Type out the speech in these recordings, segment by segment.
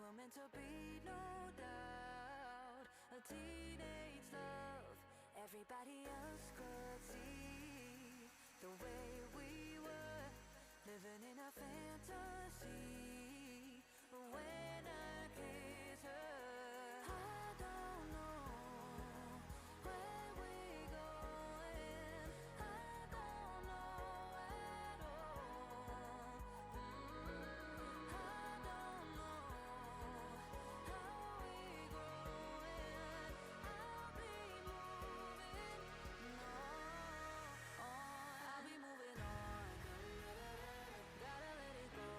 were meant to be, no doubt. A teenage love, everybody else could see the way we were, living in a fantasy. When I kiss her, I don't know where we're going. I don't know at all. I don't know how we're growing. I'll be moving on. I'll be moving on. Gotta let it go.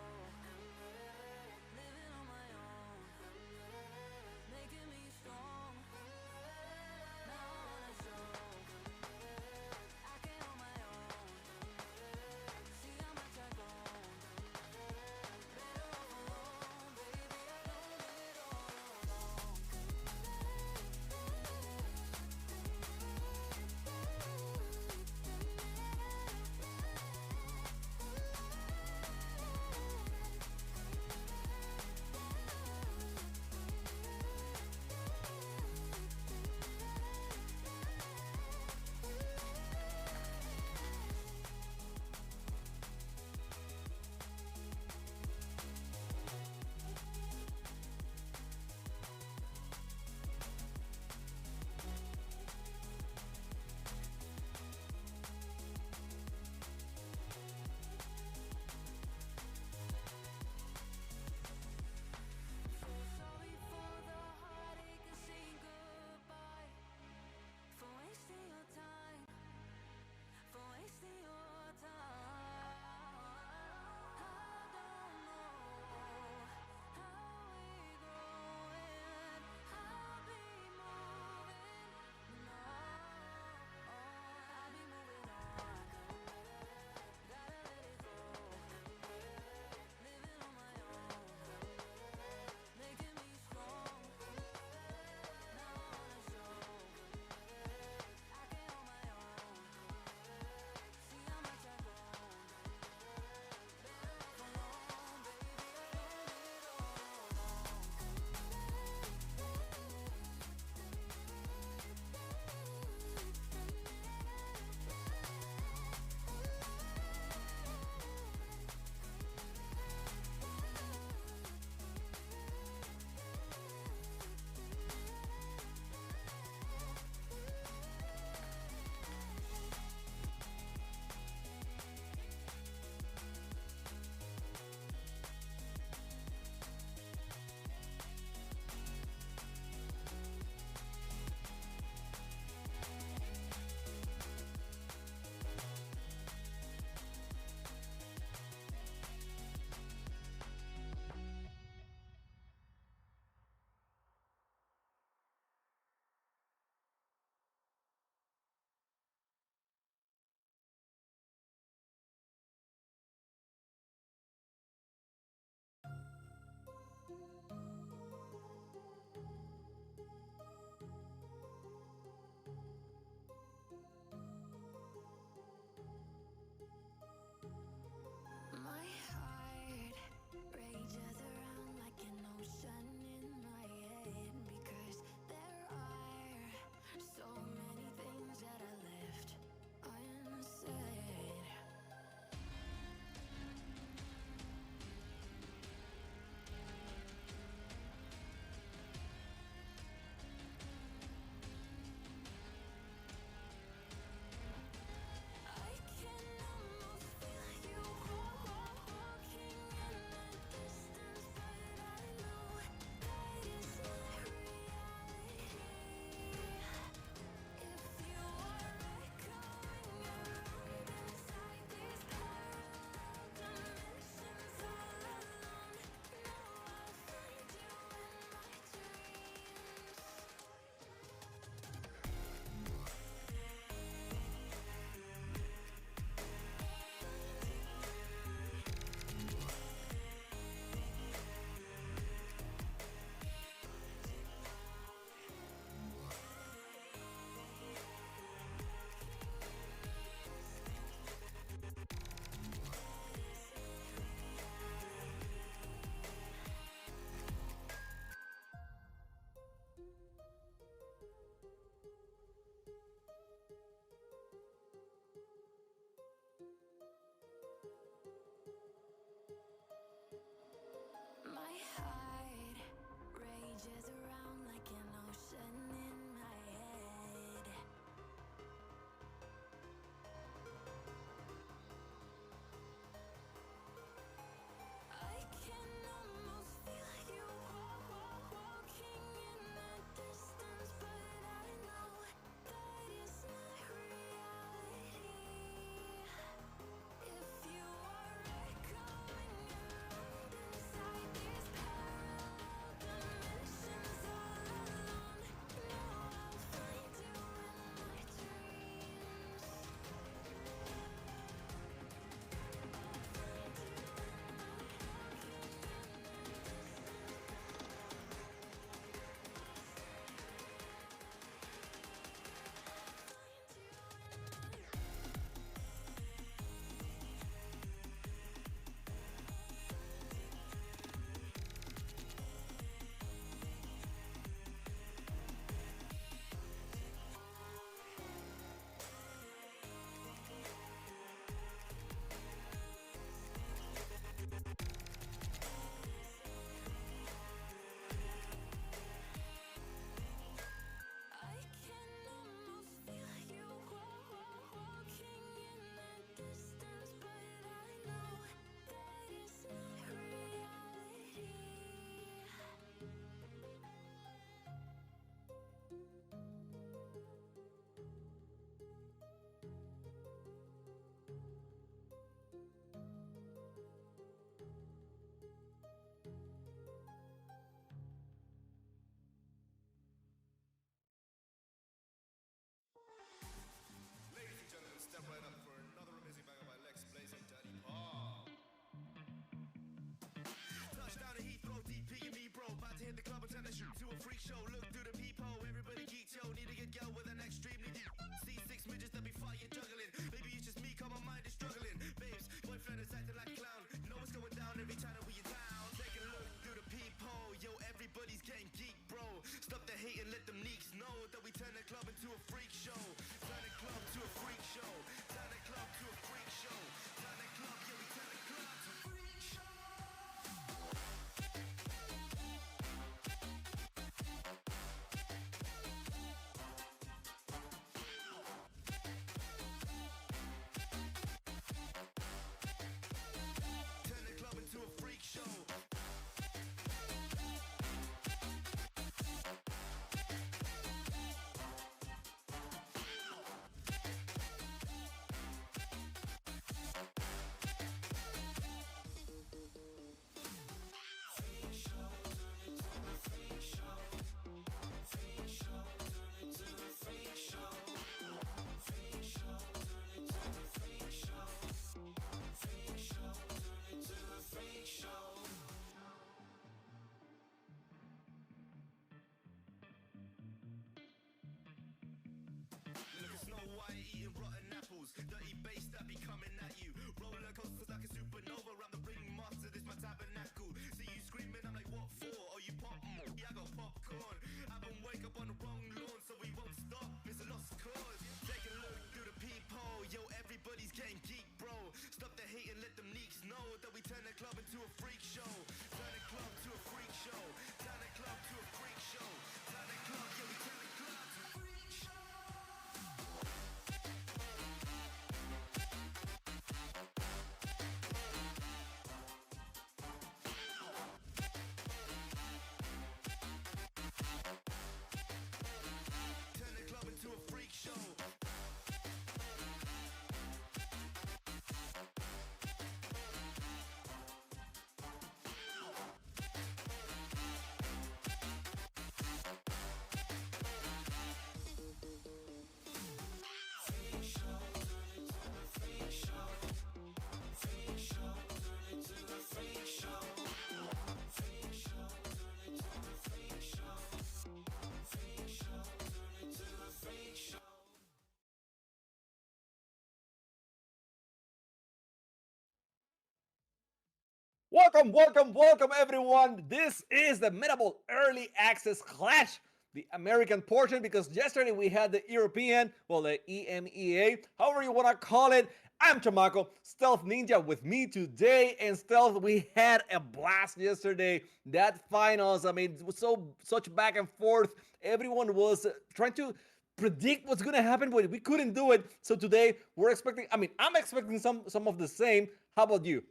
Welcome, welcome, welcome, everyone. This is the Metaball Early Access Clash, the American portion, because yesterday we had the European, well, the EMEA, however you want to call it. I'm Chamaco, Stealth Ninja with me today. And Stealth, we had a blast yesterday. That finals, I mean, it was such back and forth. Everyone was trying to predict what's gonna happen, but we couldn't do it. So today we're expecting. I mean, I'm expecting some of the same. How about you?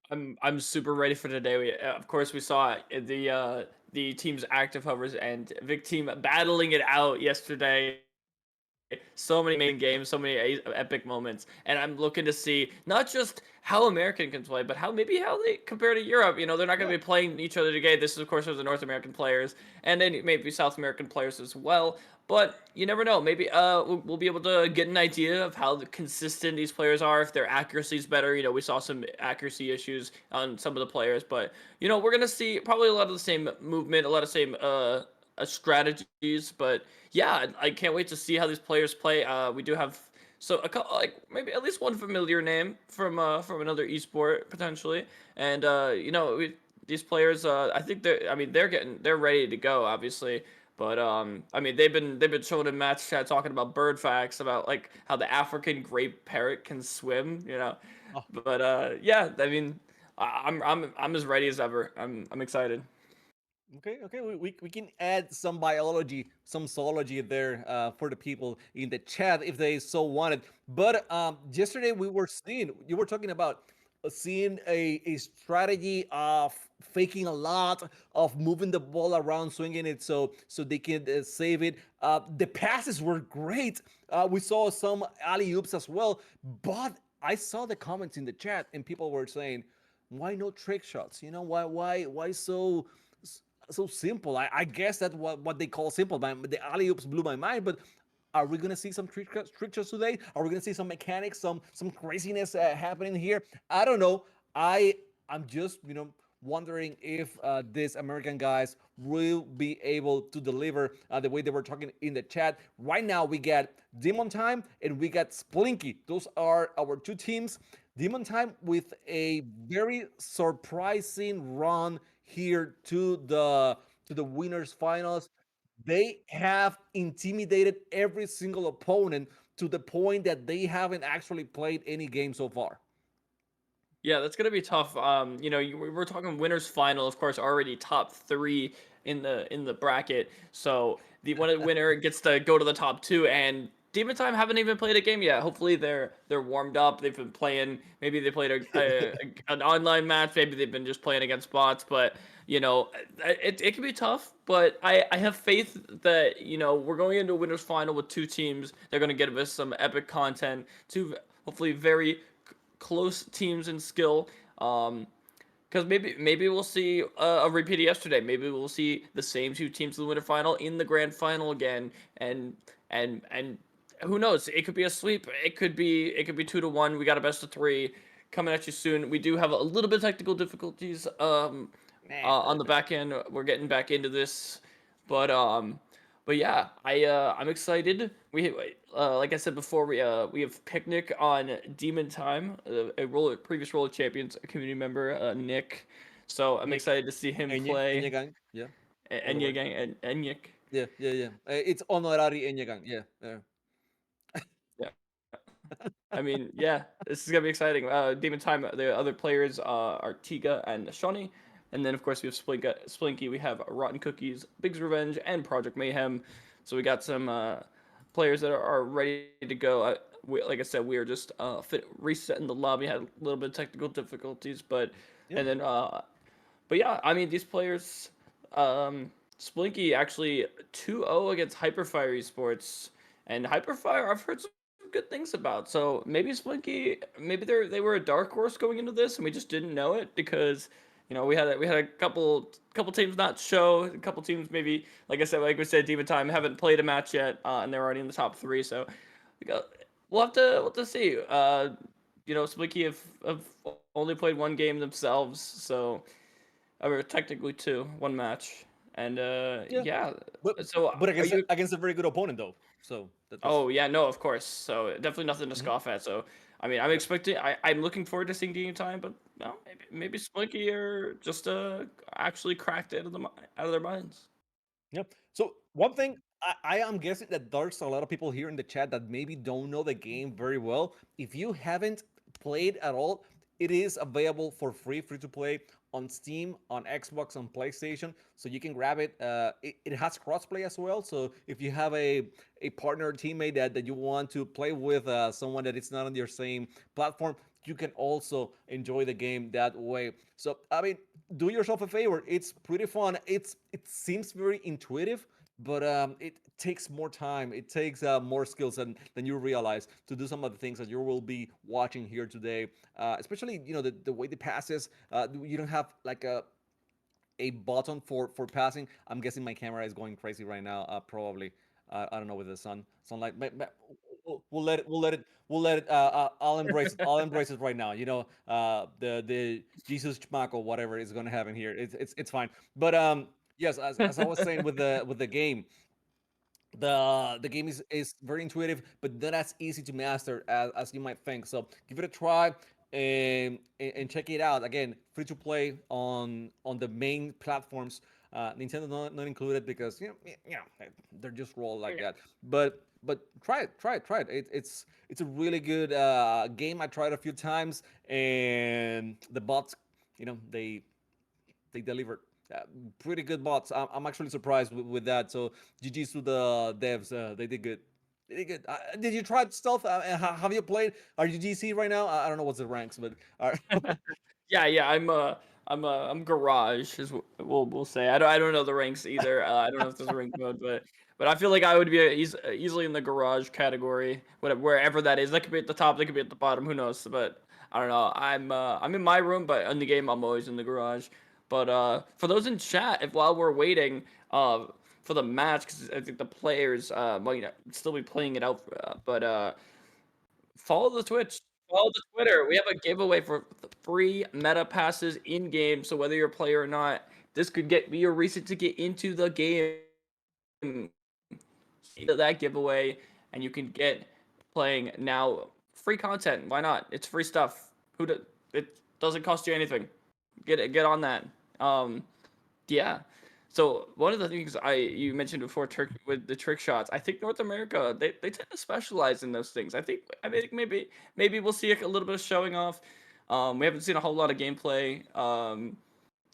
I'm super ready for today. Of course we saw the team's active hovers and Vic team battling it out yesterday. So many amazing games, so many epic moments, and I'm looking to see not just how American can play, but how they compare to Europe. You know, they're not going to Yeah. be playing each other together. This is of course for the North American players, and then maybe South American players as well. But you never know. Maybe we'll be able to get an idea of how consistent these players are. If their accuracy is better, you know, we saw some accuracy issues on some of the players, but you know, we're gonna see probably a lot of the same movement, a lot of same strategies. But yeah, I can't wait to see how these players play. We do have so a couple, like maybe at least one familiar name from another esport potentially, and these players, I think they're ready to go, obviously. But I mean, they've been showing in match chat talking about bird facts about like how the African great parrot can swim, you know. Oh, But yeah, I mean, I'm as ready as ever. I'm excited. okay, okay. We can add some biology, some zoology there for the people in the chat if they so wanted. But yesterday we were seeing, you were talking about seeing a strategy of faking a lot, of moving the ball around, swinging it so they can save it. The passes were great. We saw some alley oops as well, but I saw the comments in the chat and people were saying, why no trick shots? You know, why so simple? I guess that's what they call simple. The alley oops blew my mind, but are we gonna see some trick shots today? Are we gonna see some mechanics, some craziness happening here? I don't know. I'm just wondering if these American guys will be able to deliver the way they were talking in the chat. Right now, we got Demon Time and we got Splinky. Those are our two teams. Demon Time with a very surprising run here to the winners finals. They have intimidated every single opponent to the point that they haven't actually played any game so far. Yeah, that's gonna be tough. We're talking winners final, of course, already top three in the bracket. So the winner gets to go to the top two, and Demon Time haven't even played a game yet. Hopefully, they're warmed up. They've been playing. Maybe they played an online match. Maybe they've been just playing against bots. But it can be tough. But I have faith that we're going into a winners final with two teams. They're gonna give us some epic content. Two hopefully very close teams in skill. Because maybe we'll see a repeat of yesterday. Maybe we'll see the same two teams in the winter final in the grand final again, and who knows? It could be a sweep. It could be 2-1. We got a best of three coming at you soon. We do have a little bit of technical difficulties A on little the bit. back end. We're getting back into this, but yeah, I'm excited. Like I said before, we have picnic on Demon Time, previous roller champions community member Nick. So I'm Nick, excited to see him Enya play. Gang, yeah, all the Enya way. gang and Nick. Yeah, yeah, yeah. It's honorary Enya Gang, yeah, yeah. Yeah. I mean, yeah, this is gonna be exciting. Demon Time. The other players are Tiga and Shawnee, and then of course we have Splinky. We have Rotten Cookies, Big's Revenge, and Project Mayhem. So we got some players that are ready to go. Like I said, we are just resetting the lobby. Had a little bit of technical difficulties, Yeah. and then but yeah, I mean these players. Splinky actually 2-0 against Hyperfire Esports, and Hyperfire I've heard some good things about. So maybe Splinky, maybe they were a dark horse going into this, and we just didn't know it because we had a couple teams not show, a couple teams maybe like we said, Demon Time haven't played a match yet, and they're already in the top three. So we got, we'll have to see. Splinky have only played one game themselves, so or technically two, one match, and Yeah, yeah. but So are you? against a very good opponent though. So that's Oh yeah, no, of course. So definitely nothing to mhm, scoff at. So I mean, I'm yeah. expecting. I'm looking forward to seeing Demon Time, but no, maybe Splinky or just actually cracked it out of their minds. Yep. So one thing I am guessing that there's a lot of people here in the chat that maybe don't know the game very well. If you haven't played at all, it is available for free to play on Steam, on Xbox, on PlayStation. So you can grab it. It has crossplay as well. So if you have a partner or teammate that you want to play with, someone that is not on your same platform, you can also enjoy the game that way. So I mean, do yourself a favor. It's pretty fun. It seems very intuitive, but it takes more time. It takes more skills than you realize to do some of the things that you will be watching here today. Especially the way the passes. You don't have like a button for passing. I'm guessing my camera is going crazy right now. Probably. I don't know with the sunlight. We'll let it. I'll embrace it. I'll embrace it right now. The Jesus Schmack or whatever is going to happen here. It's fine. But yes, as I was saying with the game, the game is very intuitive, but not as easy to master as you might think. So give it a try and check it out. Again, free to play on the main platforms. Nintendo not included because they're just rolled like that. But try it. It's a really good game. I tried a few times, and the bots, they delivered pretty good bots. I'm actually surprised with that. So GG's to the devs. They did good. They did good. Did you try stealth? Have you played? Are you GC right now? I don't know what's the ranks, but Yeah. I'm garage is what we'll say. I don't know the ranks either. I don't know if there's a rank mode, but I feel like I would be easily in the garage category, whatever wherever that is. That could be at the top. That could be at the bottom. Who knows? But I don't know. I'm in my room, but in the game I'm always in the garage. But for those in chat, if while we're waiting for the match, because I think the players might still be playing it out, but follow the Twitch. Follow the Twitter. We have a giveaway for free meta passes in game. So whether you're a player or not, this could get be your reason to get into the game. That giveaway, and you can get playing now free content. Why not? It's free stuff. It doesn't cost you anything. Get on that. Um, yeah. So one of the things you mentioned before, with the trick shots, I think North America they tend to specialize in those things. I think maybe we'll see a little bit of showing off. We haven't seen a whole lot of gameplay.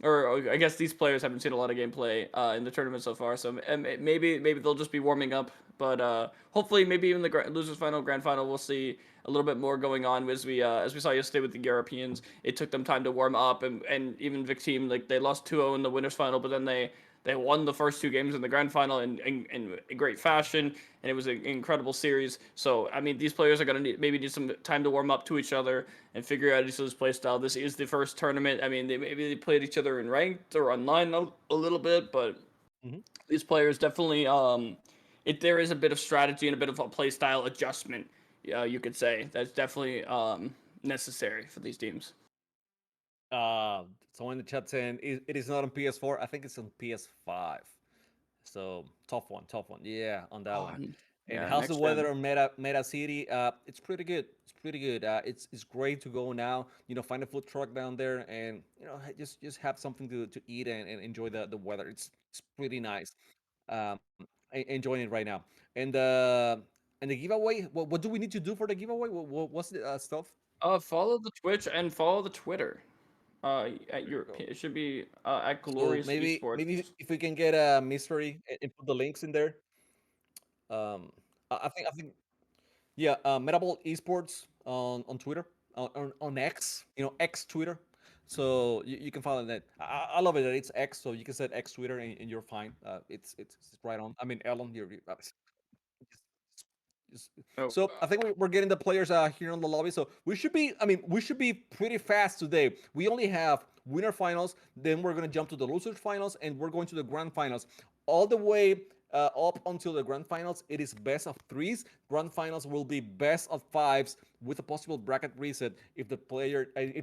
Or I guess these players haven't seen a lot of gameplay in the tournament so far. So maybe they'll just be warming up. But hopefully, maybe even the losers final, grand final, we'll see a little bit more going on as we saw yesterday with the Europeans. It took them time to warm up, and even Vic team, like, they lost 2-0 in the winners final, but then they won the first two games in the grand final in great fashion, and it was an incredible series. So I mean, these players are gonna maybe need some time to warm up to each other and figure out each other's play style. This is the first tournament. I mean, maybe they played each other in ranked or online a little bit, but Mhm. these players definitely there is a bit of strategy and a bit of a play style adjustment. You could say that's definitely necessary for these teams. Someone in the chat saying it is not on PS4. I think it's on PS5. So tough one, tough one. Yeah, on that Oh, one. And yeah, how's the next gen. weather on Meta City? It's pretty good. It's pretty good. It's great to go now. Find a food truck down there, and just have something to eat and enjoy the weather. It's pretty nice. Enjoying it right now. And the giveaway. What do we need to do for the giveaway? What's the stuff? Follow the Twitch and follow the Twitter. At There you your go. it should be at So Glorious maybe Esports. if we can get a mystery and put the links in there. I think yeah, Metaball Esports on Twitter, on X, X Twitter. So you can follow that. I love it that it's X, so you can set X Twitter and you're fine. It's right on. I mean, Elon, just- Oh, so I think we're getting the players here on the lobby. So we should be. I mean, we should be pretty fast today. We only have winner finals. Then we're gonna jump to the losers finals, and we're going to the grand finals. All the way up until the grand finals, it is best of threes. Grand finals will be best of fives with a possible bracket reset if the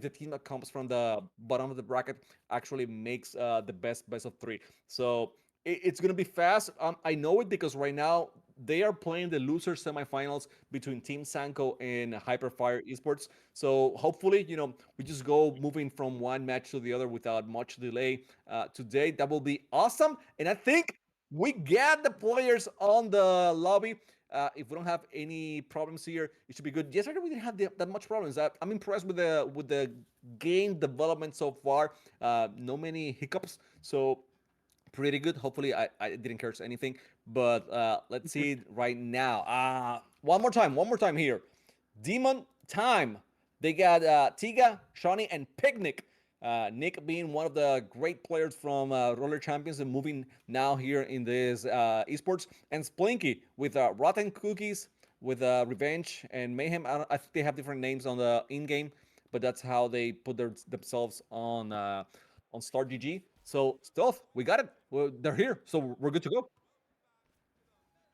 team that comes from the bottom of the bracket actually makes the best of three. So it's gonna be fast. I know it because right now they are playing the loser semifinals between Team Sanko and Hyperfire Esports. So hopefully, we just go moving from one match to the other without much delay today. That will be awesome. And I think we get the players on the lobby. If we don't have any problems here, it should be good. Yesterday we didn't have that much problems. I'm impressed with the game development so far. No many hiccups. So pretty good. Hopefully, I didn't curse anything. But let's see right now. One more time here. Demon time. They got Tiga, Shawnee, and Picnic. Nick being one of the great players from Roller Champions and moving now here in this esports. And Splinky with Rotten Cookies, with Revenge and Mayhem. I think they have different names on the in-game, but that's how they put themselves on Start GG. So Stealth, we got it. Well, they're here, so we're good to go.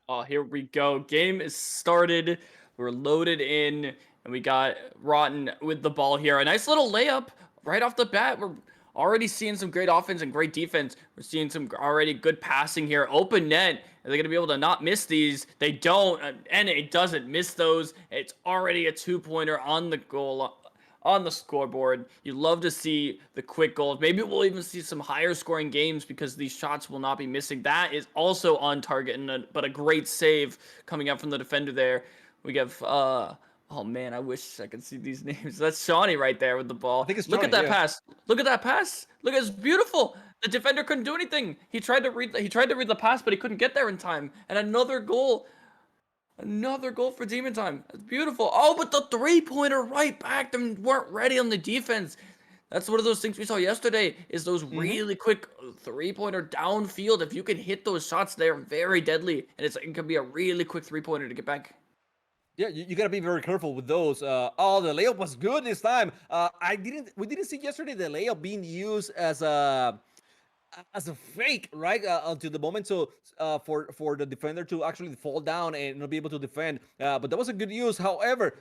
oh, here we go. Game is started. We're loaded in, and we got Rotten with the ball here. A nice little layup right off the bat. We're already seeing some great offense and great defense. We're seeing some already good passing here. Open net. Are they going to be able to not miss these? They don't, and it doesn't miss those. It's already a two-pointer on the goal on the scoreboard. You love to see the quick goals. Maybe we'll even see some higher scoring games because these shots will not be missing. That is also on target, but a great save coming out from the defender there. We have oh man, I wish I could see these names. That's Shawnee right there with the I ball. think it's Look at Johnny. that Yeah. pass. Look at that pass. Look, it's beautiful. The defender couldn't do anything. He tried to read the pass, but he couldn't get there in time. And another goal. Another goal for Demon Time. That's beautiful. Oh, but the three-pointer right back. They weren't ready on the defense. That's one of those things we saw yesterday, is those Mm-hmm. really quick three-pointer downfield. If you can hit those shots, they're very deadly. And it can be a really quick three-pointer to get back. Yeah, you gotta be very careful with those. Oh, the layup was good this time. We didn't see yesterday the layup being used as a fake, right? Until the moment, so for the defender to actually fall down and not be able to defend. But that was a good use. However,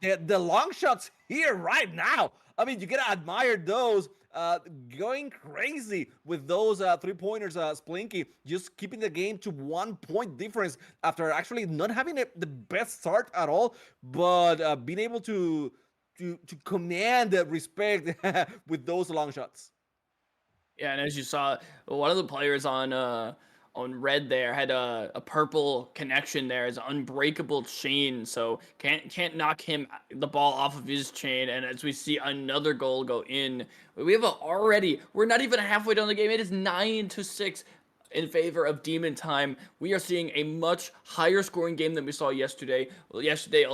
the long shots here right now. I mean, you gotta admire those. Going crazy with those 3 pointers, Splinky, just keeping the game to 1 point difference after actually not having the best start at all, but being able to command the respect with those long shots. Yeah, and as you saw, one of the players on red there had a purple connection there as unbreakable chain, so can't knock him the ball off of his chain. And as we see another goal go in, we have we're not even halfway done the game. It is 9-6 in favor of Demon Time. We are seeing a much higher scoring game than we saw yesterday. Well, yesterday,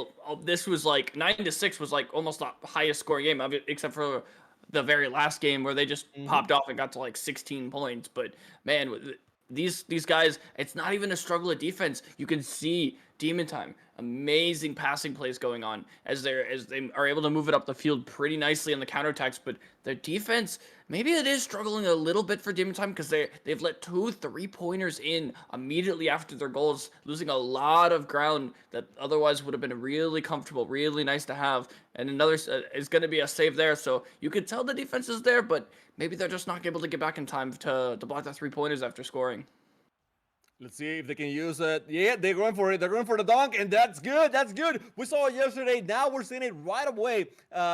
this was like 9-6 was like almost the highest scoring game of it, except for the very last game where they just Hmm. popped off and got to like 16 points. But man, these guys, it's not even a struggle at defense. You can see Demon Time, amazing passing plays going on as they are able to move it up the field pretty nicely on the counterattacks. But their defense, maybe it is struggling a little bit for Demon Time because they've let 2 3 pointers in immediately after their goals, losing a lot of ground that otherwise would have been really comfortable, really nice to have. And another is going to be a save there, so you could tell the defense is there, but maybe they're just not able to get back in time to block that 3 pointers after scoring. Let's see if they can use it. Yeah, they're going for it. They're going for the dunk, and that's good. That's good. We saw it yesterday. Now we're seeing it right away.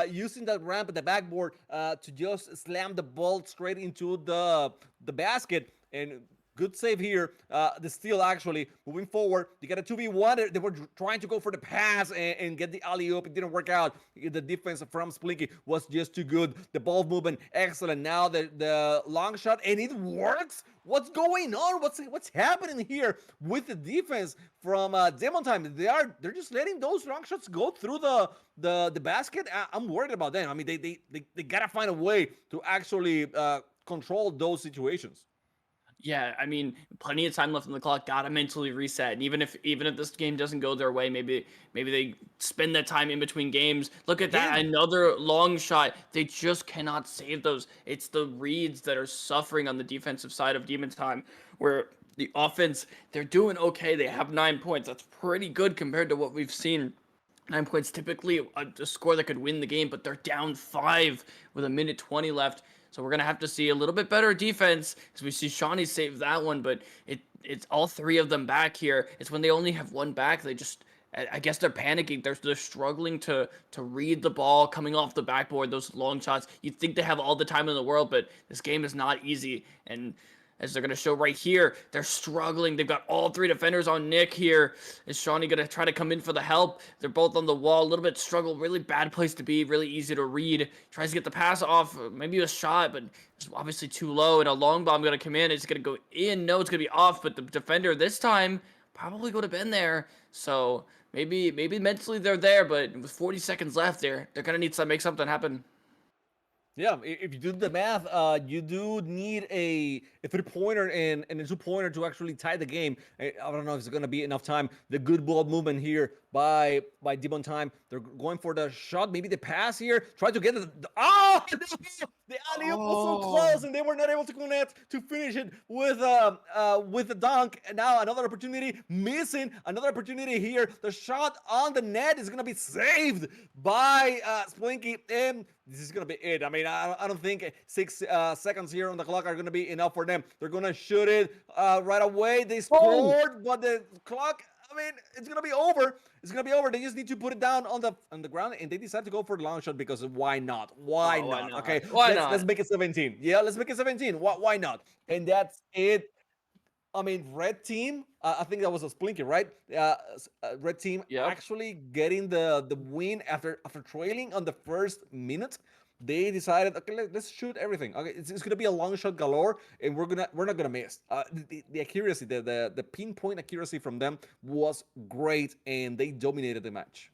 Using that ramp at the backboard to just slam the ball straight into the basket. And good save here. The steal actually moving forward. They got a 2v1. They were trying to go for the pass and get the alley oop. It didn't work out. The defense from Splinky was just too good. The ball movement excellent. Now the long shot, and it works. What's going on? What's happening here with the defense from Demon Time? They're just letting those long shots go through the basket. I'm worried about them. I mean, they gotta find a way to actually control those situations. Yeah, I mean, plenty of time left on the clock. Gotta mentally reset. And even if this game doesn't go their way, maybe they spend that time in between games. Look at that, Again, another long shot. They just cannot save those. It's the reads that are suffering on the defensive side of Demon Time, where the offense, they're doing okay. They have 9 points. That's pretty good compared to what we've seen. 9 points, typically a score that could win the game, but they're down 5 with a minute 20 left. So we're gonna have to see a little bit better defense because we see Shawnee save that one, but it's all three of them back here. It's when they only have one back, they just, I guess they're panicking. They're struggling to read the ball coming off the backboard. Those long shots. You'd think they have all the time in the world, but this game is not easy. And as they're going to show right here, they're struggling. They've got all three defenders on Nick here. Is Shawnee going to try to come in for the help? They're both on the wall. A little bit struggle. Really bad place to be. Really easy to read. Tries to get the pass off. Maybe a shot, but it's obviously too low. And a long bomb going to come in. It's going to go in. No, it's going to be off. But the defender this time probably would have been there. So maybe mentally they're there, but with 40 seconds left, they're going to need to make something happen. yeah, if you do the math, you do need a 3 pointer and a 2 pointer to actually tie the game. I don't know if it's gonna be enough time. The good ball movement here by Demon Time. They're going for the shot, maybe the pass here. Try to get oh the alley oop was so Oh. close, and they were not able to connect to finish it with the dunk. And now another opportunity missing. Another opportunity here. The shot on the net is gonna be saved by Splinky, and this is gonna be it. I mean, I don't think 6 seconds here on the clock are gonna be enough for them. They're gonna shoot it right away. They Oh. scored, but the clock. I mean, it's gonna be over. It's gonna be over. They just need to put it down on the ground, and they decide to go for the long shot because why not? Why Oh, why not? Okay, not? Why let's not? make it 17. Yeah, let's make it 17. Why not? And that's it. I mean, red team. I think that was a Splinky, right? Red team Yep. actually getting the win after trailing on the first minute. They decided, okay, let's shoot everything. Okay, it's gonna be a long shot galore, and we're not gonna miss. The accuracy, the pinpoint accuracy from them was great, and they dominated the match.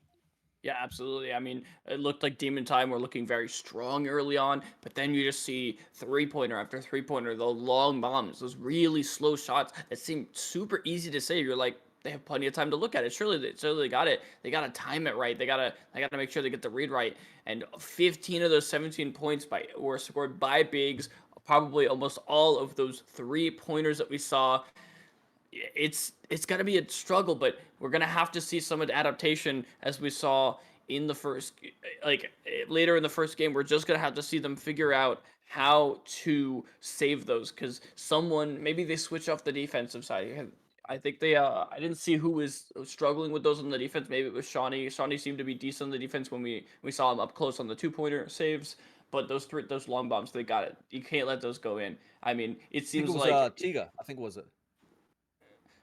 Yeah, absolutely. I mean, it looked like Demon Time were looking very strong early on, but then you just see 3 pointer after 3 pointer, the long bombs, those really slow shots that seem super easy to save. You're like, they have plenty of time to look at it. Surely they got it. They gotta time it right. They gotta make sure they get the read right. And 15 of those 17 points were scored by bigs. Probably almost all of those 3 pointers that we saw, it's gonna be a struggle, but we're gonna have to see some adaptation as we saw in the first, later in the first game. We're just gonna have to see them figure out how to save those, because someone, maybe they switch off the defensive side. I think they I didn't see who was struggling with those on the defense. Maybe it was Shawnee. Shawnee seemed to be decent on the defense when we saw him up close on the 2-pointer saves. But those long bombs, they got it. You can't let those go in. I mean, it I think it seems was like, Tiga. I think it was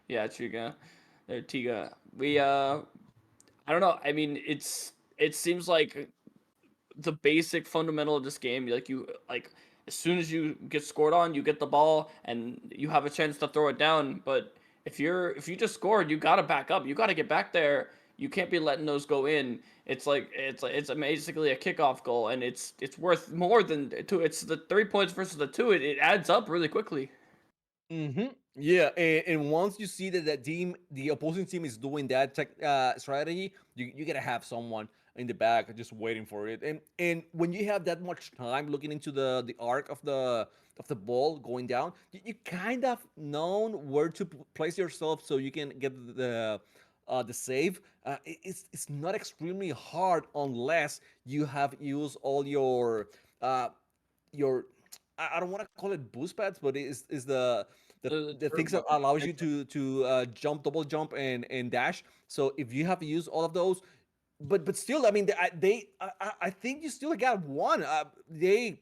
yeah, Chiga, Tiga. We I don't know. I mean, it seems like the basic fundamental of this game. Like, you like, as soon as you get scored on, you get the ball and you have a chance to throw it down. But if you just scored, you gotta back up. You gotta get back there. You can't be letting those go in. It's basically a kickoff goal, and it's worth more than two. It's the 3 points versus the two. It adds up really quickly. Yeah, and once you see that the opposing team is doing that strategy, you gotta have someone in the back just waiting for it. And when you have that much time looking into the arc of the ball going down, you kind of know where to place yourself so you can get the save. It's not extremely hard unless you have used all your I don't want to call it boost pads, but is The the things that turbo. allows you to jump, double jump, and dash. So if you have used all of those, but still, I mean, I think you still got one. They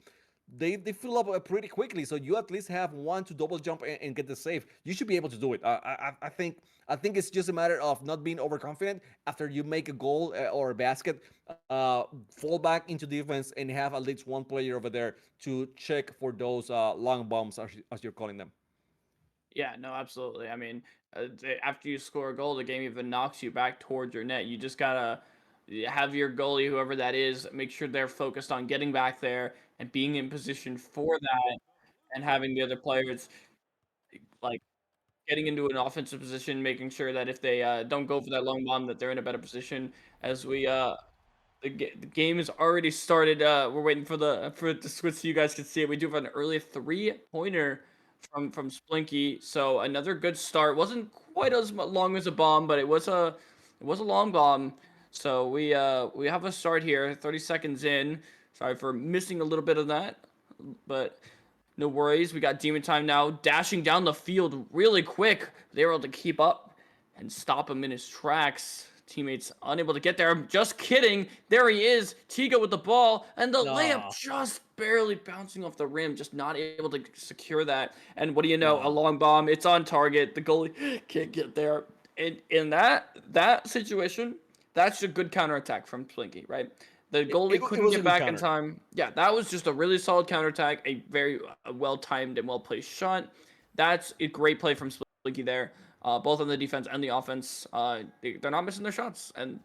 fill up pretty quickly, so you at least have one to double jump and get the save. You should be able to do it. I think it's just a matter of not being overconfident after you make a goal or a basket. Fall back into defense and have at least one player over there to check for those long bombs, as you're calling them. Yeah, no, absolutely. I mean, after you score a goal, the game even knocks you back towards your net. You just gotta have your goalie, whoever that is, make sure they're focused on getting back there and being in position for that, and having the other players, like, getting into an offensive position, making sure that if they don't go for that long bomb, that they're in a better position. As the game has already started. We're waiting for it to switch so you guys can see it. We do have an early 3-pointer from Splinky, so another good start. Wasn't quite as long as a bomb, but it was a long bomb. So we have a start here. 30 seconds in. Sorry for missing a little bit of that, but no worries. We got Demon Time now, dashing down the field really quick. They were able to keep up and stop him in his tracks. Teammates unable to get there. I'm just kidding. There he is. Tiga with the ball, and the layup No, just barely bouncing off the rim, just not able to secure that. And what do you know? A no. long bomb. It's on target. The goalie can't get there. In that situation, that's a good counterattack from Plinky, right? The goalie It couldn't was a get good back in counter. time. Yeah, that was just a really solid counterattack, a very well timed and well placed shot. That's a great play from Splinky there, both on the defense and the offense. They're not missing their shots, and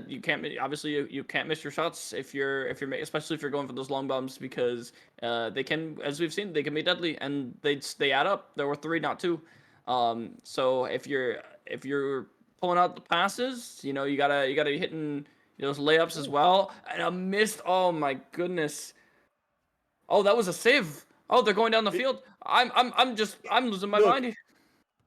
you can't, obviously you can't miss your shots if you're especially if you're going for those long bombs, because they can, as we've seen, they can be deadly, and they add up. There were three, not two. So if you're pulling out the passes, you gotta be hitting those layups as Ooh. well. And a missed. Oh my goodness. Oh, that was a save. Oh, they're going down the It, field. I'm losing my look, mind.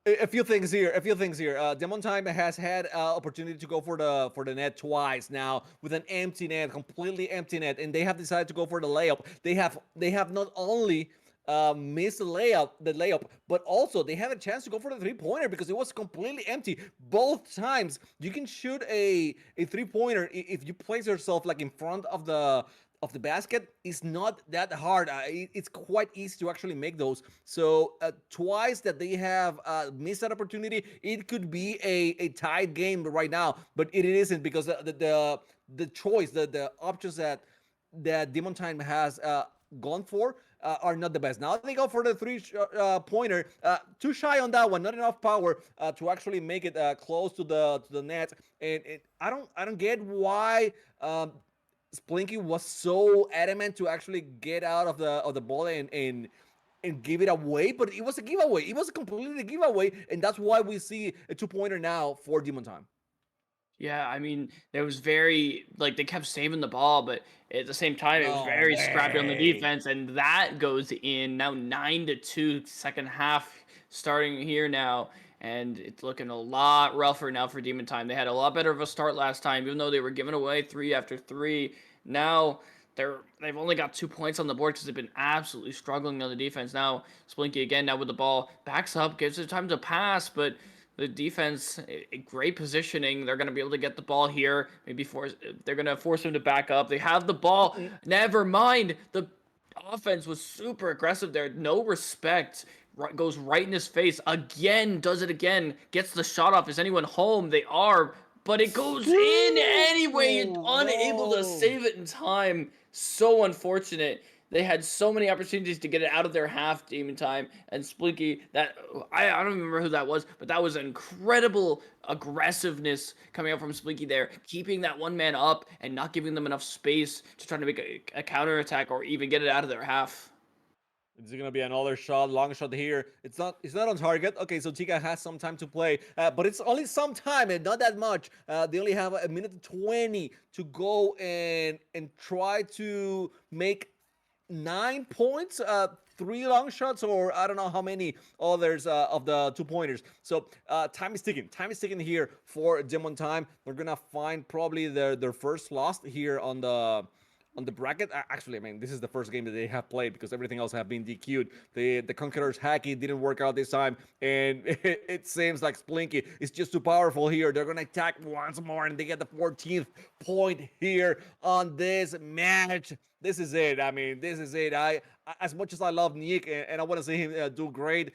a few things here. A few things here. Demon Time has had opportunity to go for the net twice now with an empty net, completely empty net, and they have decided to go for the layup. They have not only missed the layup, but also they had a chance to go for the 3-pointer because it was completely empty both times. You can shoot a 3-pointer if you place yourself like in front of the basket. Is not that hard. It's quite easy to actually make those. So twice that they have missed that opportunity, it could be a tied game right now, but it isn't because the choice, the options that Demon Time has gone for are not the best. Now they go for the 3-pointer, too shy on that one, not enough power to actually make it close to the net. And I don't get why Splinky was so adamant to actually get out of the ball and give it away, but it was a giveaway. It was a completely giveaway, and that's why we see a 2-pointer now for Demon Time. Yeah, I mean, it was very, like, they kept saving the ball, but at the same time, it was No very scrappy on the way. defense, and that goes in. Now 9-2, second half starting here now, and it's looking a lot rougher now for Demon Time. They had a lot better of a start last time, even though they were giving away three after three. Now they've only got 2 points on the board because they've been absolutely struggling on the defense. Now Splinky again now with the ball backs up, gives it time to pass, but the defense, great positioning. They're going to be able to get the ball here. Maybe force. They're going to force him to back up. They have the ball. Never mind. The offense was super aggressive there. No respect. Goes right in his face again. Does it again. Gets the shot off. Is anyone home? They are. But it goes in anyway. Ooh, Unable to no. save it in time. So unfortunate. They had so many opportunities to get it out of their half, Demon Time and Splinky. That I don't remember who that was, but that was incredible aggressiveness coming out from Splinky there, keeping that one man up and not giving them enough space to try to make a counter attack or even get it out of their half. It's gonna be another shot, long shot here. It's not on target. Okay, so Tika has some time to play, but it's only some time and not that much. They only have a minute 20 to go and try to make 9 points. Three long shots, or I don't know how many others of the 2 pointers. So time is ticking. Time is ticking here for Demon Time. They're gonna find probably their first loss here on the bracket. Actually, I mean, this is the first game that they have played because everything else have been DQ'd. The Conqueror's hacky didn't work out this time, and it seems like Splinky is just too powerful here. They're gonna attack once more, and they get the 14th point here on this match. This is it. I mean, this is it. As much as I love Nick and I want to see him do great,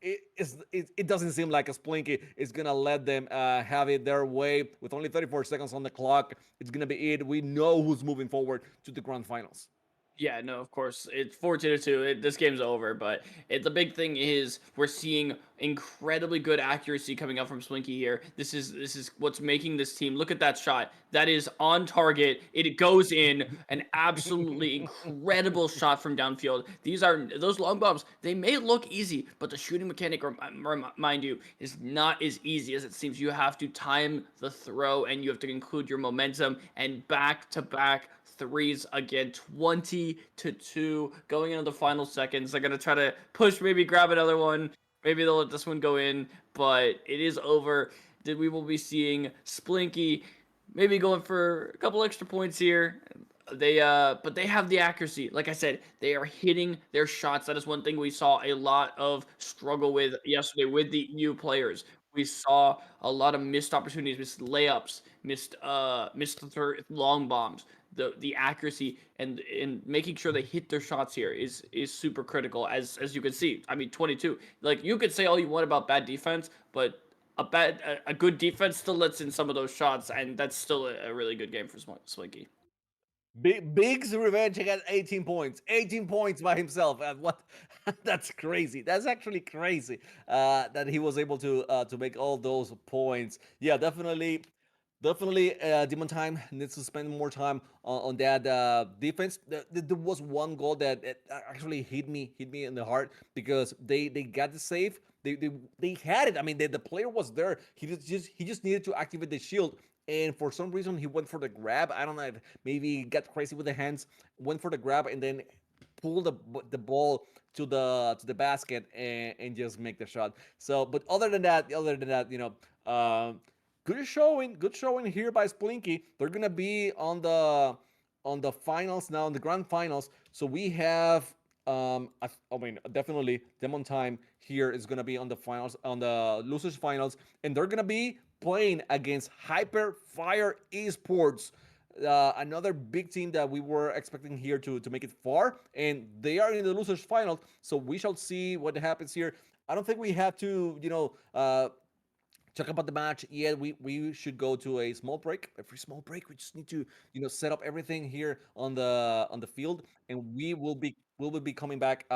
it doesn't seem like a Splinky is gonna let them have it their way with only 34 seconds on the clock. It's gonna be it. We know who's moving forward to the grand finals. Yeah, no, of course. It's 14-2. This game's over, but the big thing is we're seeing incredibly good accuracy coming out from Swinky here. This is what's making this team. Look at that shot. That is on target. It goes in. An absolutely incredible shot from downfield. These are those long bombs. They may look easy, but the shooting mechanic, mind you, is not as easy as it seems. You have to time the throw and you have to include your momentum and back to back threes again, 20-2, going into the final seconds. They're gonna try to push, maybe grab another one. Maybe they'll let this one go in, but it is over. Then we will be seeing Splinky maybe going for a couple extra points here. But they have the accuracy. Like I said, they are hitting their shots. That is one thing we saw a lot of struggle with yesterday with the EU players. We saw a lot of missed opportunities, missed layups, missed long bombs. The accuracy and in making sure they hit their shots here is super critical. As you can see, I mean, 22. Like, you could say all you want about bad defense, but a good defense still lets in some of those shots, and that's still a really good game for Swinky. Big's revenge got 18 points. 18 points by himself. What? That's crazy. That's actually crazy. That he was able to make all those points. Yeah, definitely. Definitely, Demon Time needs to spend more time on that defense. There was one goal that actually hit me in the heart because they got the save. They had it. I mean, the player was there. He just needed to activate the shield, and for some reason he went for the grab. I don't know if maybe he got crazy with the hands, went for the grab, and then pull the ball to the basket and just make the shot. So, but other than that, good showing here by Splinky. They're gonna be on the finals now, on the grand finals. So we have I mean, definitely Demon Time here is gonna be on the finals, on the losers finals, and they're gonna be playing against Hyper Fire Esports, another big team that we were expecting here to make it far, and they are in the losers final. So we shall see what happens here. I don't think we have to, talk about the match. Yeah, we should go to a small break, a free small break. We just need to, set up everything here on the field, and we will be coming back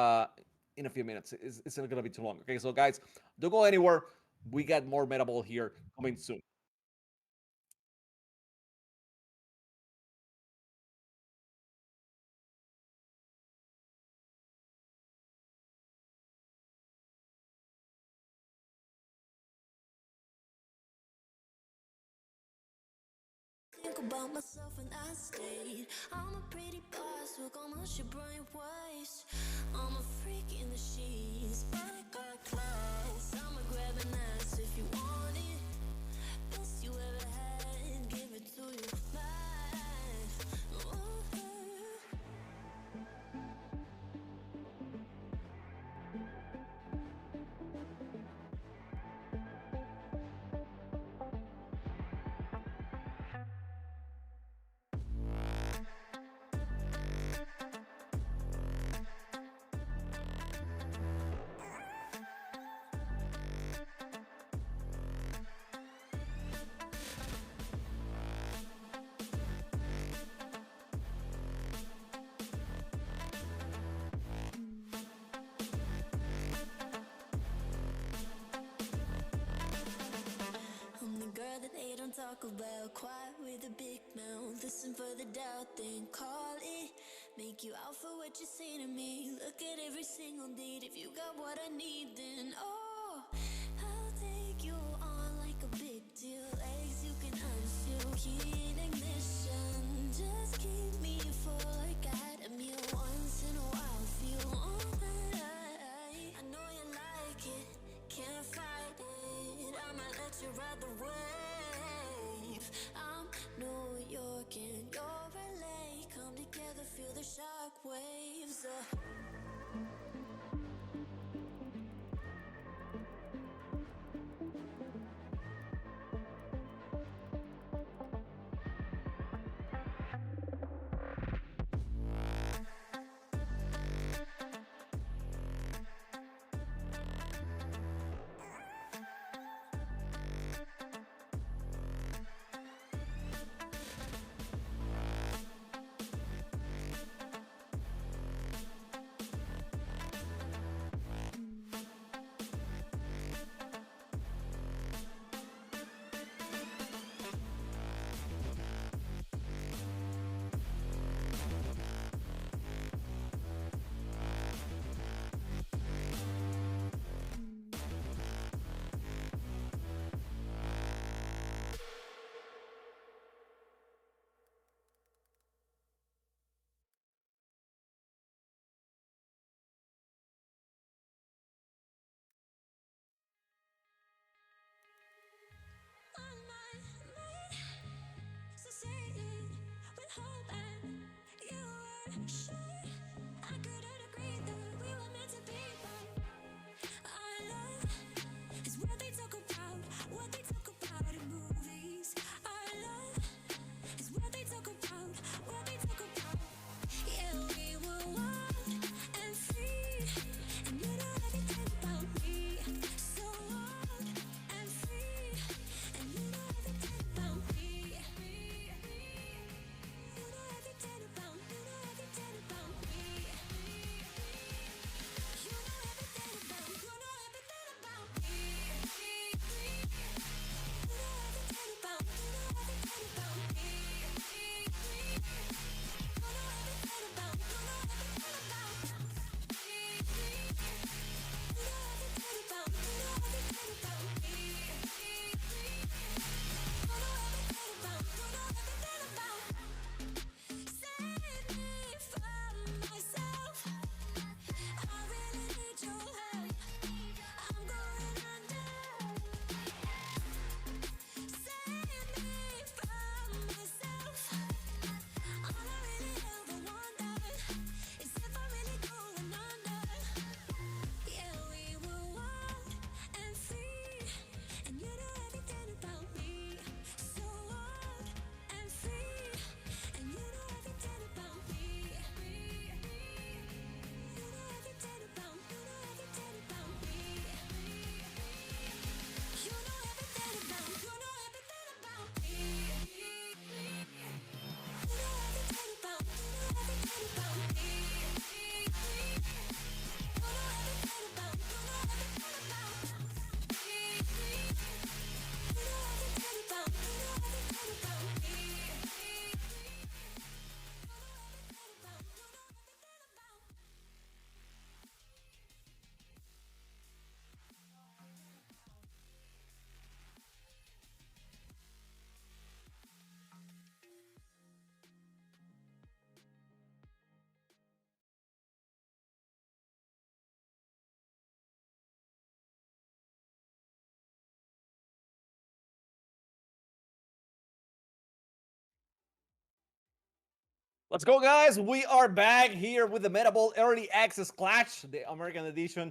in a few minutes. It's not gonna be too long. Okay, so guys, don't go anywhere. We got more Metaball here coming soon. Think about myself when I stayed. I'm a pretty boss, look almost your brain waste. I'm a freak in the sheets, but I got class. I'ma grab an ass if you want it. Best you ever had, give it to you live. Ooh. I'm the girl that they don't talk about. Quiet with a big mouth. Listen for the doubt, then call it. Make you out for what you say to me. Look at every single date. If you got what I need, then oh, I'll take you on like a big deal. Eggs you can unseal. Key in ignition. Just keep me full like I had a meal once in a while. Feel all that I know you like it. Can't fight it. I'ma let you ride the wave. I'm New York and you're LA. Come together, feel the shock waves. Let's go, guys. We are back here with the Metaball Early Access Clash, the American edition.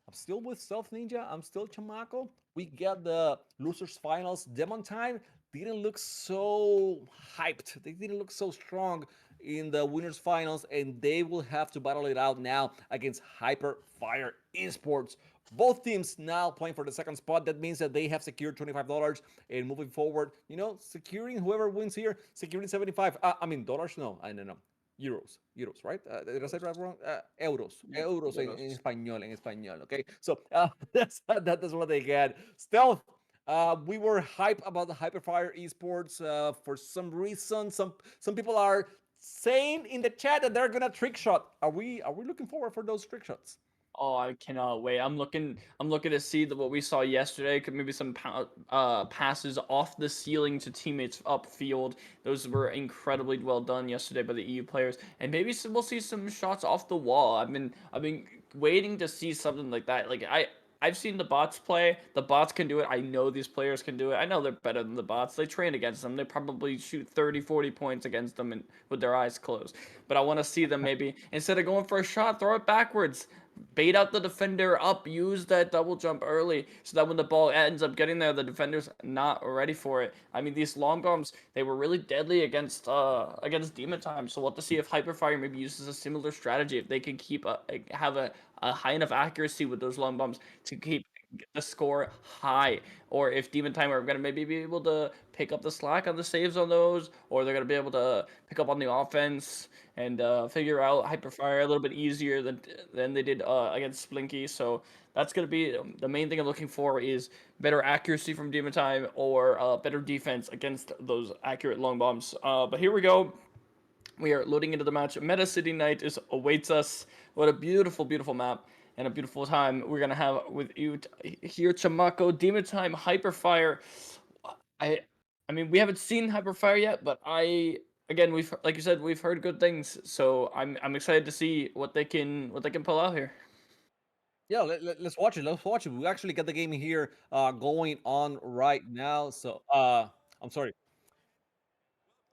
I'm still with Stealth Ninja. I'm still Chamaco. We got the losers finals. Demon Time didn't look so hyped. They didn't look so strong in the winners finals, and they will have to battle it out now against Hyper Fire Esports. Both teams now playing for the second spot. That means that they have secured $25 and moving forward, securing whoever wins here, securing 75. I mean dollars. No, I don't know. Euros, right? Did I say that wrong? Yeah, Euros en euros. español. Okay, so that's what they get. Stealth. We were hype about the Hyperfire Esports. For some reason, some people are saying in the chat that they're gonna trick shot. Are we looking forward for those trick shots? Oh, I cannot wait. I'm looking to see what we saw yesterday. Could maybe some passes off the ceiling to teammates upfield. Those were incredibly well done yesterday by the EU players. And maybe we'll see some shots off the wall. I've been waiting to see something like that. I've seen the bots play. The bots can do it. I know these players can do it. I know they're better than the bots. They train against them. They probably shoot 30, 40 points against them with their eyes closed. But I want to see them maybe, instead of going for a shot, throw it backwards. Bait out the defender up, use that double jump early so that when the ball ends up getting there, the defender's not ready for it. I mean, these long bombs, they were really deadly against Demon Time. So we'll have to see if Hyperfire maybe uses a similar strategy, if they can have a high enough accuracy with those long bombs to keep the score high, or if Demon Time are going to maybe be able to pick up the slack on the saves on those, or they're going to be able to pick up on the offense and figure out Hyperfire a little bit easier than they did against Splinky. So that's going to be the main thing I'm looking for, is better accuracy from Demon Time, or better defense against those accurate long bombs. But here we go. We are loading into the match. Meta City Night awaits us. What a beautiful, beautiful map and a beautiful time we're gonna have with you here, Chamako. Demon Time, Hyperfire. I, I mean, we haven't seen Hyperfire yet, but again, we've like you said, we've heard good things. So I'm excited to see what they can pull out here. Yeah, let's watch it. Let's watch it. We actually got the game here going on right now. So I'm sorry.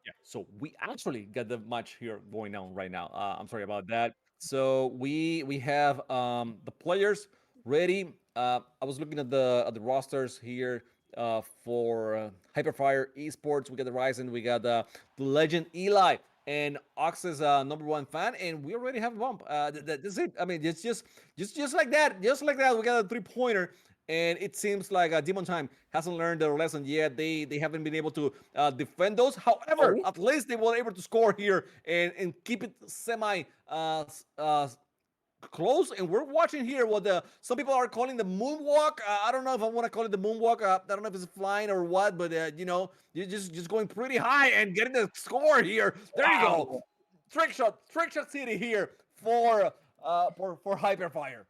Yeah. So we actually got the match here going on right now. I'm sorry about that. So we have the players ready. I was looking at the rosters here for Hyperfire Esports. We got the Ryzen, we got the legend Eli, and Ox's number one fan, and we already have a bump. That's it. I mean, it's just like that, just like that. We got a 3 pointer, and it seems like Demon Time hasn't learned their lesson yet. They haven't been able to defend those. However, Oh, at least they were able to score here and keep it semi close. And we're watching here what the some people are calling the moonwalk. I don't know if I want to call it the moonwalk. I don't know if it's flying or what, but you're just going pretty high and getting the score here. There you go. wow. Trick shot city here for Hyperfire.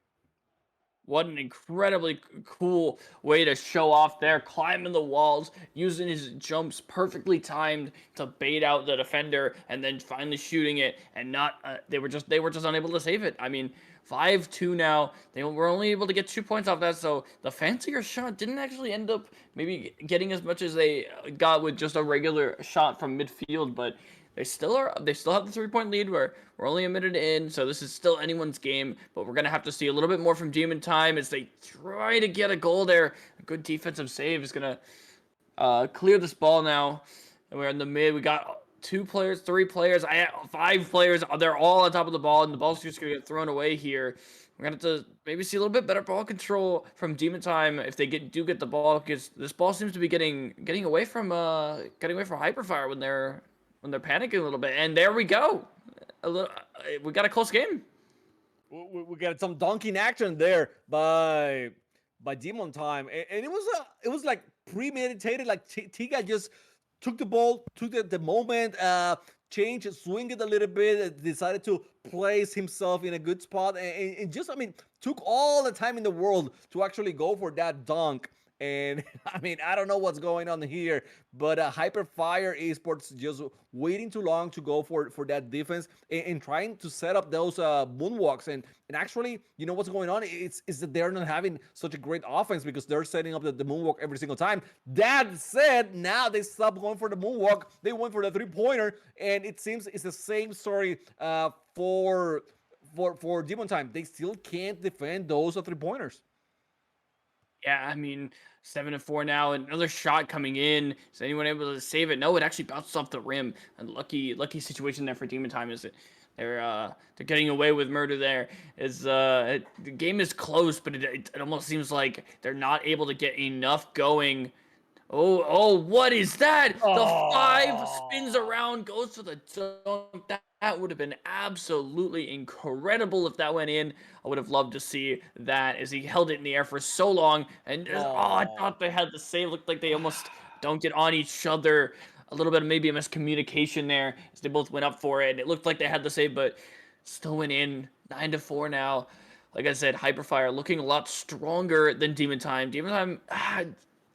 What an incredibly cool way to show off there, climbing the walls, using his jumps perfectly timed to bait out the defender, and then finally shooting it. And not they were just unable to save it. I mean, 5-2 now. They were only able to get 2 points off that, so the fancier shot didn't actually end up maybe getting as much as they got with just a regular shot from midfield, but they still have the 3 point lead. We're only a minute in, so this is still anyone's game, but we're gonna have to see a little bit more from Demon Time as they try to get a goal there. A good defensive save is gonna clear this ball now. And we're in the mid. We got 2 players, 3 players, 5 players. They're all on top of the ball, and the ball's just gonna get thrown away here. We're gonna have to maybe see a little bit better ball control from Demon Time if they get the ball, because this ball seems to be getting away from Hyperfire when they're panicking a little bit. And there we go. We got a close game. We got some dunking action there by Demon Time, and it was like premeditated. Like Tiga just took the ball, took the moment, changed, swing it a little bit, decided to place himself in a good spot, and just, I mean, took all the time in the world to actually go for that dunk. And I mean, I don't know what's going on here, but Hyperfire Esports just waiting too long to go for that defense, and trying to set up those moonwalks. And actually, you know what's going on? It's that they're not having such a great offense because they're setting up the moonwalk every single time. That said, now they stopped going for the moonwalk. They went for the 3 pointer, and it seems it's the same story for Demon Time. They still can't defend those 3 pointers. Yeah, I mean, 7-4 now. Another shot coming in. Is anyone able to save it? No, it actually bounced off the rim. And lucky situation there for Demon Time is that they're getting away with murder there. The game is close, but it almost seems like they're not able to get enough going. Oh, what is that? The five spins Oh, around, goes for the dunk. That would have been absolutely incredible if that went in. I would have loved to see that as he held it in the air for so long. And I no. thought they had the save. Looked like they almost dunked it on each other. A little bit of maybe a miscommunication there as they both went up for it. And it looked like they had the save, but still went in. 9-4 now. Like I said, Hyperfire looking a lot stronger than Demon Time. Demon Time,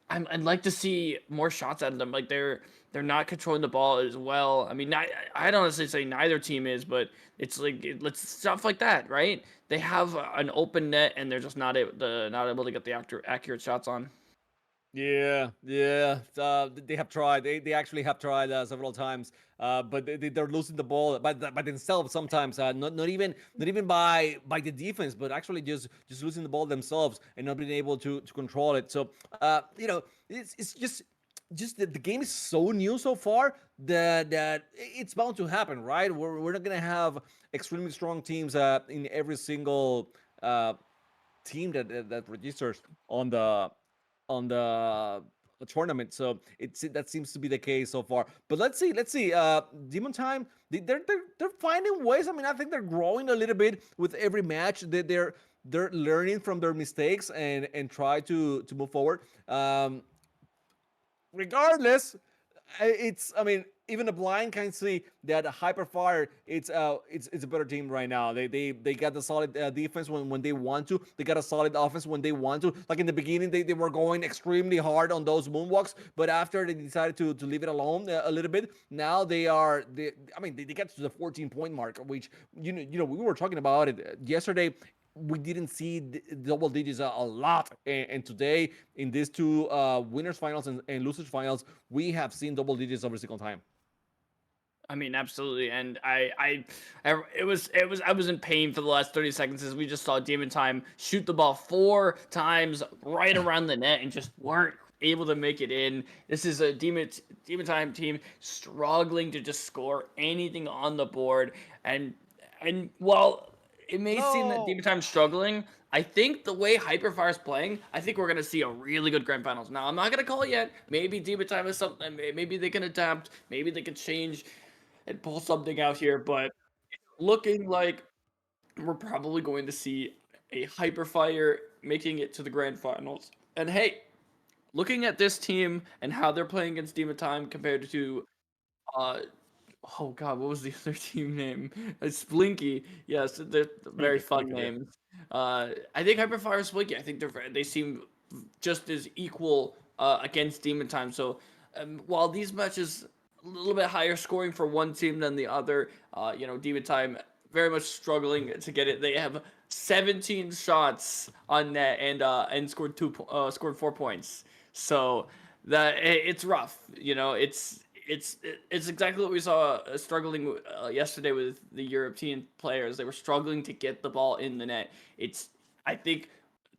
I'd like to see more shots out of them. Like they're not controlling the ball as well. I mean, I'd honestly say neither team is, but it's like let's stuff like that, right? They have an open net and they're just not able to get the accurate shots on. Yeah, yeah. They have tried. They actually have tried several times. But they're losing the ball by themselves sometimes. Not even by the defense, but actually just losing the ball themselves and not being able to control it. So it's just the game is so new so far that it's bound to happen, right? We're not gonna have extremely strong teams in every single team that registers on the tournament. So that seems to be the case so far. But let's see. Demon Time, they're finding ways. I mean, I think they're growing a little bit with every match. They're learning from their mistakes and try to move forward. Regardless, it's I mean even a blind can see that Hyperfire it's a better team right now. They got the solid defense when they want to. They got a solid offense when they want to. Like in the beginning, they were going extremely hard on those moonwalks, but after they decided to leave it alone a little bit, now I mean they get to the 14-point mark, which we were talking about it yesterday. We didn't see double digits a lot, and today in these two winners finals and losers finals, we have seen double digits every single time. I mean, absolutely, and I was in pain for the last 30 seconds as we just saw Demon Time shoot the ball 4 times right around the net and just weren't able to make it in. This is a Demon Time team struggling to just score anything on the board, and while it may seem that Demon No. Time's struggling, I think the way Hyperfire's playing, I think we're gonna see a really good grand finals. Now, I'm not gonna call it yet. Maybe Demon Time is something. Maybe they can adapt. Maybe they can change and pull something out here, but looking like we're probably going to see a Hyperfire making it to the grand finals. And hey, looking at this team and how they're playing against Demon Time compared to uh oh god, what was the other team name? It's Blinky. Yes, they're very fun Blinky, yeah. names. I think Hyperfire is Blinky. I think they seem just as equal against Demon Time. So while these matches a little bit higher scoring for one team than the other, Demon Time very much struggling to get it. They have 17 shots on net and scored 4 points. So it's rough. It's exactly what we saw struggling yesterday with the European players. They were struggling to get the ball in the net. I think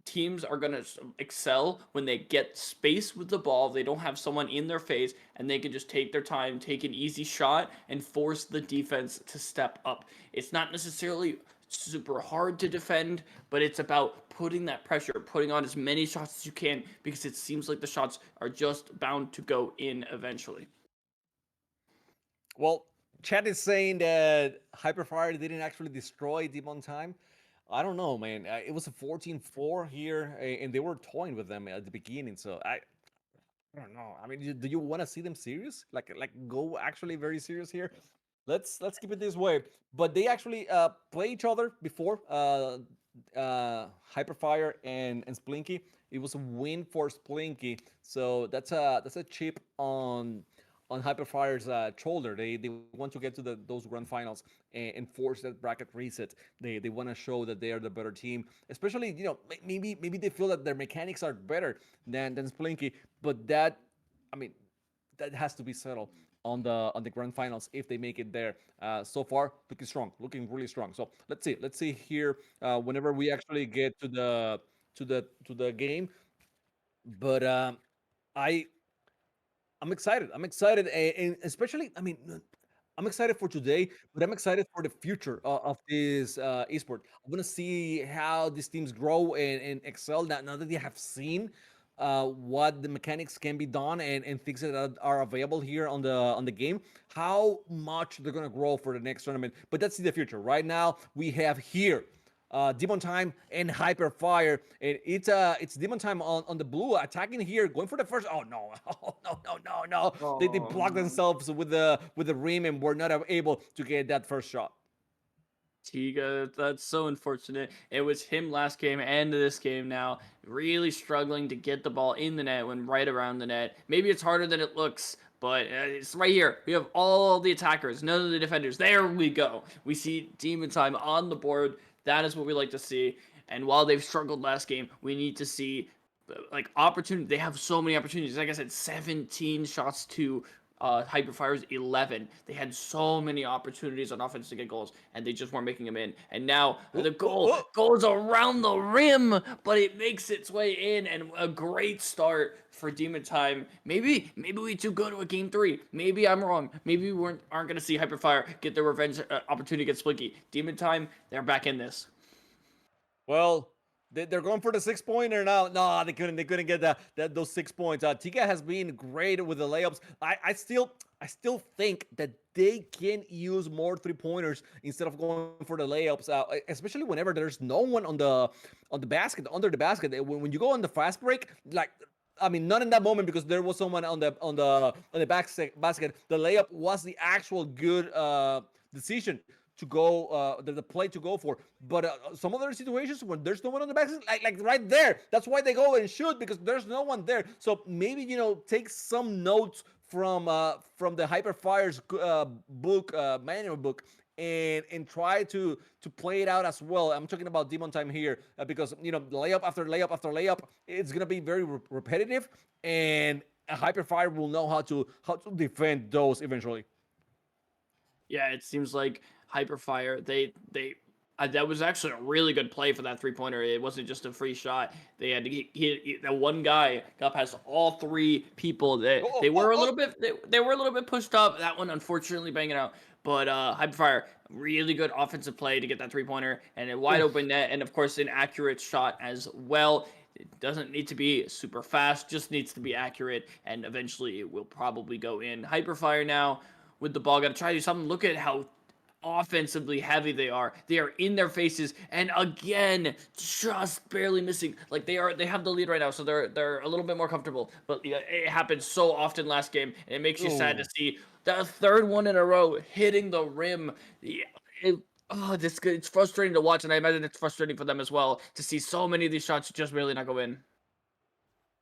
teams are going to excel when they get space with the ball. They don't have someone in their face and they can just take their time, take an easy shot, and force the defense to step up. It's not necessarily super hard to defend, but it's about putting that pressure, putting on as many shots as you can because it seems like the shots are just bound to go in eventually. Well, Chad is saying that Hyperfire didn't actually destroy Demon Time. I don't know, man. It was a 14-4 here, and they were toying with them at the beginning. So I don't know. I mean, do you want to see them serious? Like go actually very serious here? Let's keep it this way. But they actually play each other before. Hyperfire and Splinky. It was a win for Splinky, so that's a chip on Hyperfire's shoulder. They want to get to those grand finals and force that bracket reset. They want to show that they are the better team, especially maybe they feel that their mechanics are better than Splinky, but I mean that has to be settled on the grand finals if they make it there. So far, looking strong, looking really strong. So let's see here. Whenever we actually get to the game, but I I'm excited. I'm excited, and especially, I mean, I'm excited for today, but I'm excited for the future of this esport. I want to see how these teams grow and excel. Now that they have seen what the mechanics can be done and things that are available here on the game, how much they're gonna grow for the next tournament. But that's in the future. Right now, we have here Demon Time and Hyper Fire. And it's Demon Time on the blue attacking here, going for the first. Oh no! Oh no! No! No! No! They Oh block no. themselves with the rim and were not able to get that first shot. Tiga, that's so unfortunate. It was him last game and this game now, really struggling to get the ball in the net when right around the net. Maybe it's harder than it looks, but it's right here. We have all the attackers, none of the defenders. There we go. We see Demon Time on the board. That is what we like to see. And while they've struggled last game, we need to see like opportunity. They have so many opportunities. Like I said, 17 shots to Hyperfire's 11. They had so many opportunities on offense to get goals, and they just weren't making them in. And now Oh, the oh, goal oh. goes around the rim, but it makes its way in, and a great start for Demon Time. Maybe we too go to a game three. Maybe I'm wrong. Maybe we aren't gonna see Hyperfire get their revenge opportunity against Splinky. Demon Time, they're back in this. Well, they're going for the 6 pointer now. No, they couldn't get those 6 points. Tika has been great with the layups. I still think that they can use more 3 pointers instead of going for the layups. Especially whenever there's no one on the basket, under the basket. When you go on the fast break, like, I mean, not in that moment because there was someone on the basket. The layup was the actual good decision to go, the play to go for. But some other situations when there's no one on the basket, like right there, that's why they go and shoot because there's no one there. So maybe take some notes from the Hyperfire's book, manual book, and try to play it out as well. I'm talking about Demon Time here because layup after layup after layup, it's gonna be very repetitive, and a Hyperfire will know how to defend those eventually. Yeah, it seems like Hyperfire. They that was actually a really good play for that 3 pointer. It wasn't just a free shot. They had to that one guy got past all three people. They Oh, they oh, were a oh, little bit they were a little bit pushed up. That one unfortunately banging out. But Hyperfire, really good offensive play to get that 3 pointer and a wide oh. open net, and of course an accurate shot as well. It doesn't need to be super fast, just needs to be accurate, and eventually it will probably go in. Hyperfire now with the ball. Got to try to do something. Look at how offensively heavy they are. They are in their faces, and again, just barely missing. Like they have the lead right now, so they're a little bit more comfortable. But yeah, it happened so often last game, and it makes you sad to Oh. see the third one in a row hitting the rim. Yeah, it's frustrating to watch, and I imagine it's frustrating for them as well to see so many of these shots just barely not go in.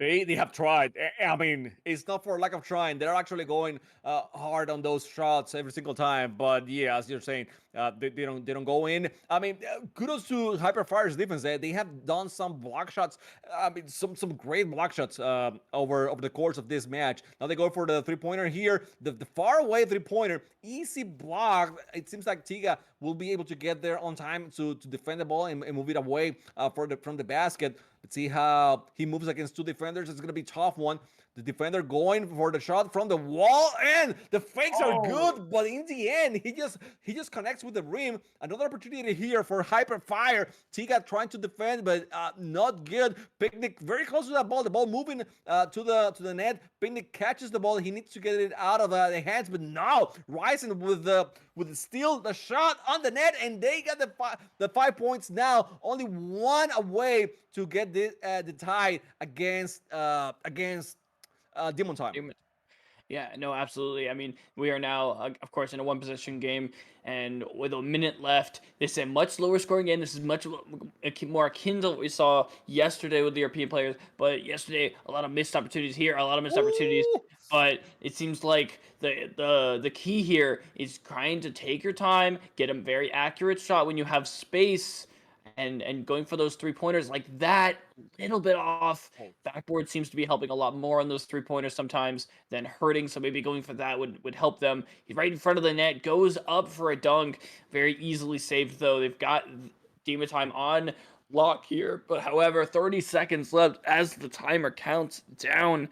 They have tried. I mean, it's not for lack of trying. They're actually going hard on those shots every single time. But yeah, as you're saying, they don't go in. I mean, kudos to Hyperfire's defense. They have done some block shots. I mean, some great block shots over the course of this match. Now they go for the 3 pointer here. The far away 3 pointer, easy block. It seems like Tiga will be able to get there on time to defend the ball and move it away from the basket. Let's see how he moves against two defenders. It's going to be a tough one. The defender going for the shot from the wall, and the fakes are Oh, good, but in the end, he just connects with the rim. Another opportunity here for Hyperfire. Tiga trying to defend, but not good. Picnic very close to that ball. The ball moving to the net. Picnic catches the ball. He needs to get it out of the hands, but now Ryzen with the steal, the shot on the net, and they got the 5 points now. Only one away to get the tie against Demon Time. Yeah, no, absolutely. I mean, we are now, of course, in a one possession game, and with a minute left, this is a much lower scoring game. This is more akin to what we saw yesterday with the European players. But yesterday, a lot of missed opportunities here, a lot of missed opportunities. Ooh! But it seems like the key here is trying to take your time, get a very accurate shot when you have space, and going for those 3 pointers like that, little bit off. Oh, Backboard seems to be helping a lot more on those 3 pointers sometimes than hurting. So maybe going for that would help them. He's right in front of the net, goes up for a dunk. Very easily saved though. They've got Demon Time on lock here. But however, 30 seconds left as the timer counts down.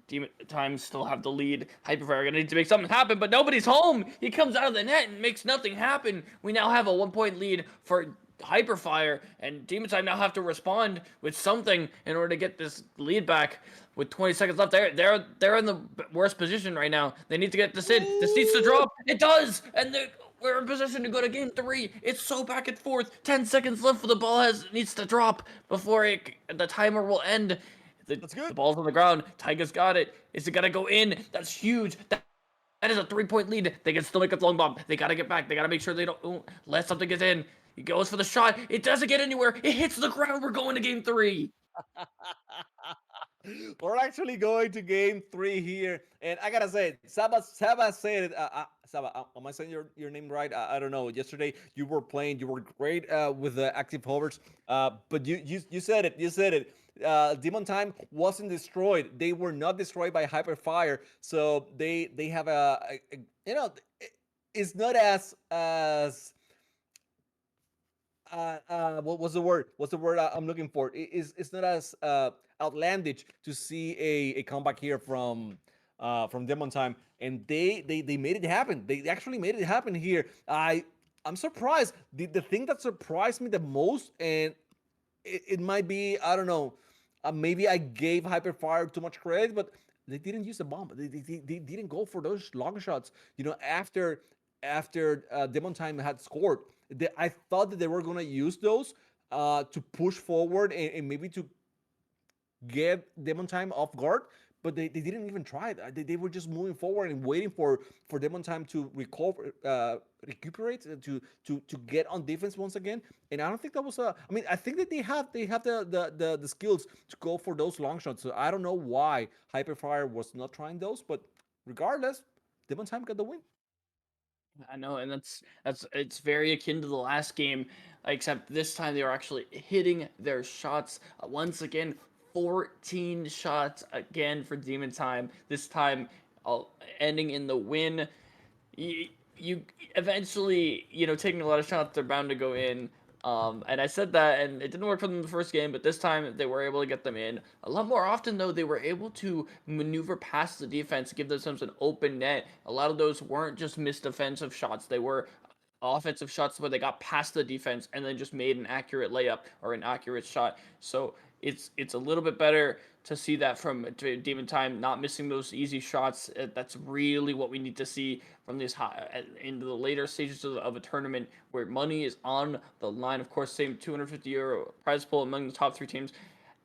Demon Time still have the lead. Hyperfire gonna need to make something happen, but nobody's home. He comes out of the net and makes nothing happen. We now have a 1 point lead for Hyperfire, and Demon Time now have to respond with something in order to get this lead back. With 20 seconds left, they're in the worst position right now. They need to get this in. This needs to ooh! drop. It does, and we're in position to go to game three. It's so back and forth. 10 seconds left for the ball has needs to drop before the timer will end. That's The good. ball's on the ground. Tiger's got it. Is it gonna go in? That's huge. That is a 3 point lead. They can still make a long bomb. They gotta get back. They gotta make sure they don't let something get in. He goes for the shot. It doesn't get anywhere. It hits the ground. We're going to game three. We're actually going to game three here, and I gotta say, Saba said it. Saba, am I saying your name right? I don't know. Yesterday you were playing, you were great with the active hovers, but you said it. You said it. Demon Time wasn't destroyed. They were not destroyed by Hyperfire, so they have you know, it's not what was the word? What's the word I'm looking for? It's not as outlandish to see a comeback here from Demon Time, and they made it happen. They actually made it happen here. I'm surprised. The thing that surprised me the most, and it might be, I don't know, maybe I gave Hyperfire too much credit, but they didn't use the bomb. They didn't go for those long shots. You know, after Demon Time had scored, I thought that they were gonna use those to push forward and maybe to get Demon Time off guard, but they didn't even try it. They were just moving forward and waiting for Demon Time to recuperate, to get on defense once again. And I don't think that was a. I mean, I think that they have the skills to go for those long shots. So I don't know why Hyperfire was not trying those, but regardless, Demon Time got the win. I know, and that's it's very akin to the last game, except this time they were actually hitting their shots. Once again, 14 shots again for Demon Time. This time, ending in the win. You eventually, taking a lot of shots, they're bound to go in. And I said that, and it didn't work for them the first game, but this time they were able to get them in. A lot more often, though, they were able to maneuver past the defense, give themselves an open net. A lot of those weren't just missed defensive shots, they were offensive shots where they got past the defense and then just made an accurate layup or an accurate shot. So it's a little bit better to see that from Demon Time, not missing those easy shots. That's really what we need to see from these into the later stages of a tournament where money is on the line. Of course, same €250 prize pool among the top three teams.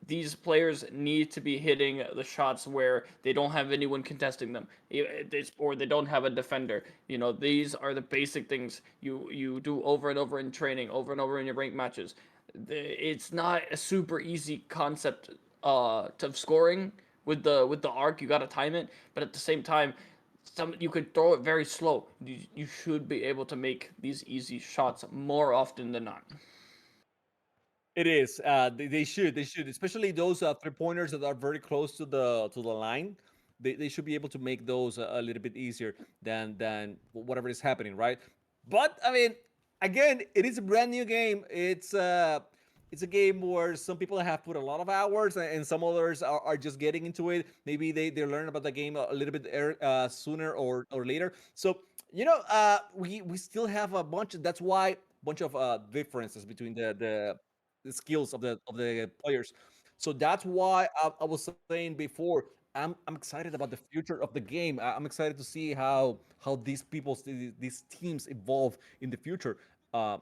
These players need to be hitting the shots where they don't have anyone contesting them, or they don't have a defender. These are the basic things you do over and over in training, over and over in your ranked matches. It's not a super easy concept to scoring with the arc. You got to time it, but at the same time, you could throw it very slow. You should be able to make these easy shots more often than not. It is. They should. They should, especially those 3 pointers that are very close to the line. They should be able to make those a little bit easier than whatever is happening, right? But I mean, again, it is a brand new game. It's a game where some people have put a lot of hours, and some others are just getting into it. Maybe they learn about the game a little bit sooner or later. So we still have a bunch. That's why bunch of differences between the skills of the players. So that's why I was saying before. I'm excited about the future of the game. I'm excited to see how these teams evolve in the future. Uh,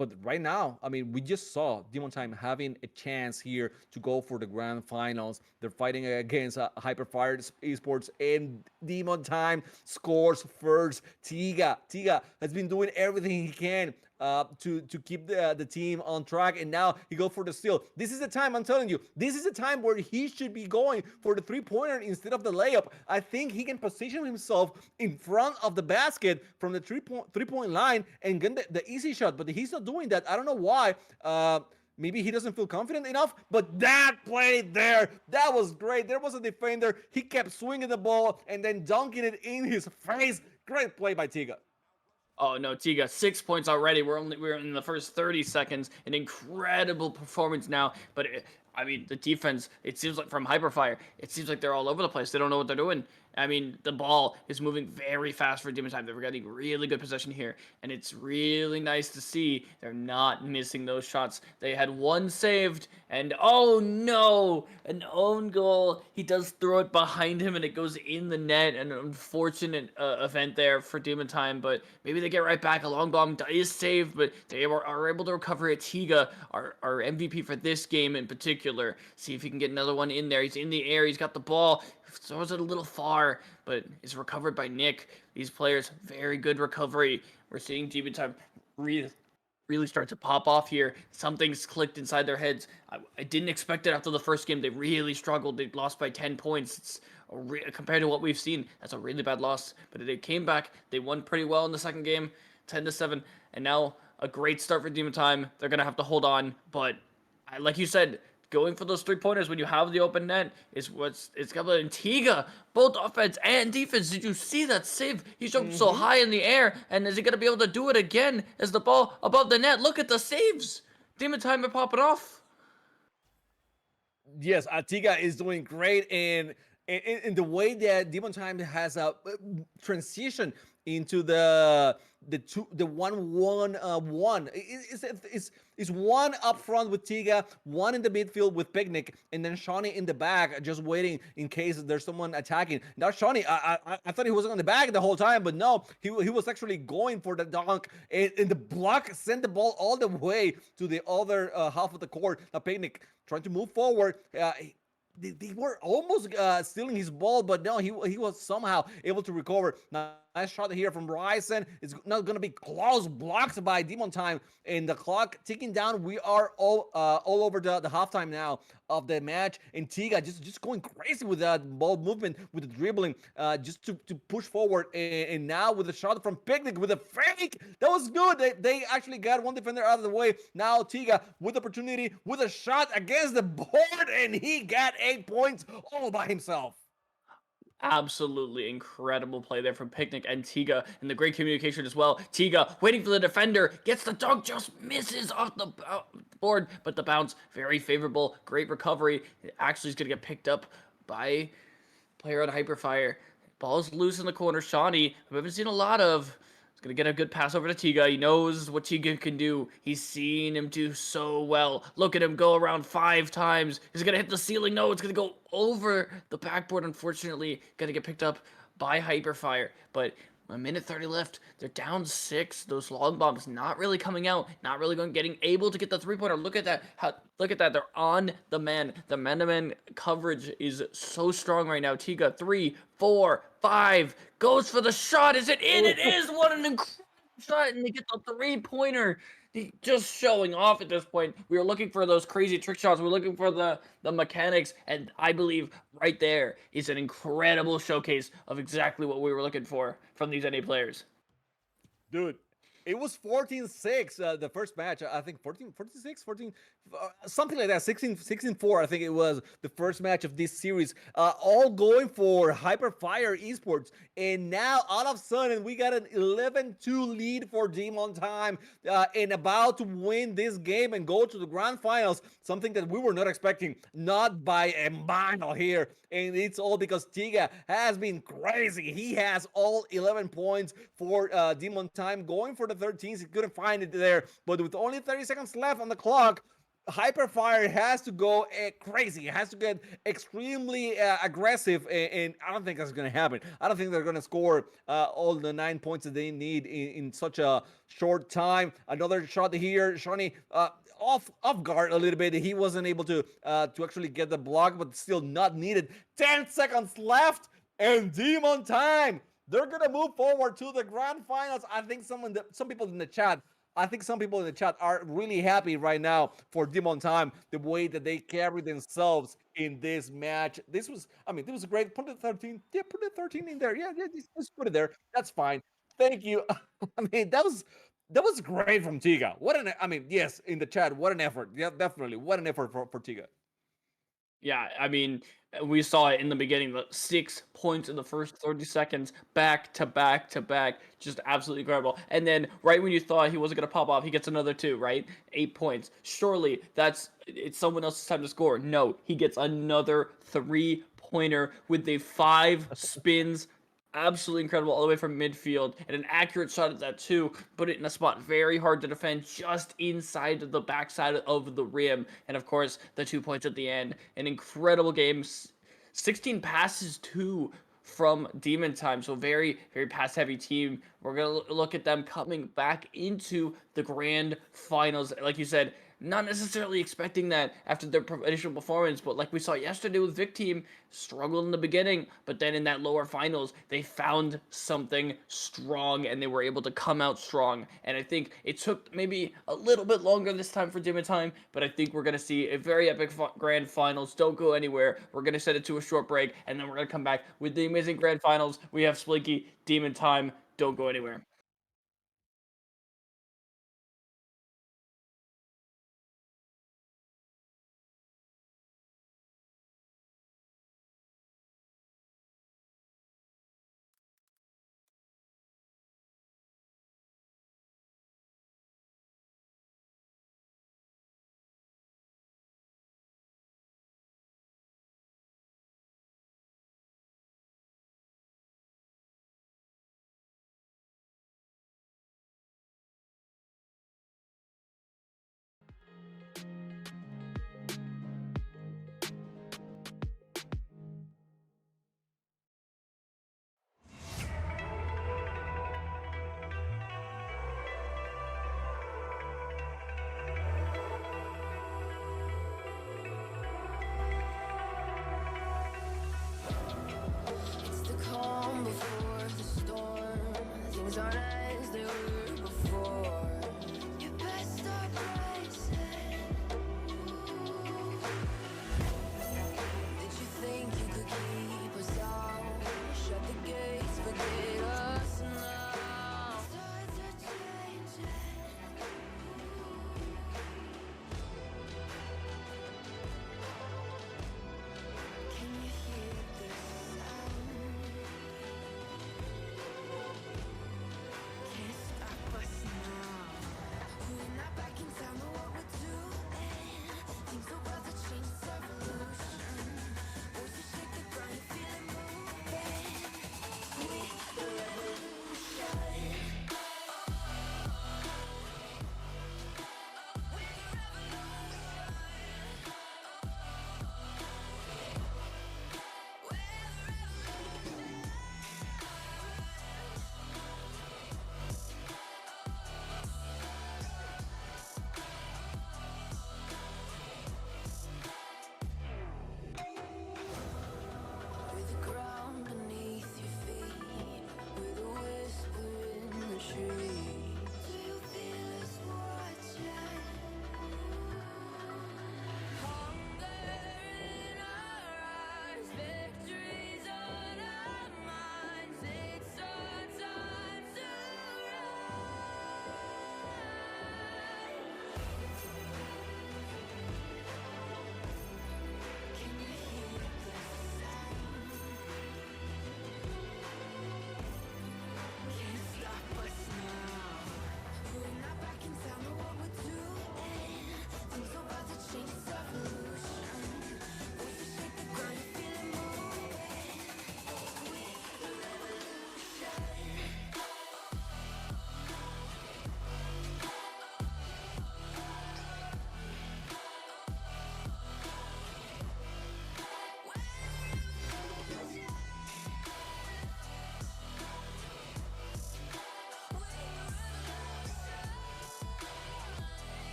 but right now, I mean, we just saw Demon Time having a chance here to go for the grand finals. They're fighting against Hyperfire Esports, and Demon Time scores first. Tiga has been doing everything he can to keep the team on track, and now he goes for the steal. This is the time, I'm telling you, this is the time where he should be going for the 3-pointer instead of the layup. I think he can position himself in front of the basket from the three point line and get the easy shot, but he's not doing that. I don't know why. Maybe he doesn't feel confident enough, but that play there, that was great. There was a defender. He kept swinging the ball and then dunking it in his face. Great play by Tiga. Oh no, Tiga, 6 points already. We're in the first 30 seconds. An incredible performance now, but I mean the defense. It seems like from Hyperfire, it seems like they're all over the place. They don't know what they're doing. I mean the ball is moving very fast for Demon Time. They're getting really good possession here, and it's really nice to see they're not missing those shots. They had one saved, and oh no, an own goal. He does throw it behind him, and it goes in the net. An unfortunate event there for Demon Time, but maybe they get right back. A long bomb is saved, but they are able to recover it. Tiga, our MVP for this game in particular. See if he can get another one in there. He's in the air. He's got the ball. Throws it a little far, but is recovered by Nick. These players, very good recovery. We're seeing Demon Time really start to pop off here. Something's clicked inside their heads. I didn't expect it after the first game. They really struggled. They lost by 10 points. It's compared to what we've seen, that's a really bad loss. But they came back. They won pretty well in the second game, 10-7, and now a great start for Demon Time. They're gonna have to hold on, but like you said, going for those 3-pointers when you have the open net is it's got Antigua, both offense and defense. Did you see that save? He jumped so high in the air, and is he gonna be able to do it again as the ball above the net? Look at the saves. Demon Time are popping off. Yes, Artiga is doing great, and in the way that Demon Time has a transition into the 1-1-1. It's one up front with Tiga, one in the midfield with Picnic, and then Shawnee in the back, just waiting in case there's someone attacking. Now Shawnee, I thought he was on the back the whole time, but no, he was actually going for the dunk, and the block sent the ball all the way to the other half of the court. Now Picnic trying to move forward. They were almost stealing his ball, but no, he was somehow able to recover. Nice shot here from Ryzen. It's not going to be close, blocked by Demon Time, and the clock ticking down. We are all over the halftime now of the match, and Tiga just going crazy with that ball movement, with the dribbling, just to push forward, and now with a shot from Picnic with a fake. That was good. They actually got one defender out of the way. Now Tiga with opportunity, with a shot against the board, and he got 8 points all by himself. Absolutely incredible play there from Picnic and Tiga, and the great communication as well. Tiga waiting for the defender, gets the dunk, just misses off the board, but the bounce very favorable. Great recovery. It actually is going to get picked up by player on Hyperfire. Ball's loose in the corner. Shawnee, we haven't seen a lot of. He's going to get a good pass over to Tiga. He knows what Tiga can do. He's seen him do so well. Look at him go around 5 times. He's going to hit the ceiling. No, it's going to go over the backboard, unfortunately. Going to get picked up by Hyperfire. But a minute 30 left. They're down 6. Those long bombs not really coming out. Not really getting able to get the 3-pointer. Look at that. Look at that. They're on the man. The man-to-man coverage is so strong right now. Tiga, 3, 4, 5. Goes for the shot. Is it in? It is. What an incredible shot. And they get the 3-pointer. Just showing off at this point. We were looking for those crazy trick shots. We're looking for the mechanics. And I believe right there is an incredible showcase of exactly what we were looking for from these NA players. Dude, it was 14-6 the first match. I think 14-6, 14, something like that. 16-4, I think it was the first match of this series. All going for Hyperfire Esports. And now, all of a sudden, we got an 11-2 lead for Demon Time, and about to win this game and go to the grand finals. Something that we were not expecting, not by a mile here. And it's all because Tiga has been crazy. He has all 11 points for Demon Time, going for the 13s. He couldn't find it there, but with only 30 seconds left on the clock, Hyperfire has to go crazy. It has to get extremely aggressive, and I don't think that's going to happen. I don't think they're going to score all the 9 points that they need in such a short time. Another shot here, Shawnee. Off guard a little bit. He wasn't able to actually get the block, but still not needed. 10 seconds left, and Demon time. They're gonna move forward to the grand finals. I think some people in the chat. I think some people in the chat are really happy right now for Demon Time, the way that they carry themselves in this match. This was great. Put it 13. Yeah, put it 13 in there. Yeah, just put it there. That's fine. Thank you. That was great from Tiga. Yes, in the chat, what an effort. Yeah, definitely. What an effort for Tiga. Yeah, I mean, we saw it in the beginning, the 6 points in the first 30 seconds, back to back to back, just absolutely incredible. And then right when you thought he wasn't gonna pop off, he gets another two, right? 8 points. Surely it's someone else's time to score. No, he gets another 3 pointer with the 5 spins. Absolutely incredible all the way from midfield, and an accurate shot at that too. Put it in a spot very hard to defend, just inside of the backside of the rim. And of course, the 2 points at the end. An incredible game. 16 passes too from Demon Time. So very, very pass heavy team. We're going to look at them coming back into the grand finals. Like you said, not necessarily expecting that after their initial performance, but like we saw yesterday with Vic Team, struggled in the beginning, but then in that lower finals, they found something strong and they were able to come out strong. And I think it took maybe a little bit longer this time for Demon Time, but I think we're going to see a very epic grand finals. Don't go anywhere. We're going to set it to a short break, and then we're going to come back with the amazing grand finals. We have Splinky, Demon Time. Don't go anywhere.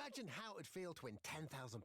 Imagine how it'd feel to win £10,000.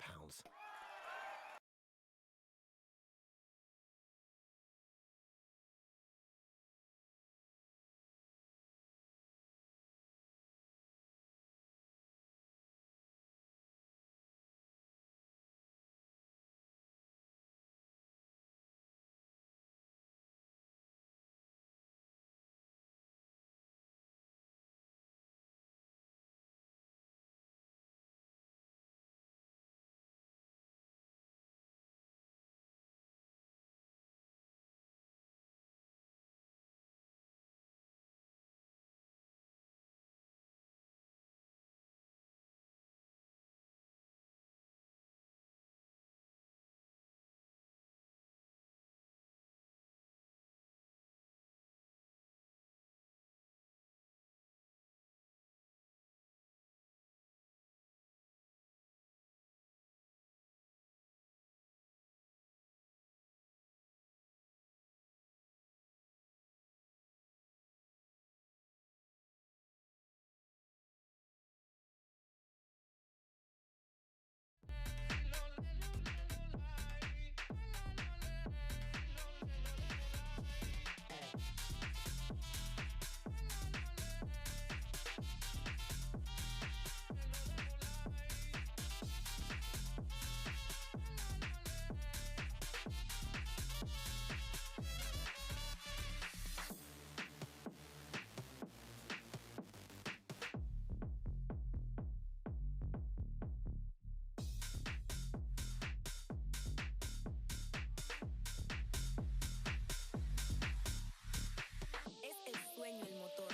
Es el sueño el motor,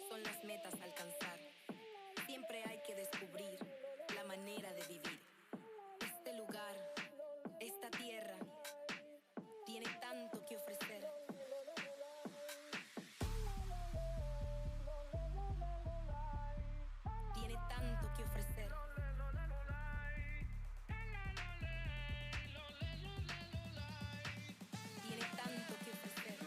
son las metas a alcanzar. Siempre hay que descubrir la manera de vivir. Este lugar, esta tierra, tiene tanto que ofrecer. Tiene tanto que ofrecer. Tiene tanto que ofrecer.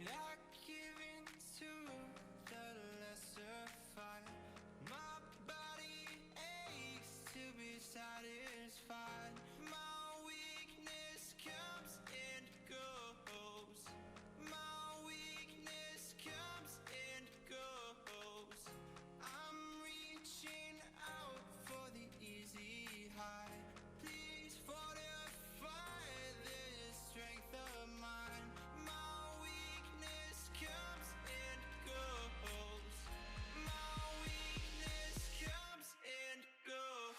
I give in to the lesser fight. My body aches to be satisfied. My weakness comes and goes. My weakness comes and goes. I'm reaching out for the easy high. Please fortify this strength of mine. My weakness comes and goes. My weakness comes and goes.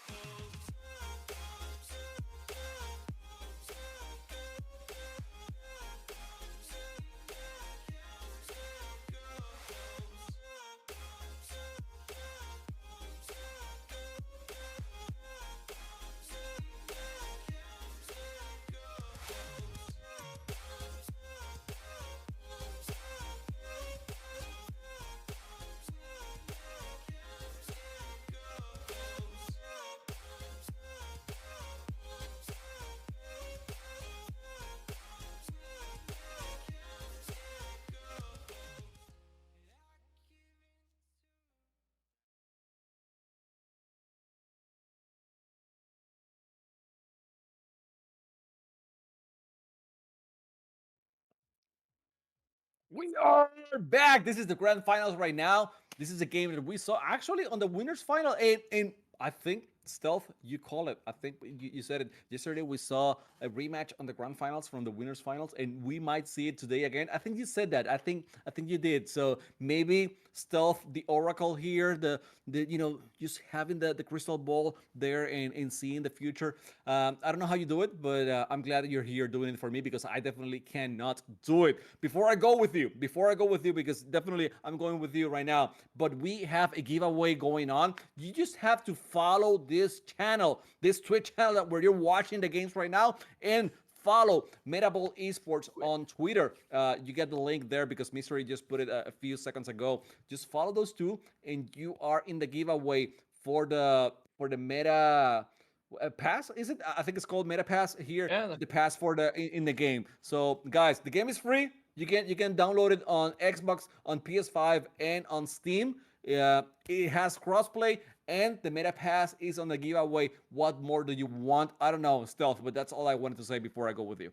We are back. This is the grand finals right now. This is a game that we saw actually on the winners final, and I think Stealth, you call it. I think you said it yesterday. We saw a rematch on the grand finals from the winners finals, and we might see it today again. I think you said that. I think you did. So maybe Stealth, the oracle here, the just having the crystal ball there and seeing the future. I don't know how you do it, but I'm glad that you're here doing it for me because I definitely cannot do it. Before I go with you, because definitely I'm going with you right now. But we have a giveaway going on. You just have to follow this channel, this Twitch channel where you're watching the games right now, and follow Metaball Esports on Twitter. You get the link there because Mystery just put it a few seconds ago. Just follow those two, and you are in the giveaway for the Meta pass. Is it? I think it's called Meta Pass here. Yeah, The pass for in the game. So guys, the game is free. You can download it on Xbox, on PS5, and on Steam. It has crossplay, and the Meta Pass is on the giveaway. What more do you want? I don't know, Stealth, but that's all I wanted to say before I go with you.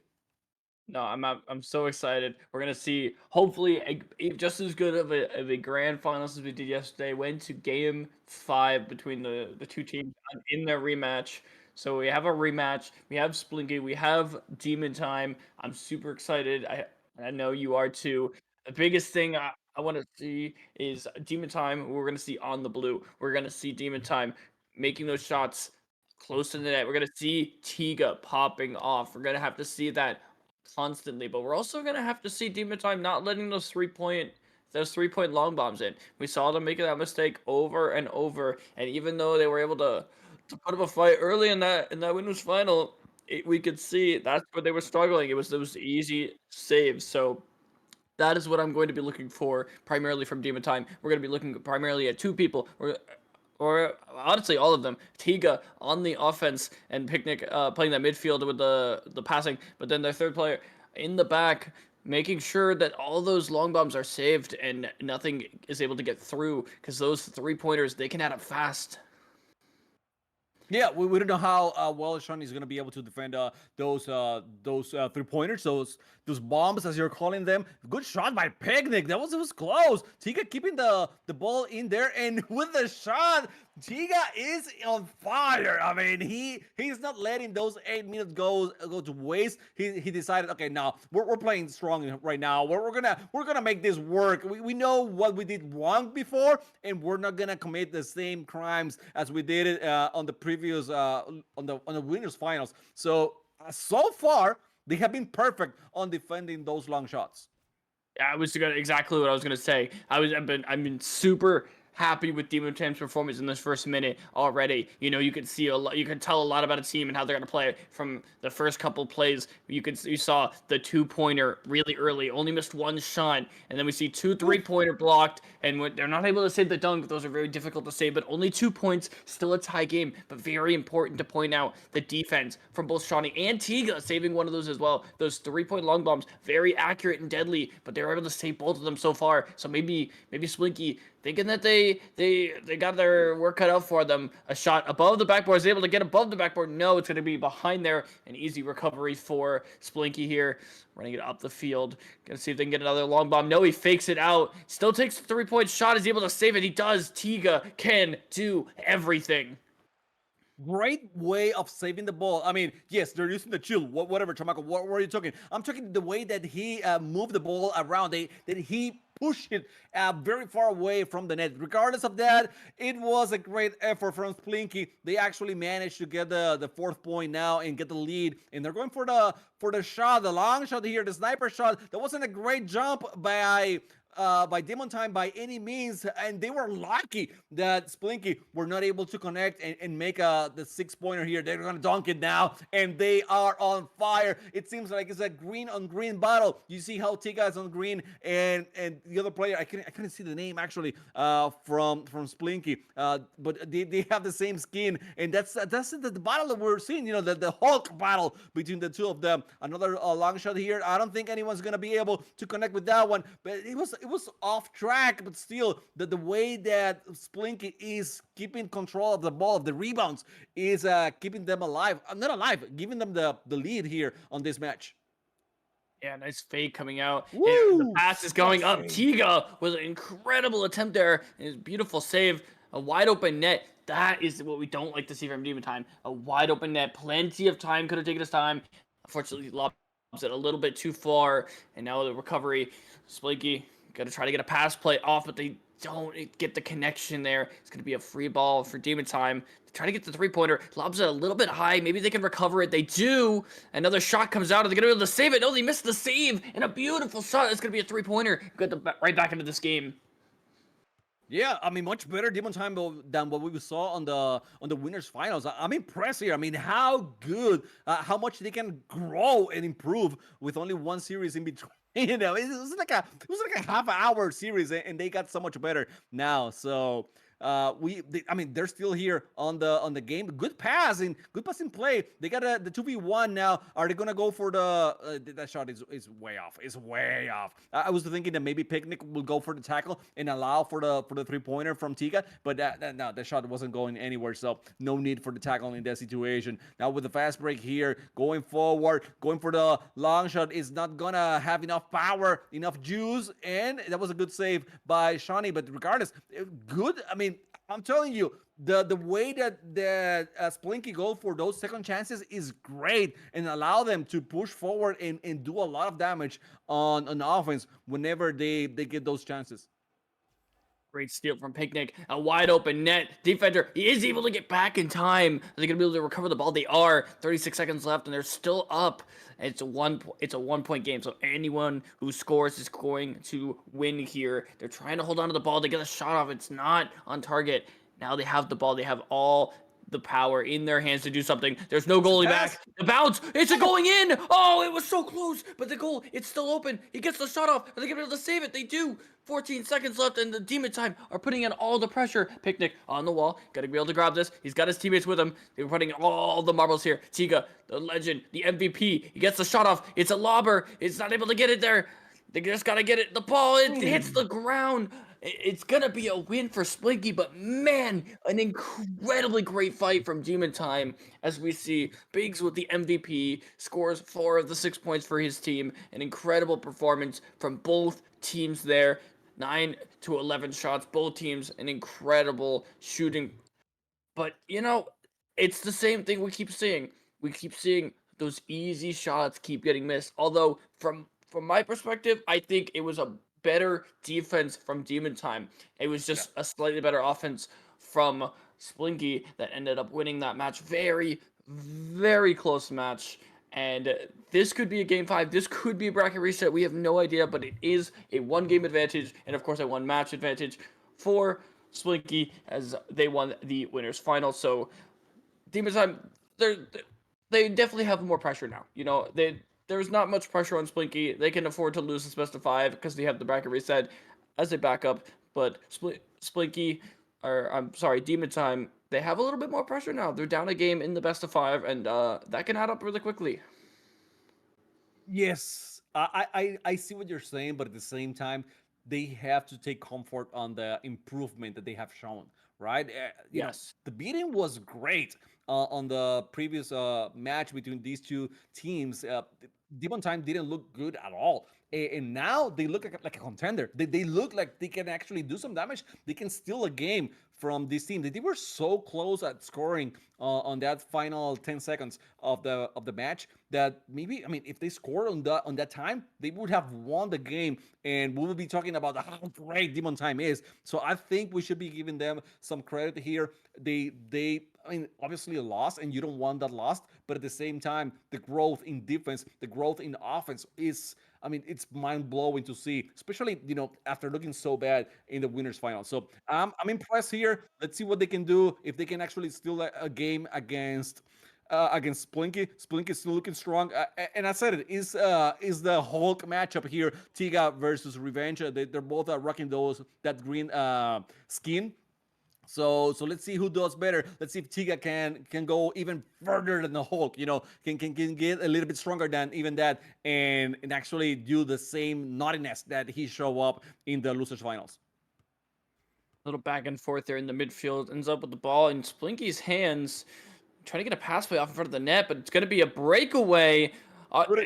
no, I'm so excited. We're gonna see hopefully just as good of a grand finals as we did yesterday. Went to game 5 between the two teams in their rematch. So we have a rematch. We have Splinky. We have Demon Time. I'm super excited. I know you are too. The biggest thing I want to see is Demon Time. We're gonna see on the blue. We're gonna see Demon Time making those shots close to the net. We're gonna see Tiga popping off. We're gonna have to see that constantly, but we're also gonna have to see Demon Time not letting those 3-point long bombs in. We saw them making that mistake over and over, and even though they were able to put up a fight early in that winners final, we could see that's where they were struggling. It was those easy saves. So that is what I'm going to be looking for primarily from Demon Time. We're going to be looking primarily at two people. Or honestly, all of them. Tiga on the offense and Picnic playing that midfield with the passing, but then their third player in the back making sure that all those long bombs are saved and nothing is able to get through because those 3-pointers they can add up fast. Yeah, we don't know how well Sean is going to be able to defend those 3 pointers, those bombs as you're calling them. Good shot by Picnic. It was close. Tiga keeping the ball in there, and with the shot, Tiga is on fire. I mean, he's not letting those 8 minutes go to waste. He decided, okay, now we're playing strong right now. We're gonna make this work. We know what we did wrong before, and we're not gonna commit the same crimes as we did it on the previous on the winners finals. So far they have been perfect on defending those long shots. I was gonna exactly what I was gonna say. I've been super happy with Demon Time's performance in this first minute already. You can see a lot. You can tell a lot about a team and how they're gonna play from the first couple plays. You saw the 2-pointer really early, only missed one shot, and then we see two 3-pointer blocked, and when they're not able to save the dunk. Those are very difficult to save, but only 2 points, still a tie game. But very important to point out the defense from both Shawnee and Tiga saving one of those as well. Those 3-point long bombs, very accurate and deadly, but they were able to save both of them so far. So maybe Splinky thinking that they got their work cut out for them. A shot above the backboard is able to get above the backboard. No, it's going to be behind there. An easy recovery for Splinky here, running it up the field. Gonna see if they can get another long bomb. No, he fakes it out. Still takes the 3-point shot. Is able to save it. He does. Tiga can do everything. Great way of saving the ball. I mean, yes, they're using the chill, whatever, Chamaco. What were you talking? I'm talking the way that he moved the ball around. That he pushed it very far away from the net. Regardless of that, it was a great effort from Splinky. They actually managed to get the fourth point now and get the lead. And they're going for the shot, the long shot here, the sniper shot. That wasn't a great jump by Demon Time by any means, and they were lucky that Splinky were not able to connect and make the 6-pointer here. They're gonna dunk it now, and they are on fire. It seems like it's a green on green battle. You see how Tiga is on green, and the other player, I couldn't see the name actually from Splinky, but they have the same skin, and that's the battle that we're seeing. The Hulk battle between the two of them. Another long shot here. I don't think anyone's gonna be able to connect with that one, but it was off track, but still, the way that Splinky is keeping control of the ball, of the rebounds, is keeping them alive. Not alive, giving them the lead here on this match. Yeah, nice fake coming out. And the Woo! pass is going up. Save. Tiga with an incredible attempt there. His beautiful save. A wide open net. That is what we don't like to see from Demon Time. A wide open net. Plenty of time. Could have taken his time. Unfortunately, lobs it a little bit too far. And now the recovery. Splinky got to try to get a pass play off, but they don't get the connection there. It's going to be a free ball for Demon Time. Try to get the three-pointer. Lobs it a little bit high. Maybe they can recover it. They do. Another shot comes out. Are they going to be able to save it? No, they missed the save. And a beautiful shot. It's going to be a three-pointer. Right back into this game. Yeah, I mean, much better Demon Time than what we saw on the winners finals. I'm impressed here. I mean, how good, how much they can grow and improve with only one series in between. You know, it was like a half-hour series, and they got so much better now. So I mean, they're still here on the game. Good passing, good passing play. They got the 2v1 now. Are they gonna go for that shot? Is way off. It's way off. I was thinking that maybe Picnic will go for the tackle and allow for the 3-pointer from Tiga, but no, the shot wasn't going anywhere. So no need for the tackle in that situation. Now with the fast break here, going forward, going for the long shot is not gonna have enough power, enough juice, and that was a good save by Shawnee. But regardless, good. I mean, I'm telling you, the way that Splinky go for those second chances is great and allow them to push forward and do a lot of damage on offense whenever they get those chances. Great steal from Picnic. A wide open net. Defender, he is able to get back in time. Are they going to be able to recover the ball? They are. 36 seconds left, and they're still up. It's a 1-point game, so anyone who scores is going to win here. They're trying to hold on to the ball to get a shot off. It's not on target. Now they have the ball. They have all the power in their hands to do something. There's no goalie back. The bounce. It's a going in. Oh, it was so close. But the goal, it's still open. He gets the shot off. Are they going to be able to save it? They do. 14 seconds left, and the Demon Time are putting in all the pressure. Picnic on the wall. Got to be able to grab this. He's got his teammates with him. They're putting all the marbles here. Tiga, the legend, the MVP. He gets the shot off. It's a lobber. It's not able to get it there. They just got to get it. The ball, it hits the ground. It's going to be a win for Splinky, but man, an incredibly great fight from Demon Time as we see Biggs with the MVP, scores 4 of the 6 points for his team. An incredible performance from both teams there. 9 to 11 shots, both teams, an incredible shooting. But, you know, it's the same thing we keep seeing. We keep seeing those easy shots keep getting missed. Although, from my perspective, I think it was a better defense from Demon Time. It was just a slightly better offense from Splinky that ended up winning that match. Very, very close match. And this could be a game 5. This could be a bracket reset. We have no idea, but it is a 1-game advantage and, of course, a 1-match advantage for Splinky as they won the winners final. So Demon Time, they definitely have more pressure now. You know, there's not much pressure on Splinky. They can afford to lose this best of 5 because they have the bracket reset as a backup. But Demon Time, they have a little bit more pressure now. They're down a game in the best of 5, and that can add up really quickly. Yes, I see what you're saying, but at the same time, they have to take comfort on the improvement that they have shown, right? You know, Yes. the beating was great on the previous match between these two teams. Demon Time didn't look good at all. And now they look like a contender. They look like they can actually do some damage. They can steal a game from this team. They were so close at scoring on that final 10 seconds of the match that maybe, I mean, if they scored on that time, they would have won the game, and we will be talking about how great Demon Time is. So I think we should be giving them some credit here. I mean, obviously lost, and you don't want that lost, but at the same time, the growth in defense, the growth in offense is, I mean, it's mind blowing to see, especially, you know, after looking so bad in the winners final. So I'm impressed here. Let's see what they can do, if they can actually steal a game against Splinky. Splinky is still looking strong, and I said it is the Hulk matchup here. Tiga versus Revenge. They're both rocking that green skin. So let's see who does better. Let's see if Tiga can go even further than the Hulk. You know, can get a little bit stronger than even that, and actually do the same naughtiness that he show up in the losers finals. Little back and forth there in the midfield. Ends up with the ball in Splinky's hands. Trying to get a pass play off in front of the net, but it's going to be a breakaway.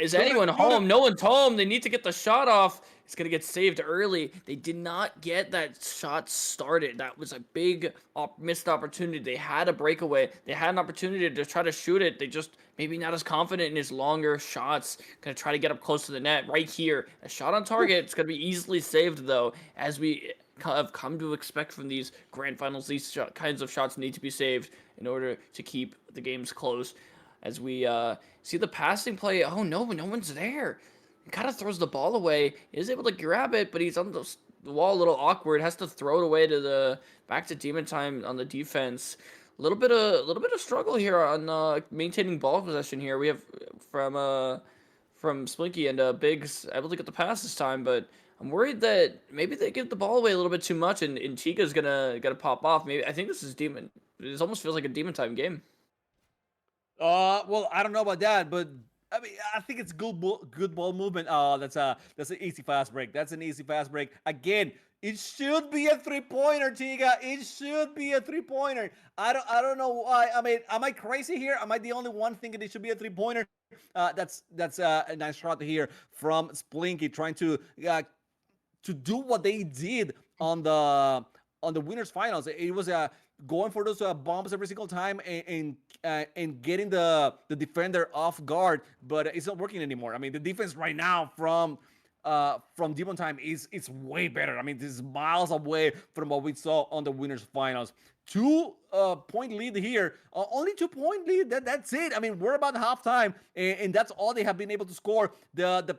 Is anyone Couldn't. home? No one's home. They need to get the shot off. It's gonna get saved early. They did not get that shot started. That was a big missed opportunity. They had a breakaway. They had an opportunity to try to shoot it. They just maybe not as confident in his longer shots. Gonna try to get up close to the net right here. A shot on target. It's gonna be easily saved though, as we have come to expect from these grand finals. These kinds of shots need to be saved in order to keep the games close. As we see the passing play, oh no, no one's there. He kind of throws the ball away. He is able to grab it, but he's on the wall a little awkward. Has to throw it away to the back to Demon Time on the defense. A little bit of struggle here on maintaining ball possession here. We have from Splinky and Biggs able to get the pass this time, but I'm worried that maybe they give the ball away a little bit too much, and Chica's gonna pop off. Maybe I think this is Demon. It almost feels like a Demon Time game. Well, I don't know about that, but I mean, I think it's good ball movement. Oh, that's an easy fast break. That's an easy fast break. Again, it should be a 3-pointer, Tiga. It should be a 3-pointer. I don't know why. I mean, am I crazy here? Am I the only one thinking it should be a 3-pointer? That's a nice shot here from Splinky trying to do what they did on the winners finals. It was going for those bombs every single time and getting the defender off guard, but it's not working anymore. I mean, the defense right now from Demon Time is way better. I mean, this is miles away from what we saw on the winners finals. 2-point lead here, only 2-point lead. That's it. I mean, we're about halftime, and that's all they have been able to score. The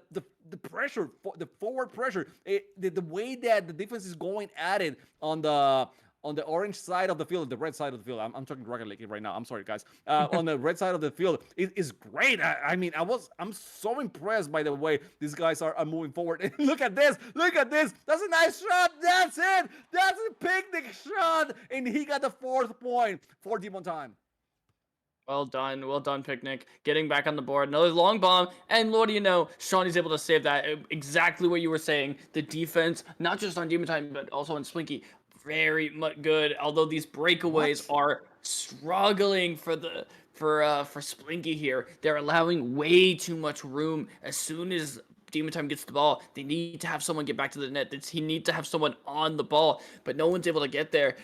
pressure, the forward pressure, the way that the defense is going at it on the orange side of the field, the red side of the field. I'm talking Rocket League right now. I'm sorry, guys. On the red side of the field is great. I mean, I'm so impressed by the way these guys are moving forward. And look at this. Look at this. That's a nice shot. That's it. That's a picnic shot. And he got the 4th point for Demon Time. Well done, Picnic. Getting back on the board. Another long bomb. And what do you know? Shawnee's able to save that. Exactly what you were saying. The defense, not just on Demon Time, but also on Splinky, very much good. Although these breakaways are struggling for Splinky here. They're allowing way too much room. As soon as Demon Time gets the ball, they need to have someone get back to the net. He needs to have someone on the ball, but no one's able to get there.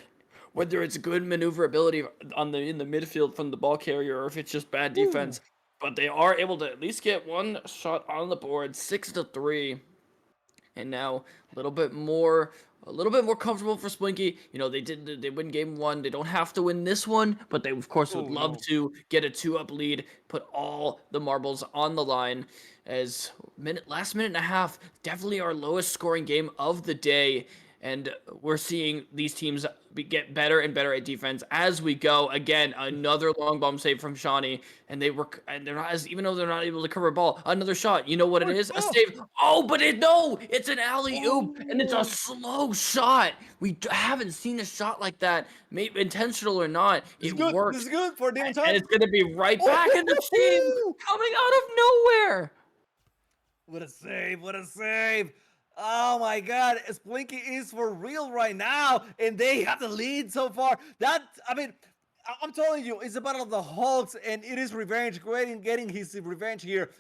Whether it's good maneuverability in the midfield from the ball carrier, or if it's just bad defense, but they are able to at least get one shot on the board, 6-3, and now a little bit more comfortable for Splinky. You know, they win game 1. They don't have to win this one, but they of course would love to get a 2-up lead, put all the marbles on the line. As last minute and a half, definitely our lowest scoring game of the day. And we're seeing these teams get better and better at defense as we go. Again, another long bomb save from Shawnee, and they're not even though they're not able to cover a ball. Another shot. You know what it is? A save. Oh, but it's an alley oop, and it's a slow shot. We haven't seen a shot like that, maybe intentional or not. It works. This is good for Demon Time. And it's gonna be right back in the team coming out of nowhere. What a save! What a save! Oh my God, Splinky is for real right now, and they have the lead so far. I'm telling you, it's a battle of the Hulks, and it is revenge. Getting his revenge here.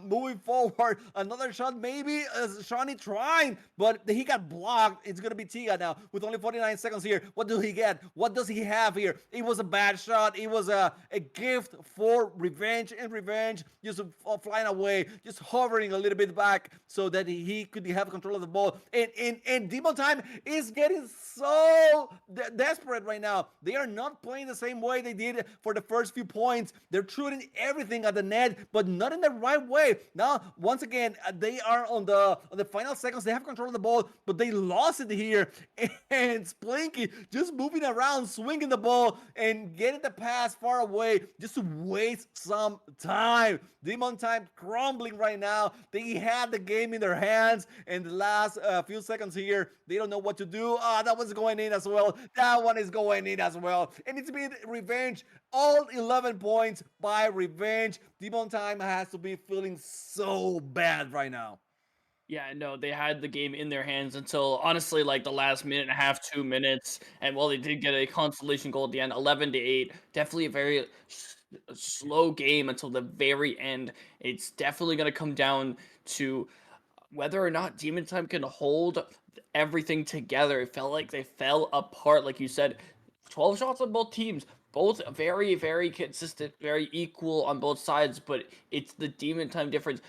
Moving forward, another shot, maybe Shawnee trying, but he got blocked. It's gonna be Tiga now with only 49 seconds here. What do he get? What does he have here? It was a bad shot. It was a gift for revenge, just flying away, just hovering a little bit back so that he could have control of the ball. And Demon Time is getting so desperate right now. They are not playing the same way they did for the first few points. They're shooting everything at the net, but not in the right way. Now, once again, they are on the final seconds. They have control of the ball, but they lost it here. And Splinky just moving around, swinging the ball, and getting the pass far away just to waste some time. Demon Time crumbling right now. They had the game in their hands, and the last few seconds here, they don't know what to do. That one's going in as well. That one is going in as well. And it's been revenge. All 11 points by revenge. Demon Time has to be feeling so bad right now. Yeah, no, they had the game in their hands until honestly, like the last minute and a half, 2 minutes. And while they did get a consolation goal at the end, 11-8, definitely a very a slow game until the very end. It's definitely going to come down to whether or not Demon Time can hold everything together. It felt like they fell apart, like you said. 12 shots on both teams, both very, very consistent, very equal on both sides, but it's the Demon Time difference.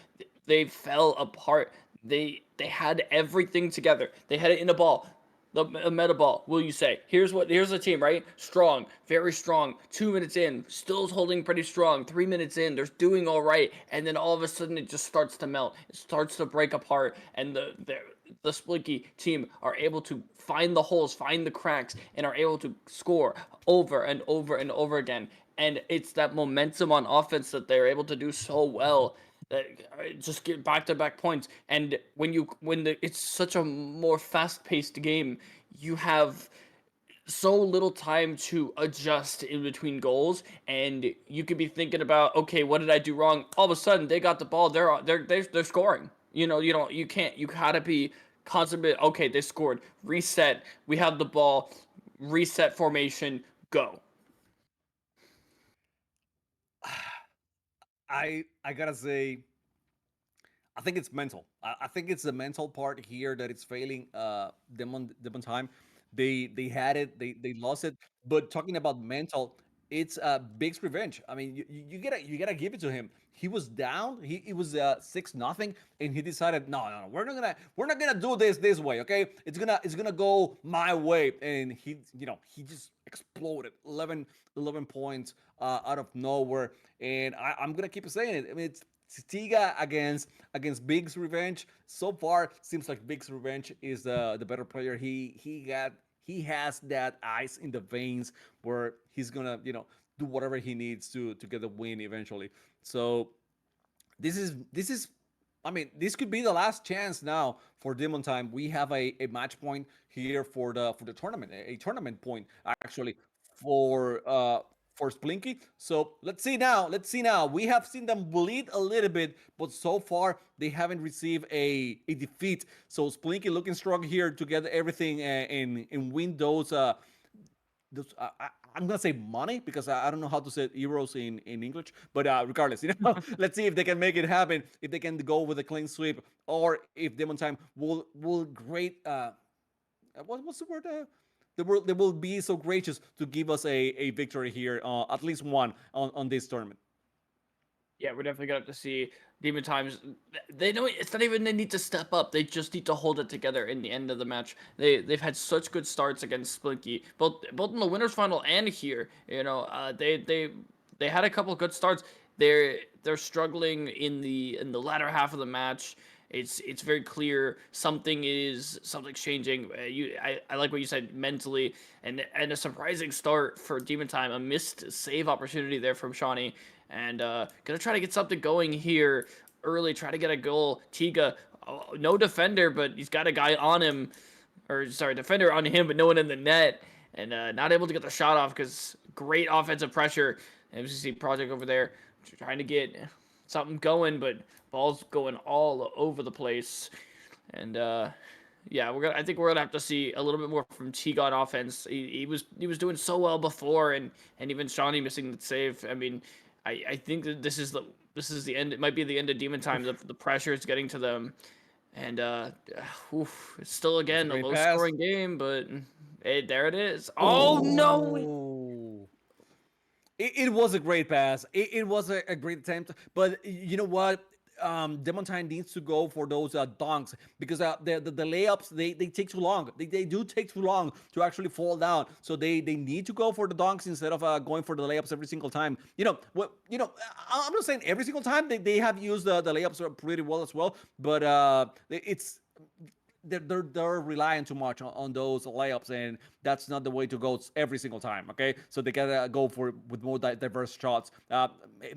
They fell apart. They had everything together. They had it in the ball. The Metaball, will you say? Here's the team, right? Strong, very strong. 2 minutes in, still holding pretty strong. 3 minutes in, they're doing all right, and then all of a sudden it just starts to melt. It starts to break apart, and the Splinky team are able to find the holes, find the cracks, and are able to score over and over and over again. And it's that momentum on offense that they're able to do so well that just get back to back points. And it's such a more fast paced game, you have so little time to adjust in between goals, and you could be thinking about, okay, what did I do wrong? All of a sudden they got the ball, they're scoring. You can't, you gotta be constantly, okay, they scored, reset, we have the ball, reset formation, go. I gotta say, I think it's mental. I think it's the mental part here that it's failing them on time. They had it, they lost it. But talking about mental, it's Big's revenge. I mean, you gotta give it to him. He was down. He it was 6-0, and he decided, no, no, no, we're not gonna do this way. Okay, it's gonna go my way, and he just exploded 11 points out of nowhere. And I'm gonna keep saying it. I mean, it's Stiga against Big's Revenge. So far, seems like Big's Revenge is the better player. He has that ice in the veins where he's gonna do whatever he needs to get the win eventually. So this is I mean, this could be the last chance now for Demon Time. We have a match point here for the tournament, a tournament point actually for Splinky. So let's see now. Let's see now. We have seen them bleed a little bit, but so far they haven't received a defeat. So Splinky looking strong here to get everything in win those I'm gonna say money because I don't know how to say euros in English, but regardless, let's see if they can make it happen. If they can go with a clean sweep, or if Demon Time will great what's the word? They will be so gracious to give us a victory here, at least one on this tournament. Yeah, we're definitely gonna have to see Demon Times. They know it's not even they need to step up. They just need to hold it together in the end of the match. They've had such good starts against Splinky, both in the winners final and here. They had a couple good starts. They're struggling in the latter half of the match. It's very clear something's changing. I like what you said mentally, and a surprising start for Demon Time. A missed save opportunity there from Shawnee, and gonna try to get something going here early. Try to get a goal. Tiga, no defender, but he's got a guy on him, or sorry, defender on him, but no one in the net, and not able to get the shot off because great offensive pressure. MCC Project over there trying to get something going, but ball's going all over the place. And yeah, I think we're gonna have to see a little bit more from Teague on offense. He was doing so well before, and even Shawnee missing the save. I mean, I think that this is the end. It might be the end of Demon Time. The pressure is getting to them, and it's still That's a again a great low pass. scoring game, but there it is. Oh no! Oh, it was a great pass. It was a great attempt. But you know what? Demontine needs to go for those dunks because the layups they take too long. They do take too long to actually fall down. So they need to go for the dunks instead of going for the layups every single time. I'm not saying every single time they have used the layups pretty well as well, but it's they're relying too much on those layups, and that's not the way to go every single time. Okay, so they gotta go for with more diverse shots.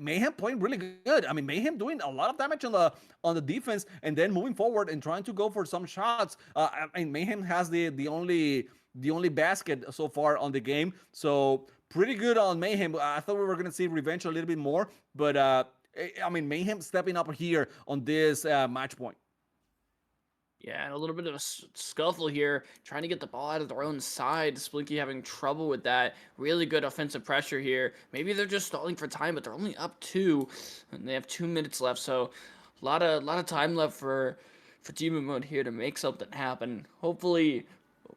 Mayhem playing really good. I mean, Mayhem doing a lot of damage on the defense, and then moving forward and trying to go for some shots. I mean, Mayhem has the only basket so far on the game, so pretty good on Mayhem. I thought we were gonna see revenge a little bit more, but I mean, Mayhem stepping up here on this match point. Yeah, and a little bit of a scuffle here, trying to get the ball out of their own side. Splinky having trouble with that. Really good offensive pressure here. Maybe they're just stalling for time, but they're only up two, and they have 2 minutes left. So, a lot of time left for Demon Mode here to make something happen. Hopefully,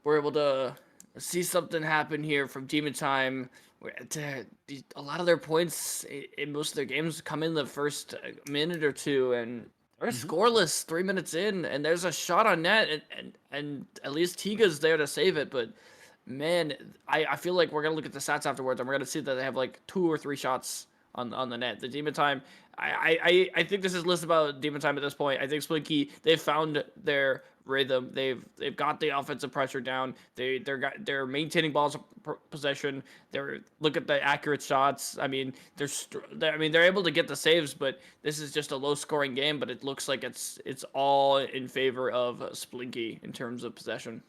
we're able to see something happen here from Demon Time. A lot of their points in most of their games come in the first minute or two, and they're Mhm. scoreless 3 minutes in, and there's a shot on net, and at least Tiga's there to save it. But man, I feel like we're gonna look at the stats afterwards, and we're gonna see that they have like 2 or 3 shots on the net. The Demon Time, I think this is less about Demon Time at this point. I think Splinky, they've found their rhythm. They've got the offensive pressure down. They're maintaining balls possession. They're look at the accurate shots. I mean, they're able to get the saves, but this is just a low scoring game. But it looks like it's all in favor of Splinky in terms of possession.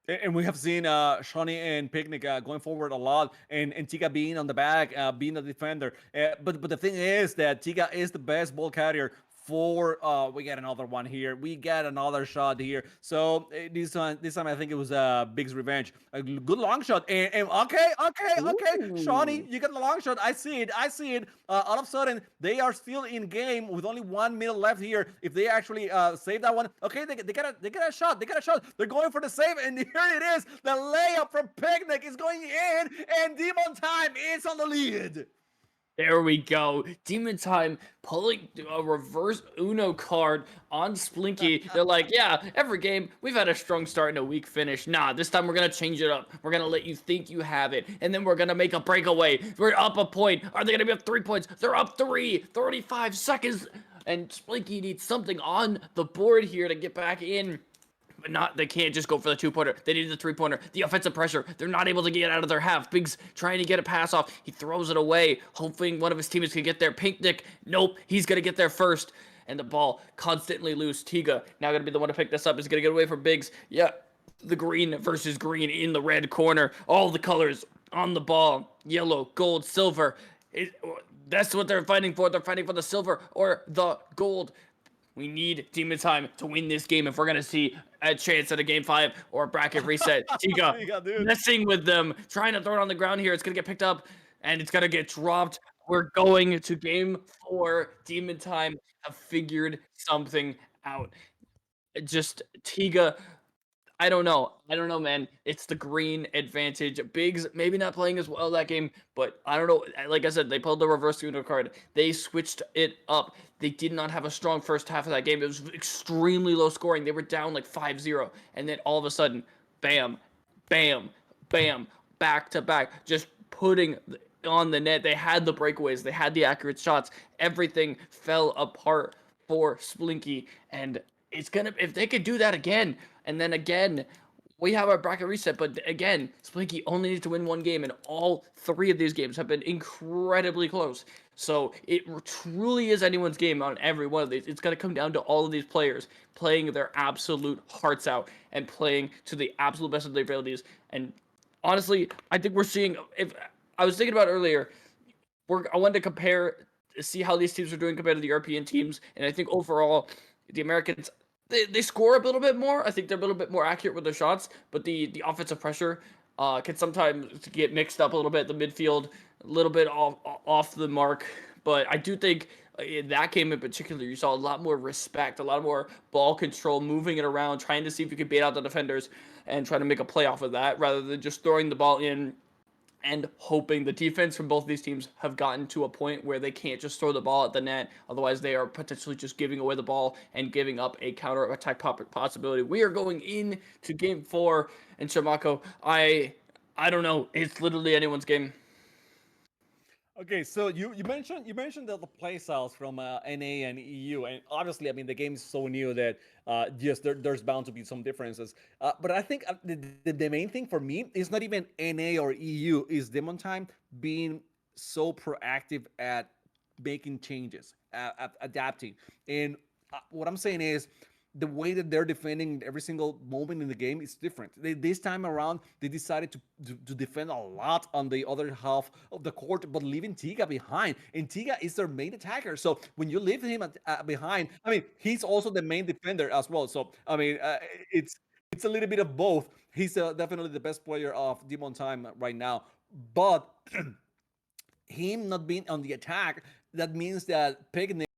And we have seen Shawnee and Picnic going forward a lot, and Tiga being on the back, being the defender. But the thing is that Tiga is the best ball carrier for. We get another one here. We get another shot here. So this time I think it was Big's revenge. A good long shot. And okay. Shawnee, Ooh. you get the long shot. I see it. I see it. All of a sudden they are still in game with only 1 minute left here. If they actually save that one, okay, they get a shot. They get a shot. They're going for the save, and here it is. The layup from Picnic is going in, and Demon Time is on the lead. There we go. Demon Time pulling a reverse Uno card on Splinky. They're like, yeah, every game we've had a strong start and a weak finish. Nah, this time we're going to change it up. We're going to let you think you have it. And then we're going to make a breakaway. We're up a point. Are they going to be up 3 points? They're up three. 35 seconds. And Splinky needs something on the board here to get back in. But not, they can't just go for the 2 pointer. They need the 3 pointer. The offensive pressure. They're not able to get out of their half. Biggs trying to get a pass off. He throws it away, hoping one of his teammates can get there. Pink nope, he's gonna get there first. And the ball constantly loose. Tiga now gonna be the one to pick this up. He's gonna get away from Biggs. Yeah, the green versus green in the red corner. All the colors on the ball. Yellow, gold, silver. That's what they're fighting for. They're fighting for the silver or the gold. We need Demon Time to win this game if we're gonna see a chance at a game 5 or a bracket reset. Tiga Tiga, dude. messing with them, trying to throw it on the ground here. It's gonna get picked up and it's gonna get dropped. We're going to game 4. Demon Time have figured something out. Just Tiga, I don't know, man. It's the green advantage. Biggs maybe not playing as well that game, but I don't know. Like I said, they pulled the reverse Uno card. They switched it up. They did not have a strong first half of that game. It was extremely low scoring. They were down like 5-0, and then all of a sudden, bam, bam, bam, back to back, just putting on the net. They had the breakaways. They had the accurate shots. Everything fell apart for Splinky, and it's gonna if they could do that again, and then again, we have our bracket reset. But again, Splinky only needs to win one game, and all 3 of these games have been incredibly close. So it truly is anyone's game on every one of these. It's gonna come down to all of these players playing their absolute hearts out and playing to the absolute best of their abilities. And honestly, I think we're seeing. If I was thinking about earlier, I wanted to compare, see how these teams are doing compared to the European teams, and I think overall, the Americans they score a little bit more. I think they're a little bit more accurate with their shots, but the offensive pressure can sometimes get mixed up a little bit. The midfield a little bit off the mark, but I do think in that game in particular, you saw a lot more respect, a lot more ball control, moving it around, trying to see if you could bait out the defenders and try to make a play off of that, rather than just throwing the ball in and hoping. The defense from both these teams have gotten to a point where they can't just throw the ball at the net. Otherwise, they are potentially just giving away the ball and giving up a counter attack possibility. We are going into game 4, and Shamako, I don't know. It's literally anyone's game. Okay, so you mentioned the play styles from NA and EU, and obviously, I mean, the game is so new that yes, there's bound to be some differences. But I think the main thing for me is not even NA or EU, is Demon Time being so proactive at making changes, at adapting. And what I'm saying is, the way that they're defending every single moment in the game is different. This time around, they decided to defend a lot on the other half of the court, but leaving Tiga behind. And Tiga is their main attacker. So when you leave him behind, I mean, he's also the main defender as well. So I mean, it's a little bit of both. He's definitely the best player of Demon Time right now, but him not being on the attack, that means that Picnic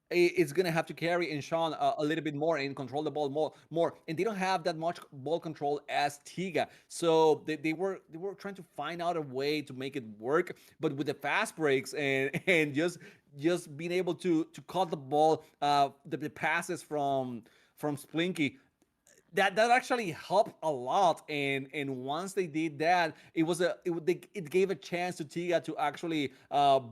is gonna have to carry and Sean a little bit more and control the ball more, and they don't have that much ball control as Tiga. So they were trying to find out a way to make it work, but with the fast breaks and just being able to cut the ball, the passes from Splinky, that actually helped a lot. And once they did that, it gave a chance to Tiga to actually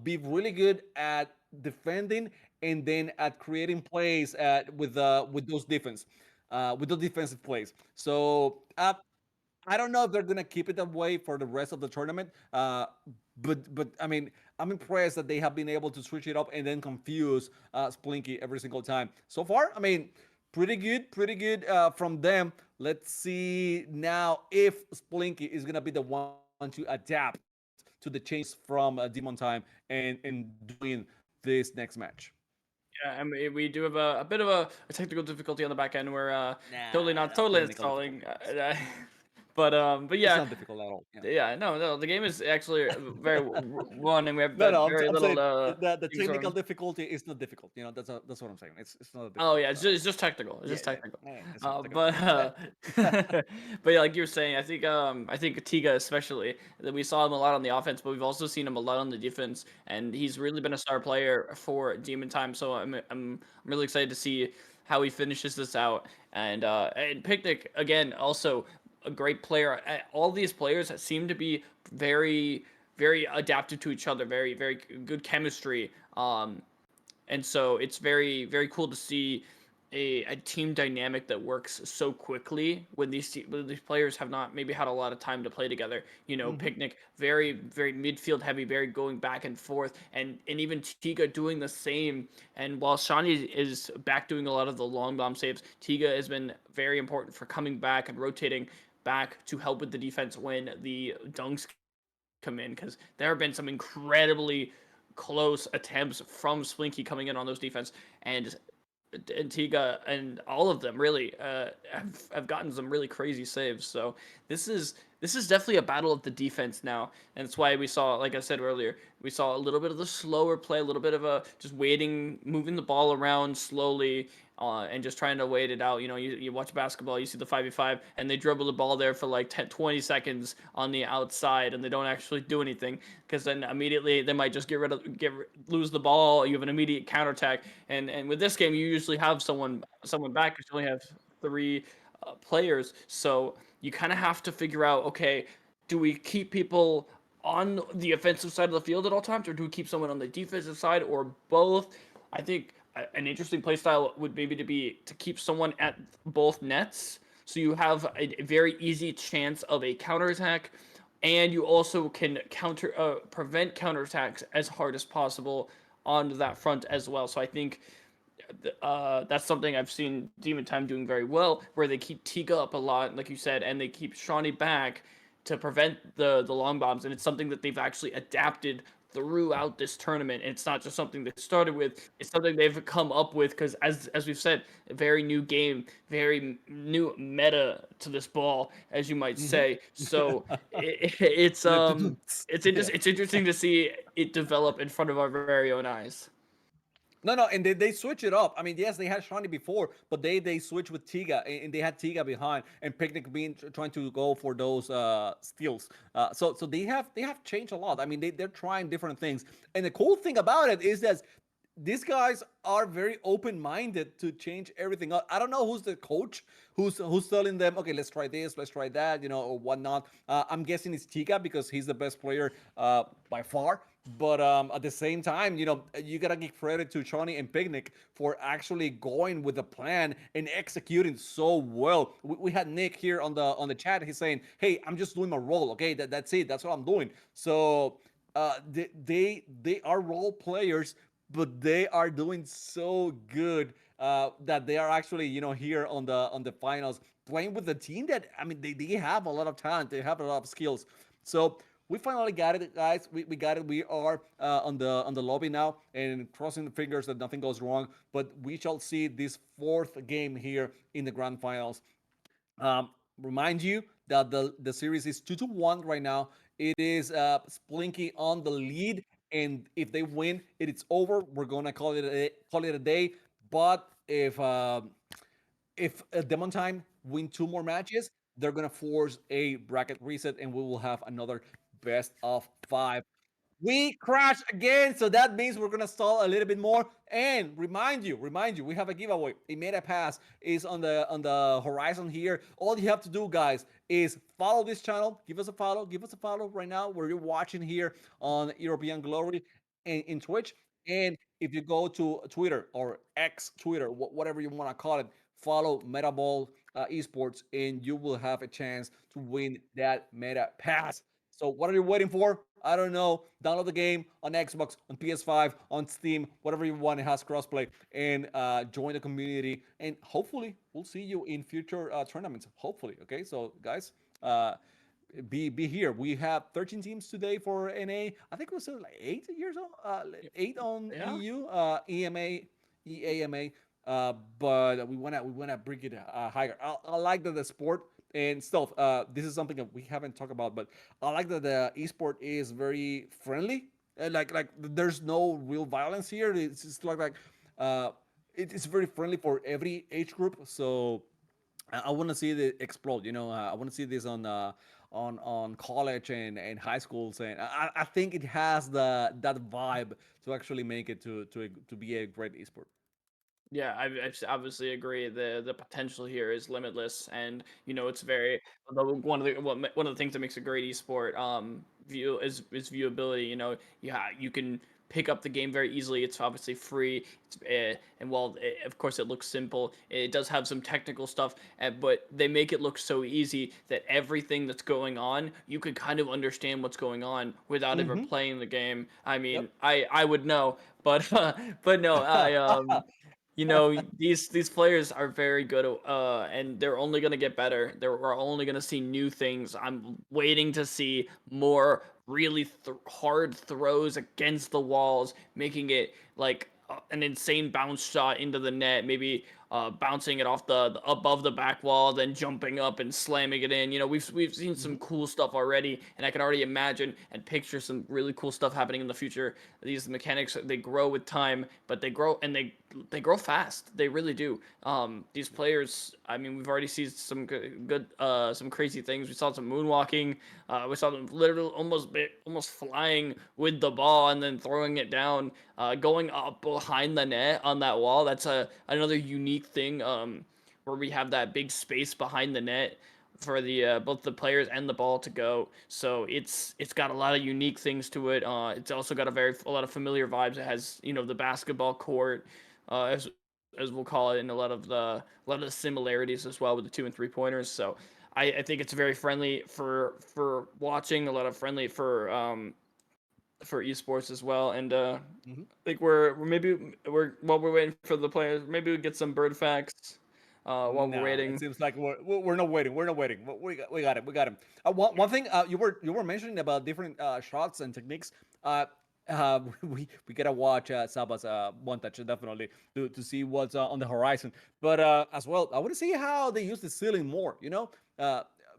be really good at defending and then at creating plays with those defense with those defensive plays. So I don't know if they're gonna keep it that way for the rest of the tournament. But I mean, I'm impressed that they have been able to switch it up and then confuse Splinky every single time. So far, I mean, pretty good from them. Let's see now if Splinky is gonna be the one to adapt to the changes from Demon Time and doing this next match. Yeah, and we do have a bit of a technical difficulty on the back end. We're totally Nah, not no totally technical installing, difficulties. but It's yeah, not difficult at all. Yeah. yeah, no, the game is actually very one, and we have No, no, very I'm little saying the things technical on. difficulty is not difficult. You know, that's what I'm saying. It's not a Oh difficult. yeah, it's just technical. It's Yeah, just yeah, technical. yeah, it's not technical. But but yeah, like you were saying, I think Tiga especially that we saw him a lot on the offense, but we've also seen him a lot on the defense, and he's really been a star player for Demon Time. So I'm really excited to see how he finishes this out. And Picnic again also a great player. All these players seem to be very adapted to each other, very good chemistry. And so it's very cool to see a team dynamic that works so quickly when when these players have not maybe had a lot of time to play together. You know, Hmm. Picnic very midfield heavy, very going back and forth, and even Tiga doing the same. And while Shawnee is back doing a lot of the long bomb saves, Tiga has been very important for coming back and rotating back to help with the defense when the dunks come in, because there have been some incredibly close attempts from Splinky coming in on those defense, and Antigua and all of them really have gotten some really crazy saves. So this is definitely a battle of the defense now, and that's why we saw, like I said earlier, we saw a little bit of the slower play, a little bit of a just waiting, moving the ball around slowly. And just trying to wait it out. You know, you watch basketball, you see the 5v5, and they dribble the ball there for like 10, 20 seconds on the outside, and they don't actually do anything, because then immediately they might just lose the ball. You have an immediate counterattack, and with this game, you usually have someone back, because you only have three players, so you kind of have to figure out, okay, do we keep people on the offensive side of the field at all times, or do we keep someone on the defensive side, or both? I think an interesting play style would maybe to keep someone at both nets, so you have a very easy chance of a counterattack, and you also can prevent counterattacks as hard as possible on that front as well. So I think that's something I've seen Demon Time doing very well, where they keep Tiga up a lot, like you said, and they keep Shawnee back to prevent the long bombs, and it's something that they've actually adapted throughout this tournament. And it's not just something they started with; it's something they've come up with, because as we've said, a very new game, very new meta to this ball, as you might Hmm. say. So Yeah. it's interesting to see it develop in front of our very own eyes. No, no, and they switch it up. I mean, yes, they had Shawnee before, but they switched with Tiga, and they had Tiga behind, and Picnic being trying to go for those steals. So they have changed a lot. I mean, they're trying different things, and the cool thing about it is that these guys are very open-minded to change everything up. I don't know who's the coach, who's telling them, okay, let's try this, let's try that, or whatnot. I'm guessing it's Tika because he's the best player by far. But at the same time, you gotta give credit to Shawnee and Picnic for actually going with the plan and executing so well. We had Nick here on the chat. He's saying, "Hey, I'm just doing my role. Okay, that's it. That's what I'm doing." So they are role players, but they are doing so good that they are actually here on the finals playing with the team that I mean they have a lot of talent, they have a lot of skills. So we finally got it, guys. We got it. We are on the lobby now, and crossing the fingers that nothing goes wrong. But we shall see this fourth game here in the grand finals. Um, Remind you that the series is 2-1 right now. It is Splinky on the lead, and if they win, it is over. We're gonna call it a day. But if Demon Time win two more matches, they're gonna force a bracket reset, and we will have another best of five. We crashed again, so that means we're gonna stall a little bit more. And remind you, we have a giveaway. A meta pass is on the horizon here. All you have to do, guys, is follow this channel. Give us a follow right now where you're watching here on European Glory and in Twitch. And if you go to Twitter or X Twitter, whatever you want to call it, follow Metaball Esports, and you will have a chance to win that meta pass. So what are you waiting for? I don't know. Download the game on Xbox, on PS5, on Steam, whatever you want. It has crossplay, and join the community. And hopefully, we'll see you in future tournaments. Hopefully, okay. So guys, be here. We have 13 teams today for NA. I think it was like 8 years old, 8 on Yeah. EU, EMA, EAMA. But we wanna bring it higher. I like that the sport and stuff. This is something that we haven't talked about, but I like that the esport is very friendly. Like there's no real violence here. It's just like uh, it's very friendly for every age group. So I want to see it explode. I want to see this on college and high schools, and I think it has that vibe to actually make it to be a great esport. Yeah, obviously agree. The potential here is limitless, and it's very one of the things that makes a great esport is viewability. You can pick up the game very easily. It's obviously free, and while of course it looks simple, it does have some technical stuff, but they make it look so easy that everything that's going on, you could kind of understand what's going on without ever Mm-hmm. playing the game. I Yep. mean, I would know, but but no, these players are very good, and they're only gonna get better. We're only gonna see new things. I'm waiting to see more really hard throws against the walls, making it like an insane bounce shot into the net. Maybe bouncing it off the above the back wall, then jumping up and slamming it in. We've seen some Hmm. cool stuff already, and I can already imagine and picture some really cool stuff happening in the future. These mechanics, they grow with time, but they grow, and they grow fast. They really do. These players, I mean, we've already seen some good some crazy things. We saw some moonwalking. We saw them literally almost flying with the ball and then throwing it down, going up behind the net on that wall. That's another unique thing. Where we have that big space behind the net for the both the players and the ball to go. So it's got a lot of unique things to it. It's also got a lot of familiar vibes. It has the basketball court, as we'll call it, and a lot of the similarities as well with the 2 and 3 pointers. So I think it's very friendly for watching. A lot of friendly for esports as well. And Hmm. I think we're while we're waiting for the players, maybe we get some bird facts while we're No, it waiting. seems like we're not waiting. We're not waiting. We got it. We got him. One thing you were mentioning about different shots and techniques. Uh, we gotta watch Saba's montage definitely to see what's on the horizon. But as well, I want to see how they use the ceiling more.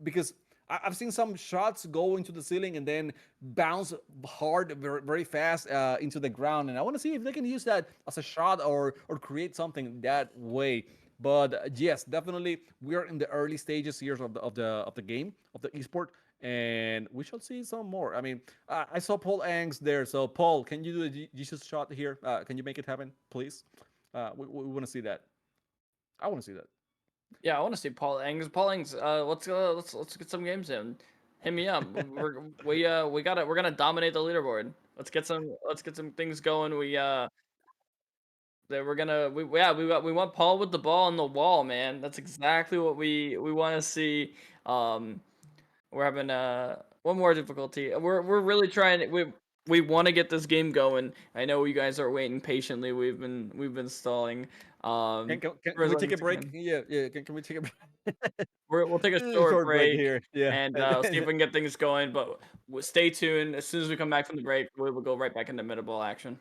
Because I've seen some shots go into the ceiling and then bounce hard, very, very fast into the ground, and I want to see if they can use that as a shot or create something that way. But yes, definitely, we are in the early stages here of the game of the esport, and we shall see some more. I mean, I saw Paul Angs there, so Paul, can you do a Jesus shot here? Can you make it happen, please? We want to see that. I want to see that. Yeah, I want to see Paul Eng. Paul Eng's. Let's get some games in. Hit me up. We got it. We're gonna dominate the leaderboard. Let's get some things going. That we're gonna we want Paul with the ball on the wall, man. That's exactly what we want to see. Um, we're having one more difficulty. We're really trying. We want to get this game going. I know you guys are waiting patiently. We've been stalling. Can for as we long take as a we break? can. Yeah, yeah. Can we take a break? We'll take a Just a short short break break here. Yeah. and And see if then we can get things going. But stay tuned. As soon as we come back from the break, we will go right back into Metaball action.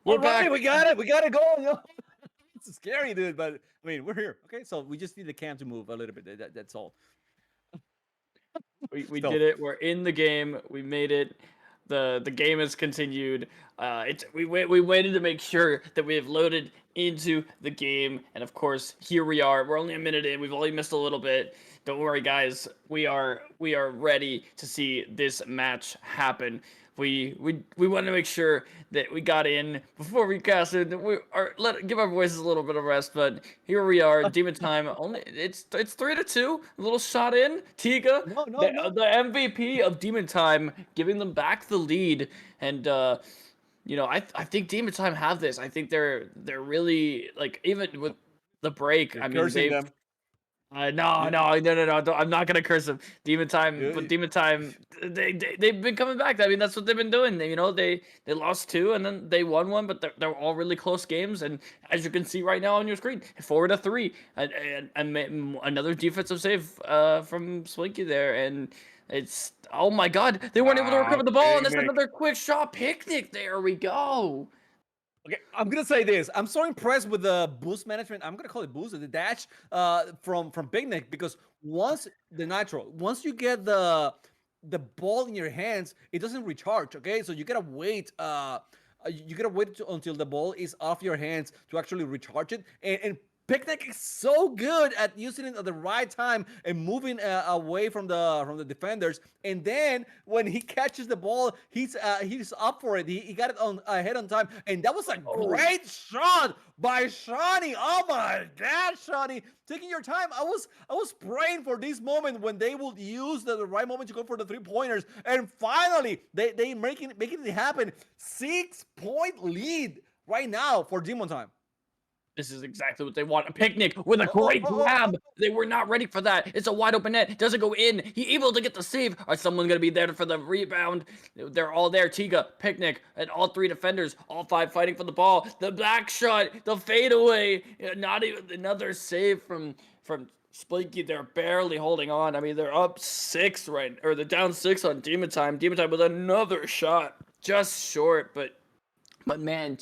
We're All right, back. we got it. We got it going. It's scary, dude. But I mean, we're here. Okay, so we just need the cam to move a little bit. That's all. We So did it. We're in the game. We made it. The game has continued. We waited to make sure that we have loaded into the game, and of course here we are. We're only a minute in. We've only missed a little bit. Don't worry, guys. We are ready to see this match happen. We want to make sure that we got in before we cast it. Give our voices a little bit of rest. But here we are, Demon Time. Only it's 3-2. A little shot in. Tiga, no, no, the no. the MVP of Demon Time, giving them back the lead. And I think Demon Time have this. I think they're really like even with the break. You're I mean cursing they've them. no, You, no, no, no, no. I'm not gonna curse them. Demon Time, but you, Demon Time, they've been coming back. I mean, that's what they've been doing. They lost two and then they won one, but they're all really close games. And as you can see right now on your screen, 4-3, and another defensive save from Swinky there, and it's oh my God, they weren't able to recover the ball, and that's picnic. another quick shot picnic. There we go. Okay, I'm gonna say this. I'm so impressed with the boost management. I'm gonna call it boost, the dash from Picnic, because once you get the ball in your hands, it doesn't recharge. Okay, so you gotta wait. You gotta wait until the ball is off your hands to actually recharge it. And Picnic is so good at using it at the right time and moving away from the defenders. And then when he catches the ball, he's up for it. He got it on ahead on time, and that was a Oh. great shot by Shawnee. Oh my God, Shawnee, taking your time. I was praying for this moment when they would use the right moment to go for the 3 pointers, and finally they making it happen. 6 point lead right now for Demon Time. This is exactly what they want. A picnic with a Oh, oh, great oh, oh, grab. oh. They were not ready for that. It's a wide open net. Doesn't go in. He able to get the save. Are someone going to be there for the rebound? They're all there. Tiga, Picnic, and all three defenders. All five fighting for the ball. The back shot. The fadeaway. Not even another save from Splinky. They're barely holding on. I mean, they're up 6 or they're down 6 on Demon Time. Demon Time with another shot. Just short, but man,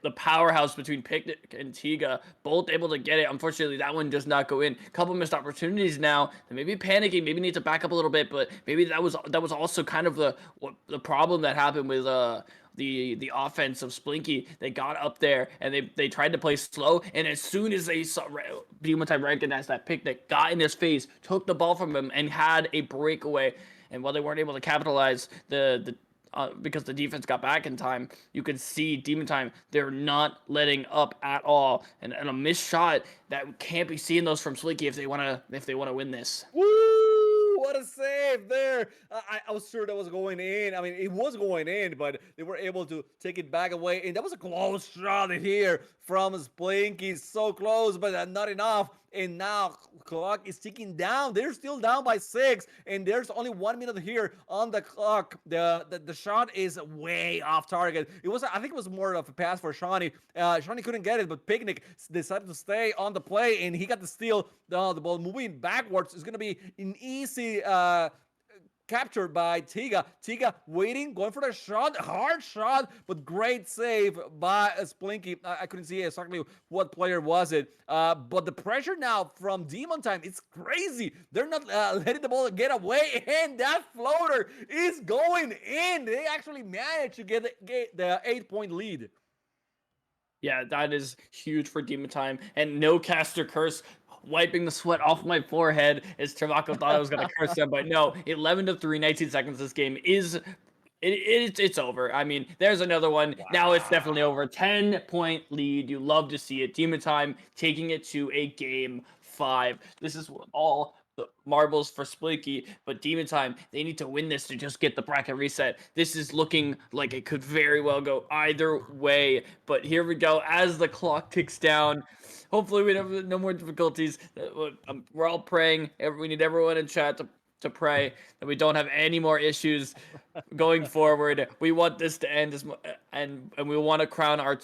the powerhouse between Picnic and Tiga, both able to get it. Unfortunately, that one does not go in. Couple missed opportunities now. They may be panicking, maybe need to back up a little bit, but maybe that was also kind of the problem that happened with the offense of Splinky. They got up there and they tried to play slow, and as soon as they saw Demon Time recognized that Picnic, got in his face, took the ball from him, and had a breakaway. And while they weren't able to capitalize, because the defense got back in time, you could see Demon Time, they're not letting up at all. And a missed shot that can't be seeing those from Slinky if they wanna win this. Woo! What a save there! I was sure that was going in. I mean, it was going in, but they were able to take it back away. And that was a close shot here from Splinky. So close, but not enough. And now clock is ticking down. They're still down by 6, and there's only 1 minute here on the clock. The shot is way off target. I think it was more of a pass for Shawnee. Shawnee couldn't get it, but Picnic decided to stay on the play, and he got the steal. The ball moving backwards is gonna be an easy captured by Tiga. Tiga waiting, going for the shot, hard shot, but great save by Splinky. I couldn't see exactly what player was it, but the pressure now from Demon Time, it's crazy. They're not letting the ball get away, and that floater is going in. They actually managed to get the 8 point lead. Yeah, that is huge for Demon Time. And no caster curse, wiping the sweat off my forehead as Travaco thought I was gonna curse them, but no, 11-3, 19 seconds. This game is it's over. I mean, there's another one. Now it's definitely over. 10-point lead. You love to see it. Demon Time taking it to a game 5. This is all the marbles for Splinky, but Demon Time, they need to win this to just get the bracket reset. This is looking like it could very well go either way, but here we go as the clock ticks down. Hopefully we have no more difficulties. We're all praying. We need everyone in chat to pray that we don't have any more issues going forward. We want this to end and we want to crown our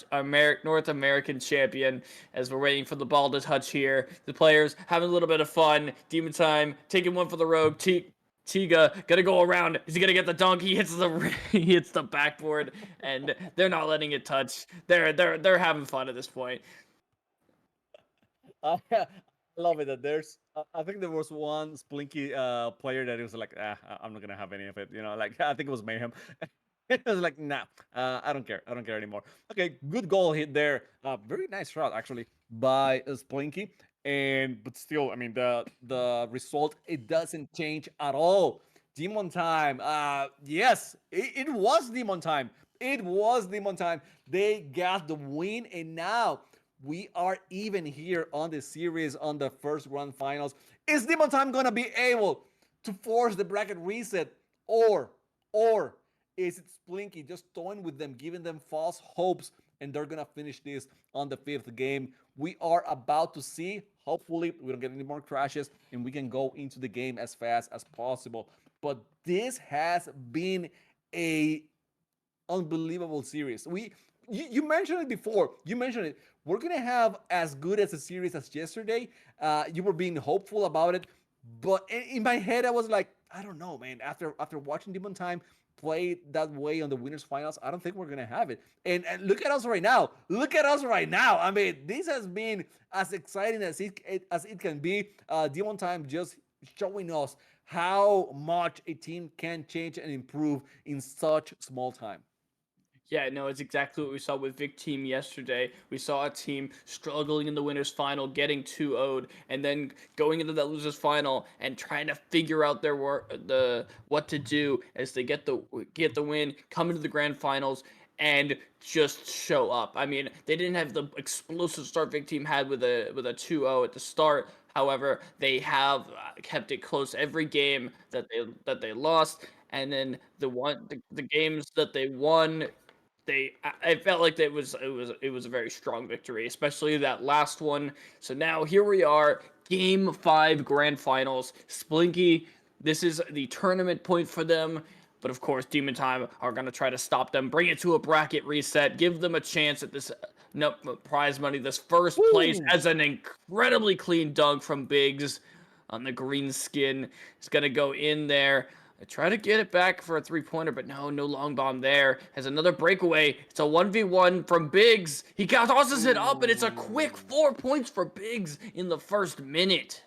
North American champion as we're waiting for the ball to touch here. The players having a little bit of fun. Demon Time taking one for the rogue. Tiga gonna go around. Is he gonna get the dunk? He hits the he hits the backboard, and they're not letting it touch. They're having fun at this point. I love it that there's. I think there was one Splinky player that was like, I'm not gonna have any of it. You know, like I think it was Mayhem. I was like, nah, I don't care. I don't care anymore. Okay, good goal hit there. Very nice shot actually by Splinky. And but still, I mean the result it doesn't change at all. Demon time. Yes, it was Demon time. It was Demon time. They got the win, and now we are even here on the series on the first round finals. Is Demon Time gonna be able to force the bracket reset, or or is it Splinky just toying with them, giving them false hopes, and they're gonna finish this on the fifth game? We are about to see. Hopefully, we don't get any more crashes, and we can go into the game as fast as possible. But this has been a unbelievable series. You mentioned it before. You mentioned it. We're gonna have as good as a series as yesterday. You were being hopeful about it, but in my head, I was like, I don't know, man. After watching Demon Time play that way on the winners finals, I don't think we're gonna have it. And look at us right now. Look at us right now. I mean, this has been as exciting as it can be. Demon Time just showing us how much a team can change and improve in such small time. Yeah, no, it's exactly what we saw with Vic Team yesterday. We saw a team struggling in the winners final, getting 2-0'd, and then going into that losers final and trying to figure out their what to do as they get the win, come into the grand finals, and just show up. I mean, they didn't have the explosive start Vic Team had with a 2-0 at the start. However, they have kept it close every game that they lost, and then the games that they won, I felt like it was a very strong victory, especially that last one. So now here we are, game 5 grand finals. Splinky, this is the tournament point for them. But of course, Demon Time are going to try to stop them, bring it to a bracket reset, give them a chance at this no, prize money, this first place, Woo! as an incredibly clean dunk from Biggs on the green skin. It's going to go in there. I try to get it back for a three-pointer, but no long bomb there. Has another breakaway. It's a 1v1 from Biggs. He tosses it up, and it's a quick Ooh. 4 points for Biggs in the first minute.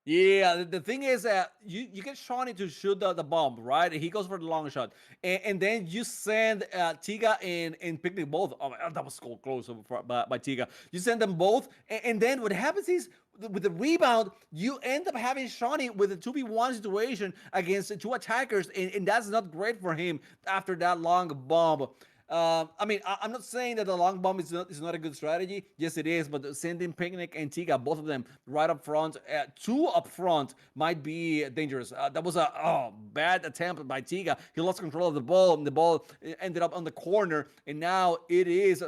Yeah, the thing is that you get Shawnee to shoot the bomb, right? He goes for the long shot. And then you send Tiga and Picnic both. Oh, that was so close by Tiga. You send them both. And then what happens is, with the rebound, you end up having Shawnee with a 2v1 situation against two attackers. And that's not great for him after that long bomb. I mean, I'm not saying that the long bomb is not a good strategy. Yes, it is. But sending Picnic and Tiga, both of them right up front, two up front, might be dangerous. That was a bad attempt by Tiga. He lost control of the ball, and the ball ended up on the corner. And now it is.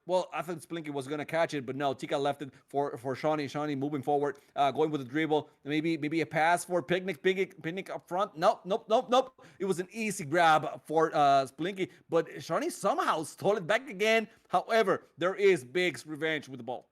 Well, I thought Splinky was gonna catch it, but no, Tika left it for Shawnee. Shawnee moving forward, going with the dribble. Maybe a pass for Picnic up front. Nope. It was an easy grab for Splinky, but Shawnee somehow stole it back again. However, there is Big's revenge with the ball.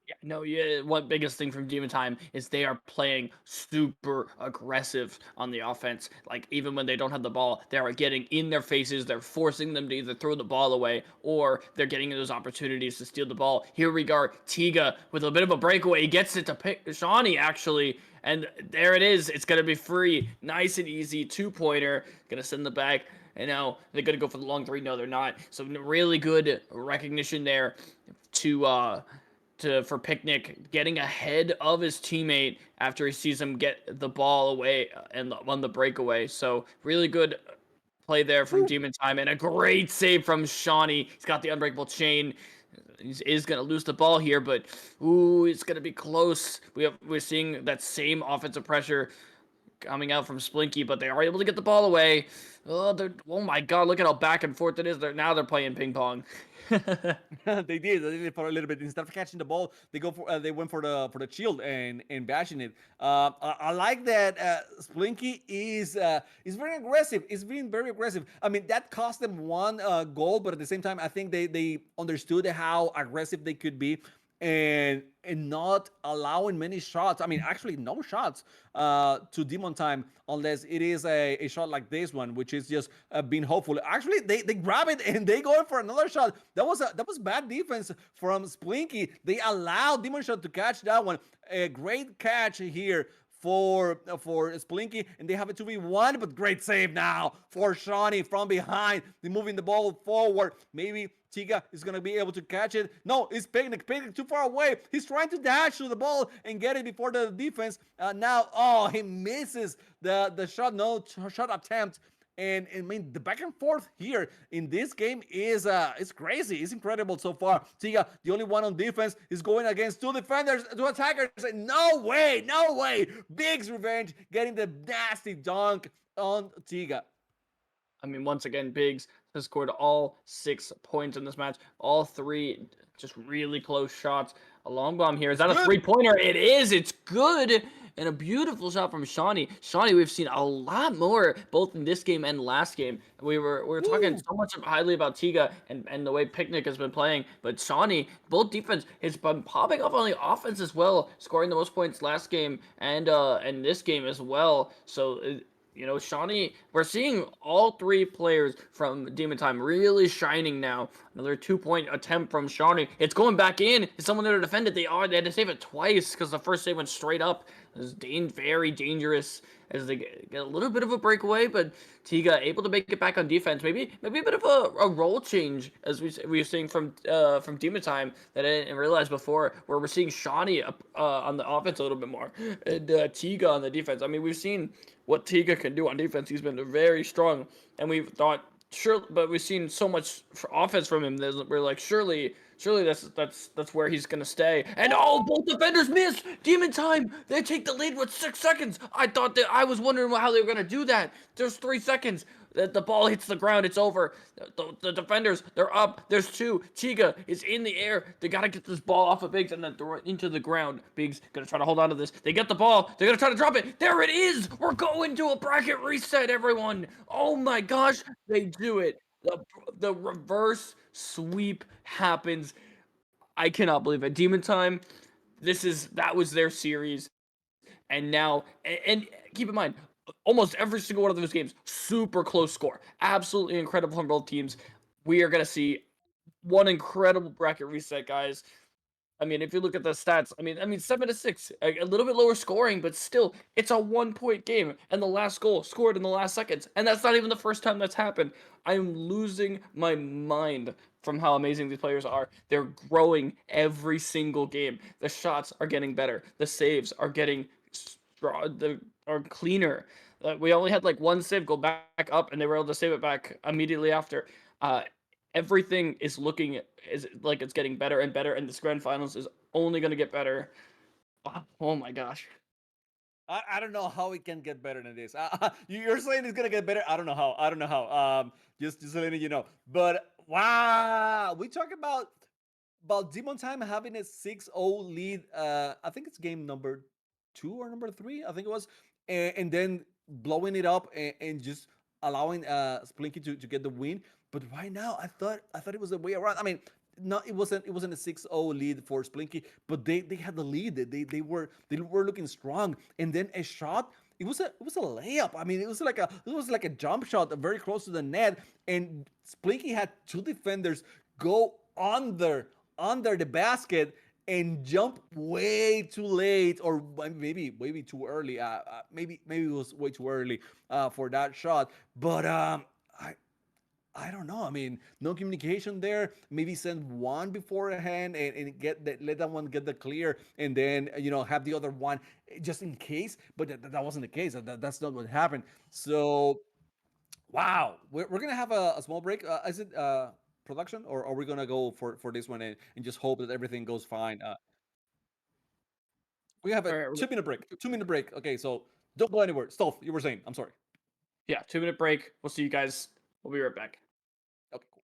Yeah, no, yeah. One biggest thing from Demon Time is they are playing super aggressive on the offense. Like, even when they don't have the ball, they are getting in their faces. They're forcing them to either throw the ball away, or they're getting those opportunities to steal the ball. Here we go, Tiga with a bit of a breakaway. He gets it to pick Shawnee, actually, and there it is. It's gonna be free, nice and easy, 2-pointer. Gonna send the back. And now they're gonna go for the long three. No, they're not. So really good recognition there to for Picnic, getting ahead of his teammate after he sees him get the ball away and on the breakaway. So really good play there from Woo. Demon Time, and a great save from Shawnee. He's got the unbreakable chain. He is gonna lose the ball here, but ooh, it's gonna be close. We're seeing that same offensive pressure coming out from Splinky, but they are able to get the ball away. Oh my god, look at how back and forth it is. They're playing ping pong. They did for a little bit. Instead of catching the ball, they went for the shield and bashing it. I like that Splinky is very aggressive. It's being very aggressive. I mean, that cost them one goal, but at the same time, I think they understood how aggressive they could be. and not allowing many shots. I mean, actually, no shots to Demon Time unless it is a shot like this one, which is just being hopeful. Actually, they grab it and they go in for another shot. That was bad defense from Splinky. They allowed Demon Shot to catch that one. A great catch here for Splinky, and they have a 2v1, but great save now for Shawnee from behind. They're moving the ball forward. Maybe Tiga is gonna be able to catch it. No, it's Picnic. Picnic too far away. He's trying to dash to the ball and get it before the defense. Now, oh, he misses the shot. No shot attempt. And I mean, the back and forth here in this game is it's crazy. It's incredible so far. Tiga, the only one on defense, is going against two defenders, two attackers. No way, no way. Big's revenge getting the nasty dunk on Tiga. I mean, once again, Biggs has scored all 6 points in this match. All 3 just really close shots. A long bomb here. Is that a Good. 3-pointer? It is. It's good. And a beautiful shot from Shawnee. Shawnee, we've seen a lot more both in this game and last game. We were talking so much highly about Tiga and the way Picnic has been playing, but Shawnee, both defense, has been popping up on the offense as well, scoring the most points last game and this game as well. So Shawnee, we're seeing all 3 players from Demon Time really shining now. Another 2-point attempt from Shawnee. It's going back in. Is someone there to defend it? They had to save it twice because the first save went straight up. It was very dangerous as they get a little bit of a breakaway, but Tiga able to make it back on defense. Maybe a bit of a role change as we were seeing from Demon Time that I didn't realize before, where we're seeing Shawnee on the offense a little bit more and Tiga on the defense. I mean, we've seen what Tiga can do on defense. He's been very strong, and we've thought sure, but we've seen so much offense from him that we're like, surely that's where he's gonna stay. And oh, both defenders missed. Demon Time. They take the lead with 6 seconds. I was wondering how they were gonna do that. There's 3 seconds. The ball hits the ground. It's over. The defenders, they're up. There's 2. Tiga is in the air. They gotta get this ball off of Biggs and then throw it into the ground. Biggs gonna try to hold on to this. They get the ball. They're gonna try to drop it. There it is. We're going to a bracket reset, everyone. Oh my gosh, they do it. The reverse sweep happens. I cannot believe it. Demon Time. That was their series, and now and keep in mind, almost every single one of those games, super close score, absolutely incredible from both teams. We are gonna see one incredible bracket reset, guys. I mean, if you look at the stats, I mean, 7-6, a little bit lower scoring, but still, it's a 1-point game, and the last goal scored in the last seconds, and that's not even the first time that's happened. I'm losing my mind from how amazing these players are. They're growing every single game. The shots are getting better. The saves are getting are cleaner. We only had like one save go back up, and they were able to save it back immediately after. Uh, Everything is looking is like it's getting better and better, and this grand finals is only going to get better. Oh my gosh. I don't know how it can get better than this. You're saying it's gonna get better. I don't know how. I don't know how. Just letting you know. But wow, we talk about Demon Time having a 6-0 lead. I think it's game number 2 or number 3. I think it was, and then blowing it up and just allowing Splinky to get the win. But right now, I thought it was the way around. I mean, no, it wasn't a 6-0 lead for Splinky, but they had the lead. They were looking strong, and then a shot. It was a layup. I mean, it was like a jump shot, very close to the net, and Splinky had 2 defenders go under the basket and jump way too late, or maybe too early. Maybe it was way too early for that shot. But I don't know. I mean, no communication there. Maybe send one beforehand and let that one get the clear, and then have the other one just in case. But that wasn't the case. That's not what happened. So wow, we're gonna have a small break. Is it production, or are we gonna go for this one and just hope that everything goes fine? We have a All right, 2 minute break. 2 minute break. Okay, so don't go anywhere. Stolf, you were saying. I'm sorry. yeah, 2-minute break. We'll see you guys. We'll be right back. Okay, cool.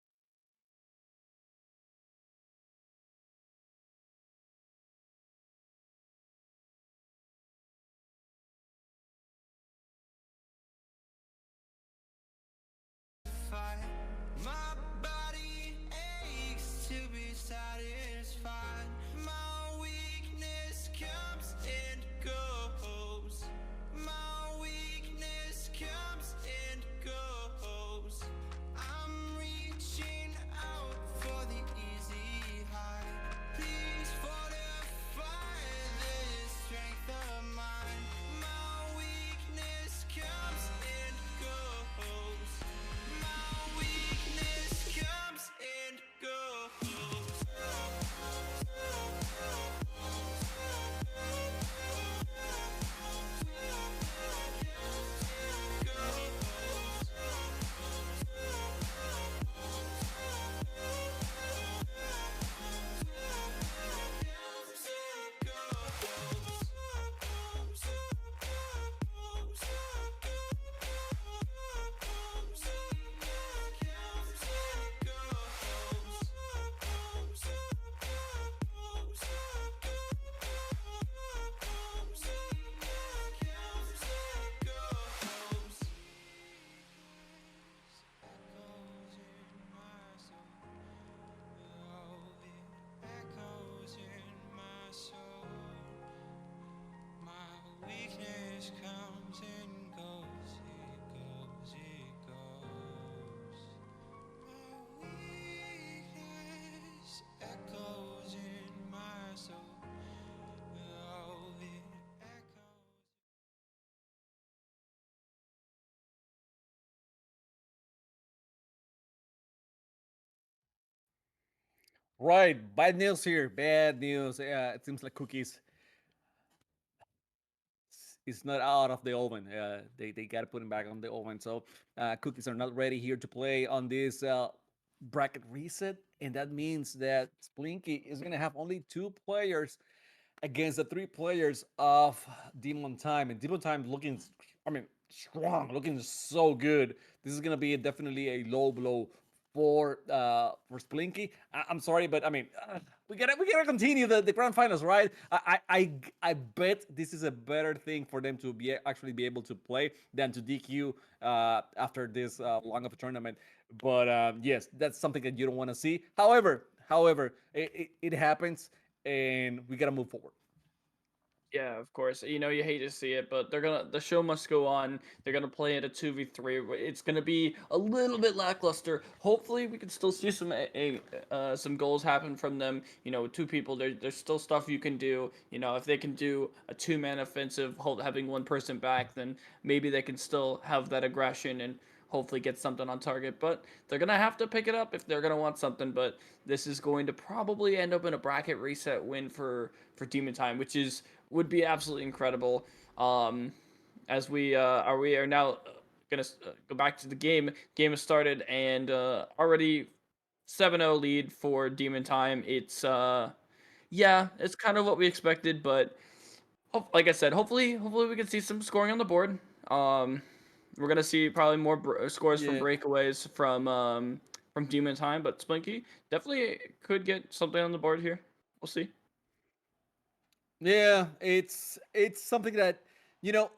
fight. My body aches to be satisfied. My Right, bad news here. Bad news. It seems like cookies is not out of the oven. They got to put them back on the oven. So cookies are not ready here to play on this bracket reset, and that means that Splinky is gonna have only two players against the three players of Demon Time, and Demon Time looking, I mean, strong, looking so good. This is gonna be definitely a low blow for Splinky. I'm sorry, but I mean, we gotta continue the grand finals, right? I bet this is a better thing for them to be actually be able to play than to DQ after this long of a tournament. But yes, that's something that you don't want to see. However, it happens, and we gotta move forward. Yeah, of course. You know, you hate to see it, but the show must go on. They're gonna play it a 2v3. It's gonna be a little bit lackluster. Hopefully, we can still see some goals happen from them. You know, two people. There's still stuff you can do. You know, if they can do a two-man offensive, having one person back, then maybe they can still have that aggression and hopefully get something on target. But they're gonna have to pick it up if they're gonna want something. But this is going to probably end up in a bracket reset win for Demon Time, which is would be absolutely incredible. As we are now gonna go back to the game. Game has started and already 7-0 lead for Demon Time. It's yeah, it's kind of what we expected, but like I said, hopefully we can see some scoring on the board. Um, we're gonna see probably more scores from Yeah, breakaways from Demon Time, but Splinky definitely could get something on the board here. We'll see. yeah, it's something that you know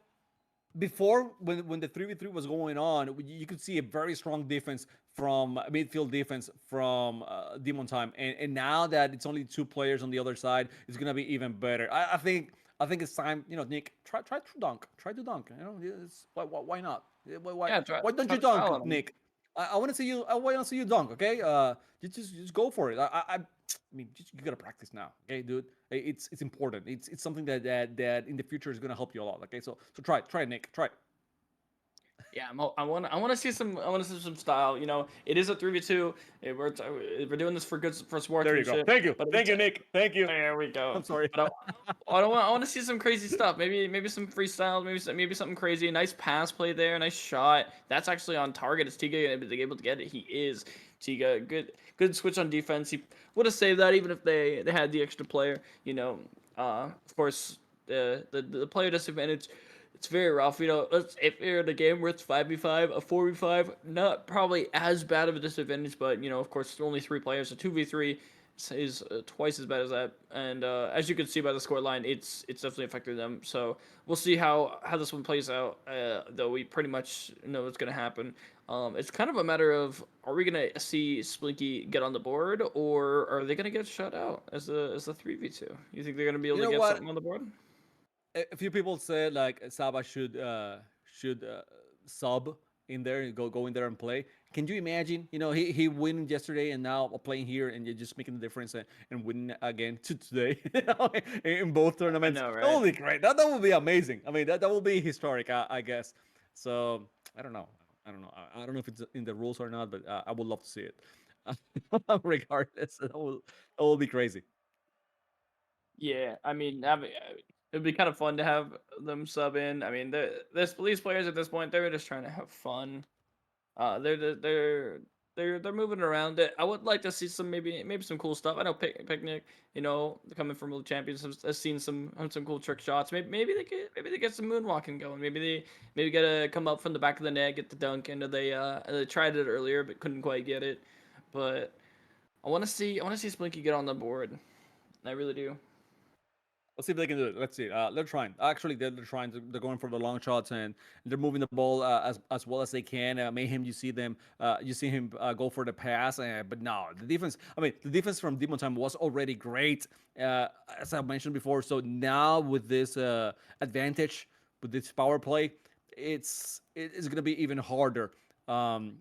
before when the 3v3 was going on, you could see a very strong defense from midfield defense from Demon Time, and now that it's only two players on the other side, it's gonna be even better. I think it's time. Nick, try to dunk, try to dunk. Why not? Yeah, try Why don't try you to style dunk, on him. Nick? I want to see you. I want to see you dunk. Okay, just go for it. I mean, just, you gotta practice now, okay, dude. It's important. It's something that in the future is gonna help you a lot. Okay, so try it, Nick. Try it. Yeah, I want to see some style. You know, it is a 3v2. We're doing this for good for There you go. sportsmanship. But Thank you, Nick. Thank you. there we I'm go. sorry. But I want to see some crazy stuff. Maybe some freestyle. Maybe something crazy. Nice pass play there. Nice shot. That's actually on target. Is Tiga able to get it? He is. Tiga, good switch on defense. He would have saved that even if they had the extra player. You know, of course the player disadvantage. It's very rough. You know, if you're in a game where it's 5v5, a 4v5, not probably as bad of a disadvantage, but you know, of course, only three players, so 2v3 is twice as bad as that. And as you can see by the score line, it's definitely affected them. So we'll see how this one plays out. Though we pretty much know what's gonna happen. It's kind of a matter of are we gonna see Splinky get on the board or are they gonna get shut out as a 3v2? You think they're gonna be able You to know get what? something on the board? A few people said like Saba should sub in there and go in there and play. Can you imagine? He win yesterday and now playing here and you're just making the difference and winning again to today in both I tournaments. know, That right? would be great. That would be amazing. I mean, that will be historic, I guess. So I don't know. I don't know. I don't know if it's in the rules or not, but I would love to see it. Regardless, that will be crazy. Yeah, I mean, it'd be kind of fun to have them sub in. I mean, these players at this point, they're just trying to have fun. They're moving around it. I would like to see some maybe some cool stuff. I know picnic, you know, coming from world champions, has seen some cool trick shots. Maybe they get some moonwalking going. Maybe get a come up from the back of the net, get the dunk, and they tried it earlier but couldn't quite get it. But I want to see Splinky get on the board. I really do. Let's see if they can do it. Let's see. They're trying. Actually, they're trying. They're going for the long shots and they're moving the ball as well as they can. Mayhem, you see them. You see him go for the pass, but no, the defense. I mean, the defense from Demon Time was already great, as I mentioned before. So now with this advantage, with this power play, it's gonna be even harder.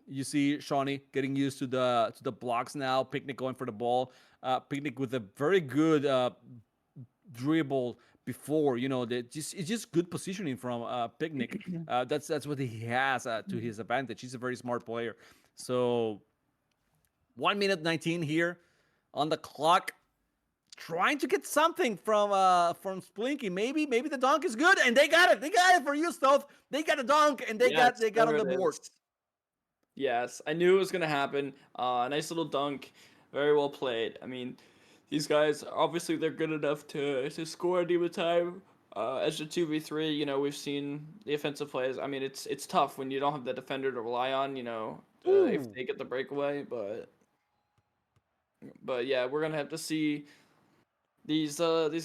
You see Shawnee getting used to the blocks now. Picnic going for the ball. Picnic with a very good dribble before it's just good positioning from Picnic. That's what he has to his advantage. He's a very smart player. So 1 minute 19 here on the clock, trying to get something from Splinky. Maybe the dunk is good, and they got it. They got it for you, Stealth. They got a dunk, and Yes, they got there on it the board. is. Yes, I knew it was gonna happen. Nice little dunk, very well played. I mean, these guys obviously they're good enough to score a Demon Time. As a 2v3, we've seen the offensive plays. I mean, it's tough when you don't have the defender to rely on. If Ooh. they get the breakaway, but yeah, we're gonna have to see these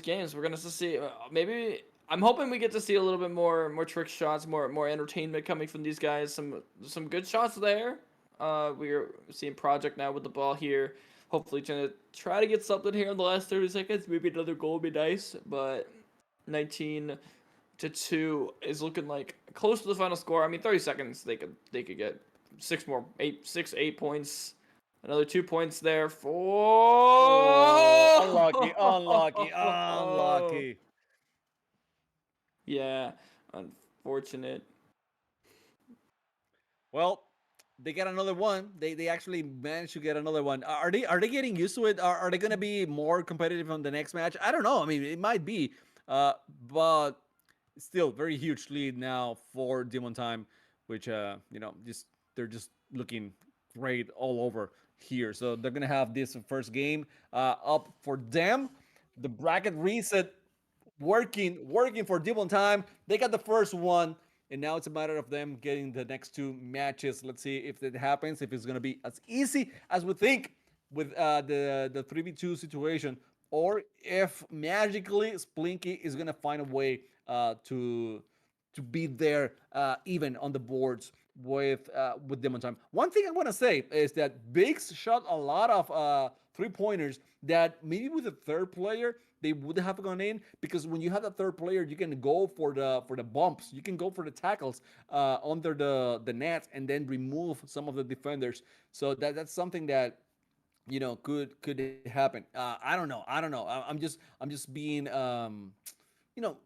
games. We're gonna have to see maybe. I'm hoping we get to see a little bit more trick shots, more entertainment coming from these guys. Some good shots there. We're seeing Project now with the ball here. Hopefully, trying to try to get something here in the last 30 seconds. Maybe another goal would be nice, but 19-2 is looking like close to the final score. I mean, 30 seconds they could get 8 points. Another 2 points there Oh, for unlucky, unlucky, unlucky. yeah, unfortunate. Well, they get another one. They actually managed to get another one. Are they getting used to it? Are they gonna be more competitive on the next match? I don't know. I mean, it might be, but still very huge lead now for Demon Time, which just they're just looking great all over here. So they're gonna have this first game up for them. The bracket reset working for Demon Time. They got the first one, and now it's a matter of them getting the next two matches. Let's see if it happens. If it's gonna be as easy as we think with the 3v2 situation, or if magically Splinky is gonna find a way to be there even on the boards with Demon Time. One thing I want to say is that Biggs shot a lot of 3 pointers that maybe with a third player they would have gone in, because when you have a third player you can go for the bumps, you can go for the tackles under the net and then remove some of the defenders. So that's something that could happen. I don't know. I'm just being you know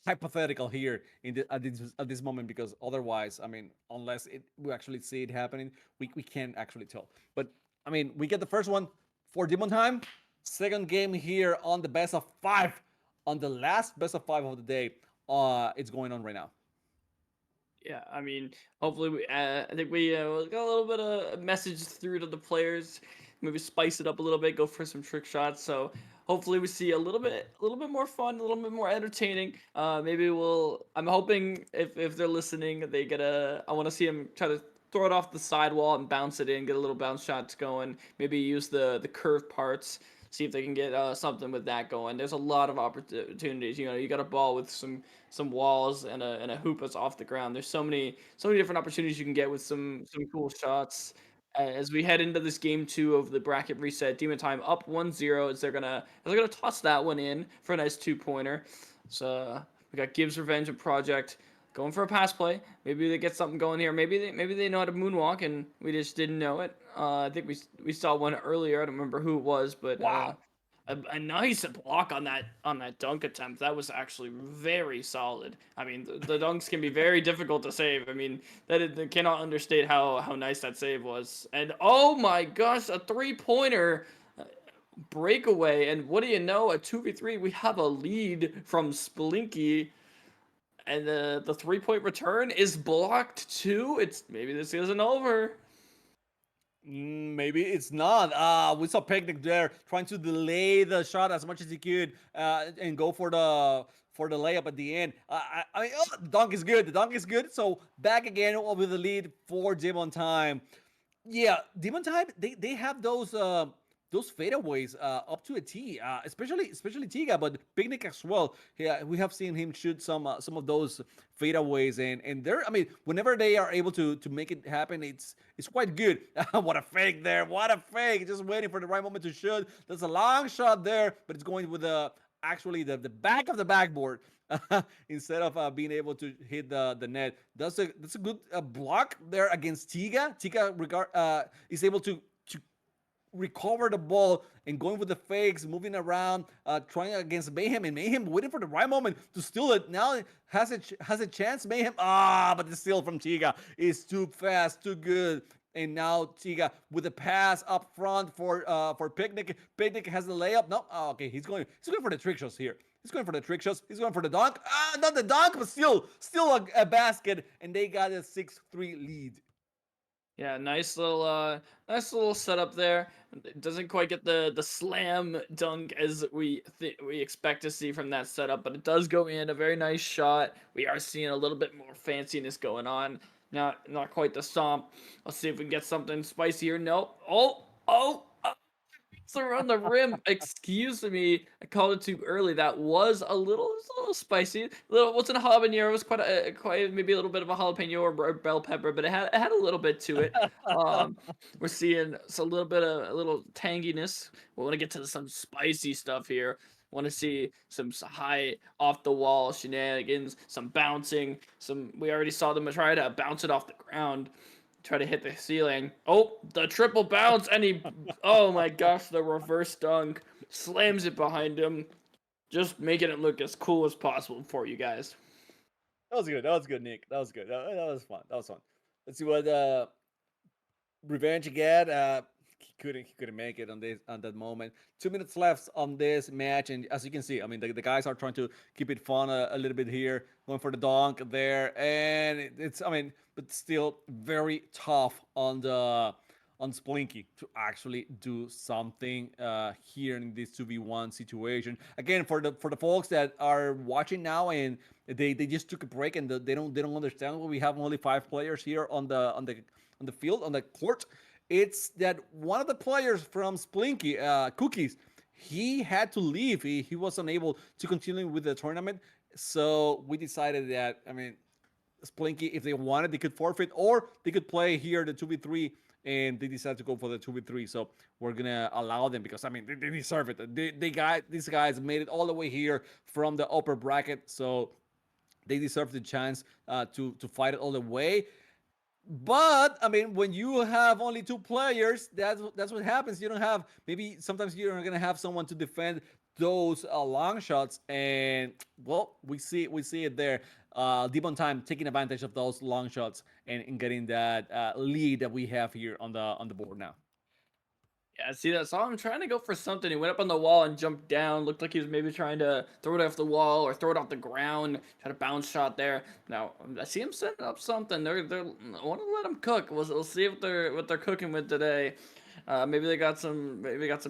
hypothetical here at this moment, because otherwise, I mean, unless we actually see it happening, we can't actually tell. But I mean, we get the first one for Demon Time. Second game here on the best of five, on the last best of five of the day. It's going on right now. Yeah, I mean, hopefully I think we got a little bit of a message through to the players. Maybe spice it up a little bit, go for some trick shots. So hopefully we see a little bit more fun, a little bit more entertaining. Maybe we'll. I'm hoping if they're listening, they get a. I want to see them try to throw it off the sidewall and bounce it in, get a little bounce shots going. Maybe use the curved parts. See if they can get something with that going. There's a lot of opportunities. You got a ball with some walls and a hoop that's off the ground. There's so many different opportunities you can get with some cool shots. As we head into this game two of the bracket reset, Demon Time up 1-0 as they're gonna toss that one in for a nice 2 pointer. So we got Gibbs Revenge and Project going for a pass play. Maybe they get something going here. Maybe they know how to moonwalk and we just didn't know it. I think we saw one earlier. I don't remember who it was, but Wow. a nice block on that dunk attempt. That was actually very solid. I mean, the dunks can be very difficult to save. I mean, they cannot understate how nice that save was. And oh my gosh, a 3 pointer breakaway. And what do you know? A 2v3. We have a lead from Splinky. And the 3 point return is blocked too. Maybe this isn't over. Maybe it's not. We saw Picnic there trying to delay the shot as much as he could and go for the layup at the end. I mean, the dunk is good. The dunk is good. So back again with the lead for Demon Time. Yeah, Demon Time. They have those fadeaways up to a T, especially Tiga, but Picnic as well. Yeah, we have seen him shoot some of those fadeaways, and they're. I mean, whenever they are able to make it happen, it's quite good. What a fake there! What a fake! Just waiting for the right moment to shoot. That's a long shot there, but it's going with actually the back of the backboard instead of being able to hit the net. That's a good block there against Tiga. Tiga is able to recover the ball and going with the fakes, moving around, trying against Mayhem, and Mayhem waiting for the right moment to steal it. Now it has a chance. Mayhem, but the steal from Tiga is too fast, too good. And now Tiga with the pass up front for Picnic. Picnic has the layup. No, oh, okay, he's going for the trick shots here. He's going for the trick shots. He's going for the dunk. Not the dunk, but still a basket, and they got a 6-3 lead. Yeah, nice little setup there. It doesn't quite get the slam dunk as we expect to see from that setup, but it does go in. A very nice shot. We are seeing a little bit more fanciness going on. Not quite the stomp. Let's see if we can get something spicy here. Nope. Oh, it's around the rim. Excuse me, I called it too early. That was a little spicy. A little wasn't a habanero. It was quite maybe a little bit of a jalapeno or bell pepper, but it had a little bit to it. Um, we're seeing a little bit of a little tanginess. We want to get to some spicy stuff here. Want to see some high off the wall shenanigans, some bouncing. Some we already saw them try to bounce it off the ground, try to hit the ceiling. Oh, the triple bounce, and oh my gosh, the reverse dunk slams it behind him, just making it look as cool as possible for you guys. That was good. That was good, Nick. That was good. That was fun. That was fun. Let's see what Revenge again. He couldn't make it on that moment. 2 minutes left on this match, and as you can see, I mean the guys are trying to keep it fun a little bit here, going for the donk there, and it's I mean, but still very tough on Splinky to actually do something here in this 2v1 situation. Again, for the folks that are watching now and they just took a break and they don't understand why we have only 5 players here on the field, on the court. It's that one of the players from Splinky, Cookies, he had to leave. He was unable to continue with the tournament. So we decided that, I mean, Splinky, if they wanted, they could forfeit or they could play here the 2v3, and they decided to go for the 2v3. So we're going to allow them because, I mean, they deserve it. These guys made it all the way here from the upper bracket. So they deserve the chance to fight it all the way. But I mean, when you have only 2 players, that's what happens. You don't have maybe sometimes you're gonna have someone to defend those long shots, and well, we see it there. Deep on time taking advantage of those long shots and getting that lead that we have here on the board now. Yeah, see that? Saw him trying to go for something. He went up on the wall and jumped down. Looked like he was maybe trying to throw it off the wall or throw it off the ground. Try to bounce shot there. Now I see him setting up something. I want to let him cook. We'll see if they're what they're cooking with today. Maybe they got some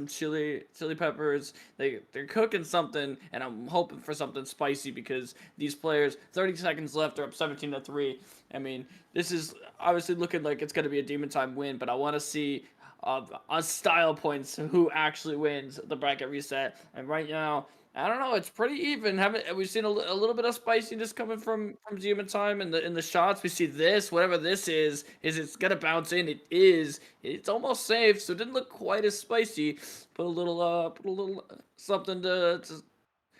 chili peppers. They're cooking something, and I'm hoping for something spicy because these players 30 seconds left. They're up 17-3. I mean, this is obviously looking like it's going to be a demon time win, but I want to see on style points who actually wins the bracket reset. And right now, I don't know. It's pretty even. Haven't we've seen a little bit of spiciness coming from Demon Time in the shots. We see this, whatever this is it's gonna bounce in. It is. It's almost safe, so it didn't look quite as spicy. Put a little something to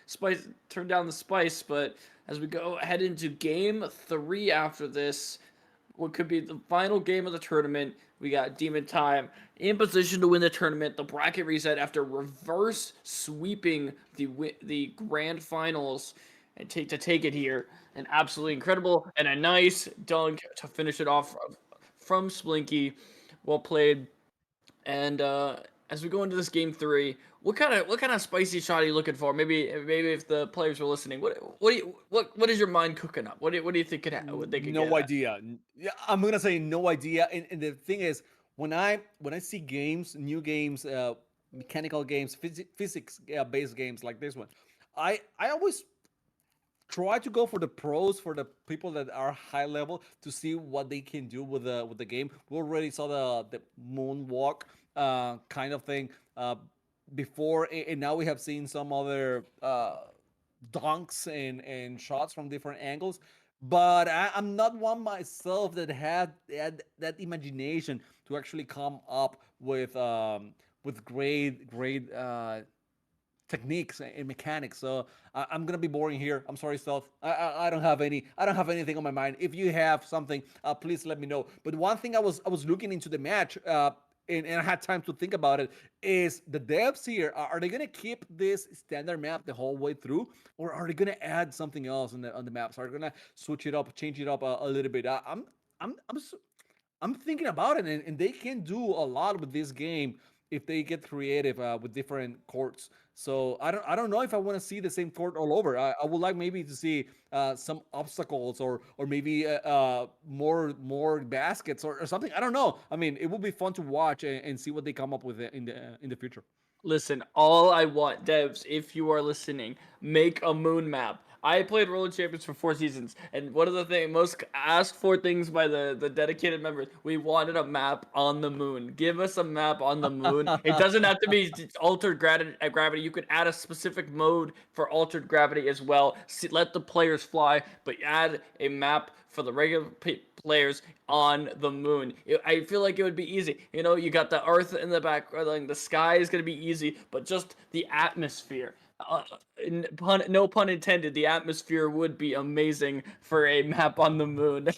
spice, turn down the spice. But as we go head into game 3 after this, what could be the final game of the tournament. We got Demon Time in position to win the tournament. The bracket reset after reverse sweeping the grand finals and take it here. An absolutely incredible and a nice dunk to finish it off from Splinky. Well played. And as we go into this game 3, what kind of spicy shot are you looking for? Maybe if the players were listening, what is your mind cooking up? What do you think what they could get No at? idea. Yeah, I'm gonna say no idea. And the thing is, when I see games, new games, mechanical games, physics based games like this one, I always try to go for the pros, for the people that are high level, to see what they can do with the game. We already saw the moonwalk kind of thing before, and now we have seen some other dunks and shots from different angles. But I'm not one myself that had that imagination to actually come up with great techniques and mechanics. So I'm gonna be boring here. I'm sorry, Stealth. I don't have any. I don't have anything on my mind. If you have something, please let me know. But one thing I was looking into the match. And I had time to think about it. Is the devs here are they gonna keep this standard map the whole way through, or are they gonna add something else on the maps? Are they gonna switch it up, change it up a little bit? I'm I'm thinking about it, and they can do a lot with this game if they get creative with different courts. So I don't know if I want to see the same court all over. I would like maybe to see some obstacles or maybe more baskets or something. I don't know. I mean, it would be fun to watch and see what they come up with in the future. Listen, all I want, devs, if you are listening, make a moon map. I played Roller Champions for 4 seasons, and one of the most asked for things by the dedicated members, we wanted a map on the moon. Give us a map on the moon. It doesn't have to be altered gravity. You could add a specific mode for altered gravity as well. Let the players fly, but add a map for the regular players on the moon. I feel like it would be easy. You know, you got the Earth in the back, like the sky is gonna be easy, but just the atmosphere. No pun intended. The atmosphere would be amazing for a map on the moon,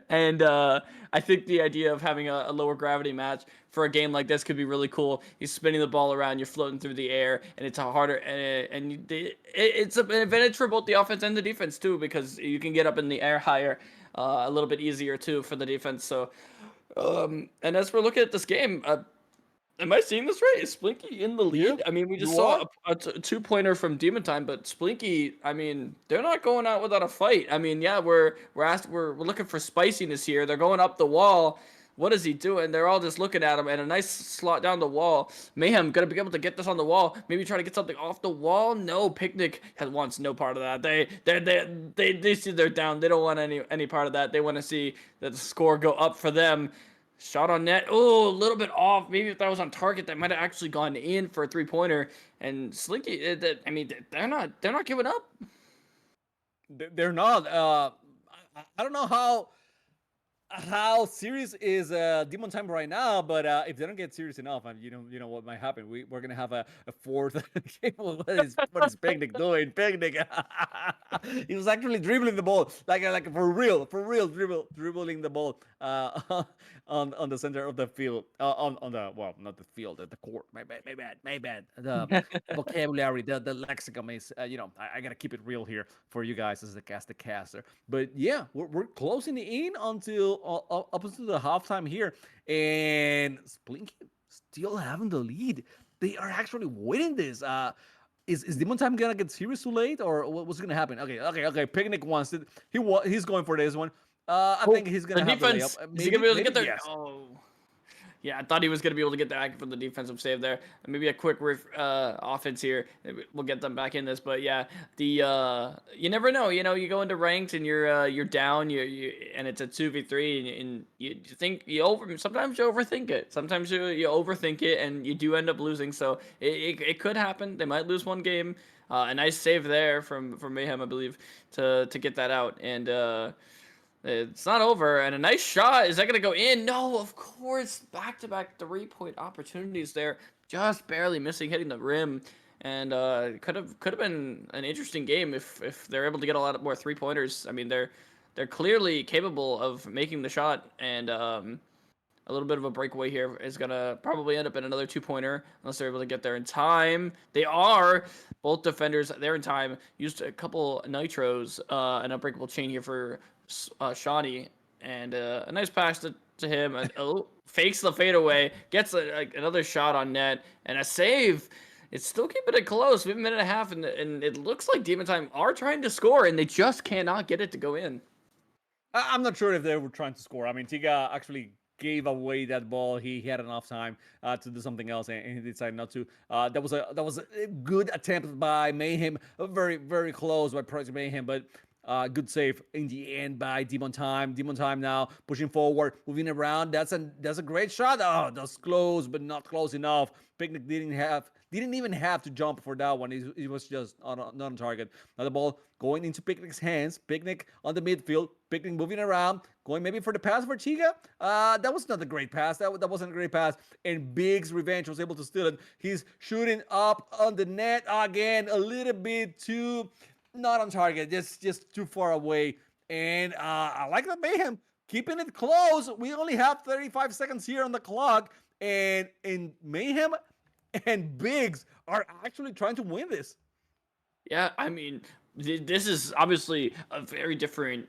and I think the idea of having a lower gravity match for a game like this could be really cool. You're spinning the ball around, you're floating through the air, and it's a harder it's an advantage for both the offense and the defense too, because you can get up in the air higher, a little bit easier too for the defense. So, and as we're looking at this game, am I seeing this right? Is Splinky in the Yeah, lead? I mean, we just you are. saw a two-pointer from Demon Time, but Splinky, I mean, they're not going out without a fight. I mean, yeah, we're looking for spiciness here. They're going up the wall. What is he doing? They're all just looking at him, and a nice slot down the wall. Mayhem gonna be able to get this on the wall. Maybe try to get something off the wall. No, Picnic wants no part of that. They see they're down. They don't want any part of that. They want to see that the score go up for them. Shot on net. Oh, a little bit off. Maybe if that was on target, that might have actually gone in for a three-pointer. And Slinky, I mean, they're not giving up. They're not. I don't know how serious is Demon Time right now, but if they don't get serious enough, and you know what might happen. We're gonna have a fourth game. What is Picnic doing? Picnic, he was actually dribbling the ball like for real dribbling the ball on the center of the field on the well not the field the court. My bad. The vocabulary, the lexicon is I gotta keep it real here for you guys as the caster. But yeah, we're closing in until up until the halftime here, and Splinky still having the lead. They are actually winning this. Is Demon Time gonna get serious too late, or what's gonna happen? Okay. Picnic wants it. He's going for this one. I Oh, think he's the gonna have the layup. defense, is he gonna Maybe, be able to maybe get there? yes. Oh. Yeah, I thought he was going to be able to get that from the defensive save there. Maybe a quick offense here. We'll get them back in this, but yeah, you never know. You know, you go into ranked and you're down. And it's a 2v3, and you think sometimes you overthink it. Sometimes you overthink it, and you do end up losing. So it could happen. They might lose one game. A nice save there from Mayhem, I believe, to get that out. And it's not over, and a nice shot. Is that gonna go in? No, of course. Back-to-back 3-point opportunities there, just barely missing, hitting the rim, and could have been an interesting game if they're able to get a lot more 3-pointers. I mean, they're clearly capable of making the shot, and a little bit of a breakaway here is gonna probably end up in another 2-pointer unless they're able to get there in time. They are. Both defenders, they're in time. Used a couple nitros, an unbreakable chain here for Shawnee, and a nice pass to him. Fakes the fadeaway, gets another shot on net, and a save. It's still keeping it close. We have a minute and a half, and it looks like Demon Time are trying to score, and they just cannot get it to go in. I'm not sure if they were trying to score. I mean, Tiga actually gave away that ball. He had enough time to do something else, and he decided not to. That was a good attempt by Mayhem. Very close by Project Mayhem, but. Good save in the end by Demon Time. Demon Time now pushing forward, moving around. That's a great shot. Oh, that's close, but not close enough. Picnic didn't even have to jump for that one. He was just not on target. Now the ball going into Picnic's hands. Picnic on the midfield. Picnic moving around, going maybe for the pass for Chiga. That was not a great pass. That wasn't a great pass. And Biggs Revenge was able to steal it. He's shooting up on the net again, a little bit too not on target, just too far away. And I like the Mayhem keeping it close. We only have 35 seconds here on the clock, and Mayhem and Biggs are actually trying to win this. Yeah, I mean, this is obviously a very different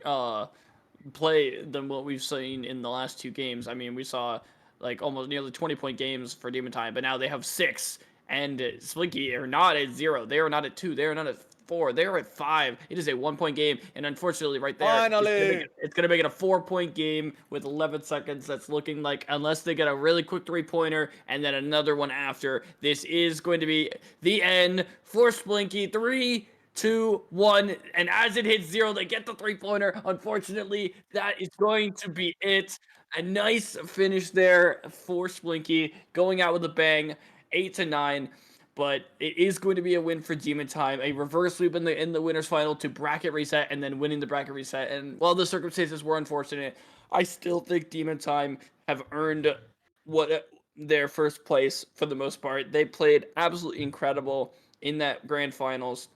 play than what we've seen in the last two games. I mean, we saw like almost nearly 20-point games for Demon Time, but now they have 6. And Slinky are not at 0. They are not at 2. They are not at 4. They are at 5. It is a 1-point game, and unfortunately, right there, Finally. it's gonna make it a 4-point game with 11 seconds. That's looking like, unless they get a really quick 3-pointer and then another one after, this is going to be the end for Splinky. 3, 2, 1, and as it hits 0, they get the 3-pointer. Unfortunately, that is going to be it. A nice finish there for Splinky, going out with a bang, 8-9. But it is going to be a win for Demon Time, a reverse sweep in the winners final to bracket reset, and then winning the bracket reset. And while the circumstances were unfortunate, I still think Demon Time have earned what their first place for the most part. They played absolutely incredible in that grand finals,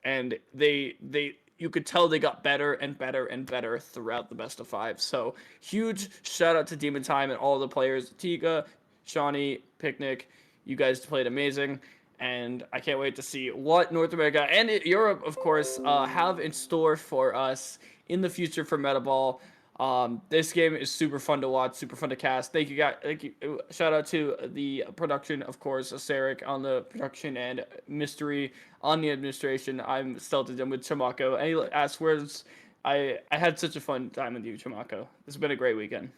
and they you could tell they got better and better and better throughout the best of 5. So huge shout out to Demon Time and all the players, Tika, Shawnee, Picnic. You guys played amazing, and I can't wait to see what North America and Europe, of course, have in store for us in the future for Metaball. This game is super fun to watch, super fun to cast. Thank you, guys. Thank you. Shout out to the production, of course, Sarek on the production, and Mystery on the administration. I'm Stelton. I'm with Chamako. Any last words? I had such a fun time with you, Chamako. This has been a great weekend.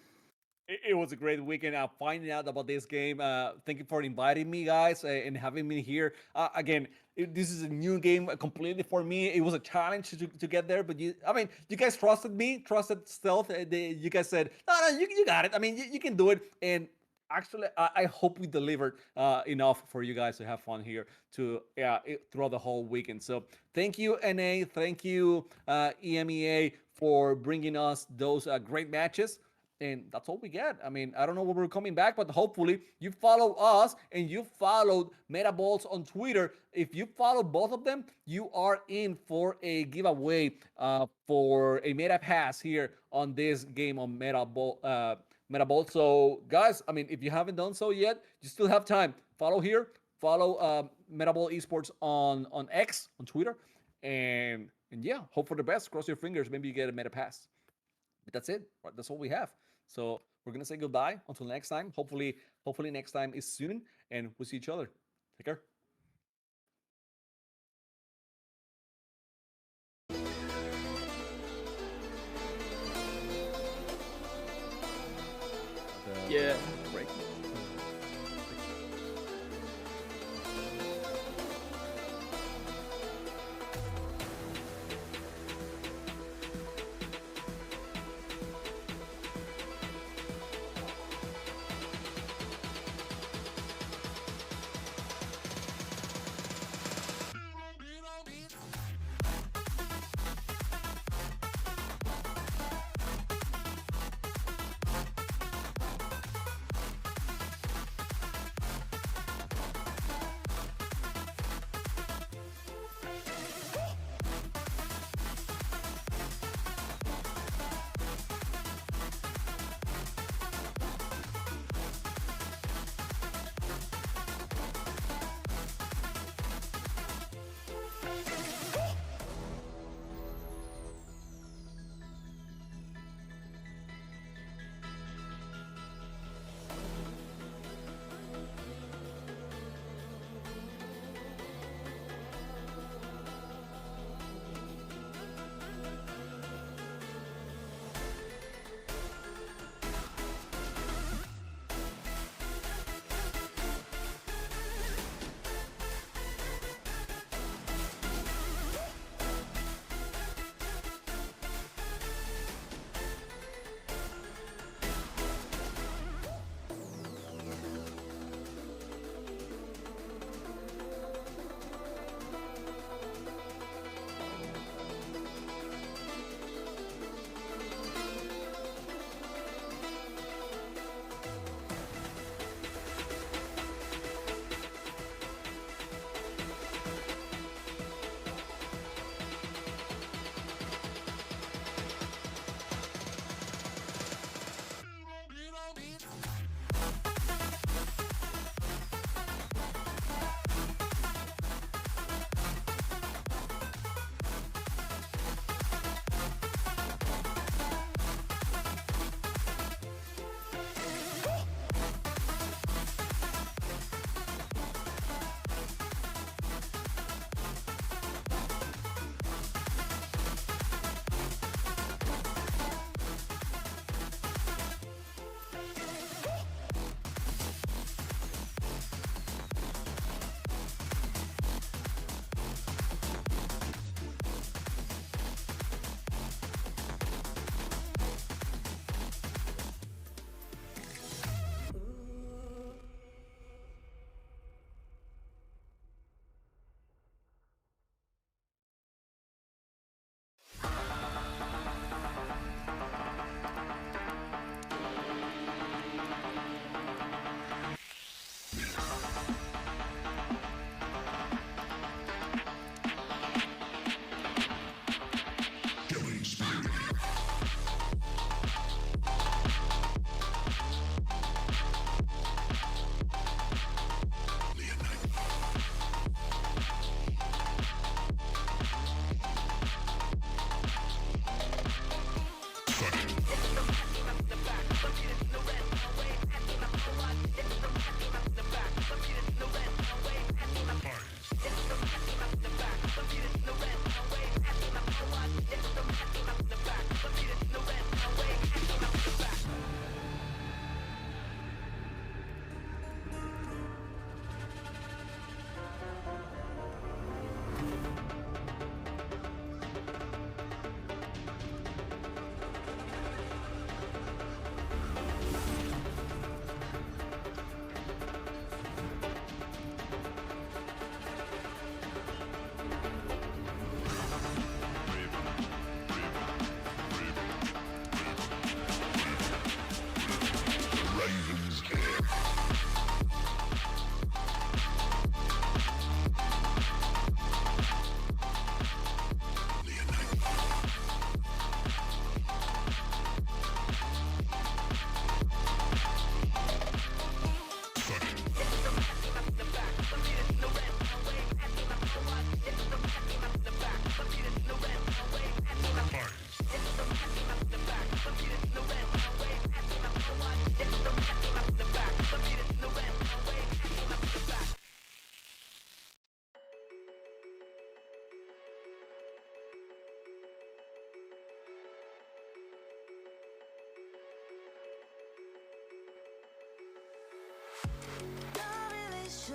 It was a great weekend. Finding out about this game. Thank you for inviting me, guys, and having me here. Again, this is a new game completely for me. It was a challenge to get there, but I mean, you guys trusted me, trusted Stealth. You guys said, no, you got it. I mean, you can do it. And actually, I hope we delivered enough for you guys to have fun here throughout the whole weekend. So thank you, NA. Thank you, EMEA, for bringing us those great matches. And that's all we get. I mean, I don't know when we're coming back, but hopefully you follow us and you followed Metaballs on Twitter. If you follow both of them, you are in for a giveaway for a Meta Pass here on this game on Metaball. So, guys, I mean, if you haven't done so yet, you still have time. Follow here. Follow Metaball Esports on X, on Twitter. And yeah, hope for the best. Cross your fingers. Maybe you get a Meta Pass. But that's it. That's all we have. So we're gonna say goodbye until next time. Hopefully next time is soon, and we'll see each other. Take care. Yeah. Break.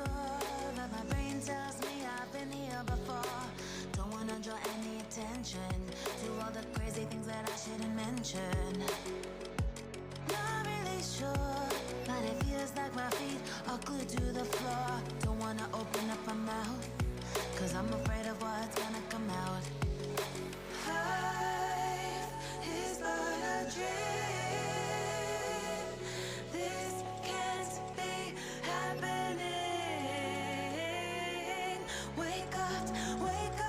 sure, but my brain tells me I've been here before. Don't wanna draw any attention to all the crazy things that I shouldn't mention. Not really sure, but it feels like my feet are glued to the floor. Don't wanna open up my mouth, cause I'm afraid of what's gonna come out. Life is but a dream. This can't be happening. Wake up, wake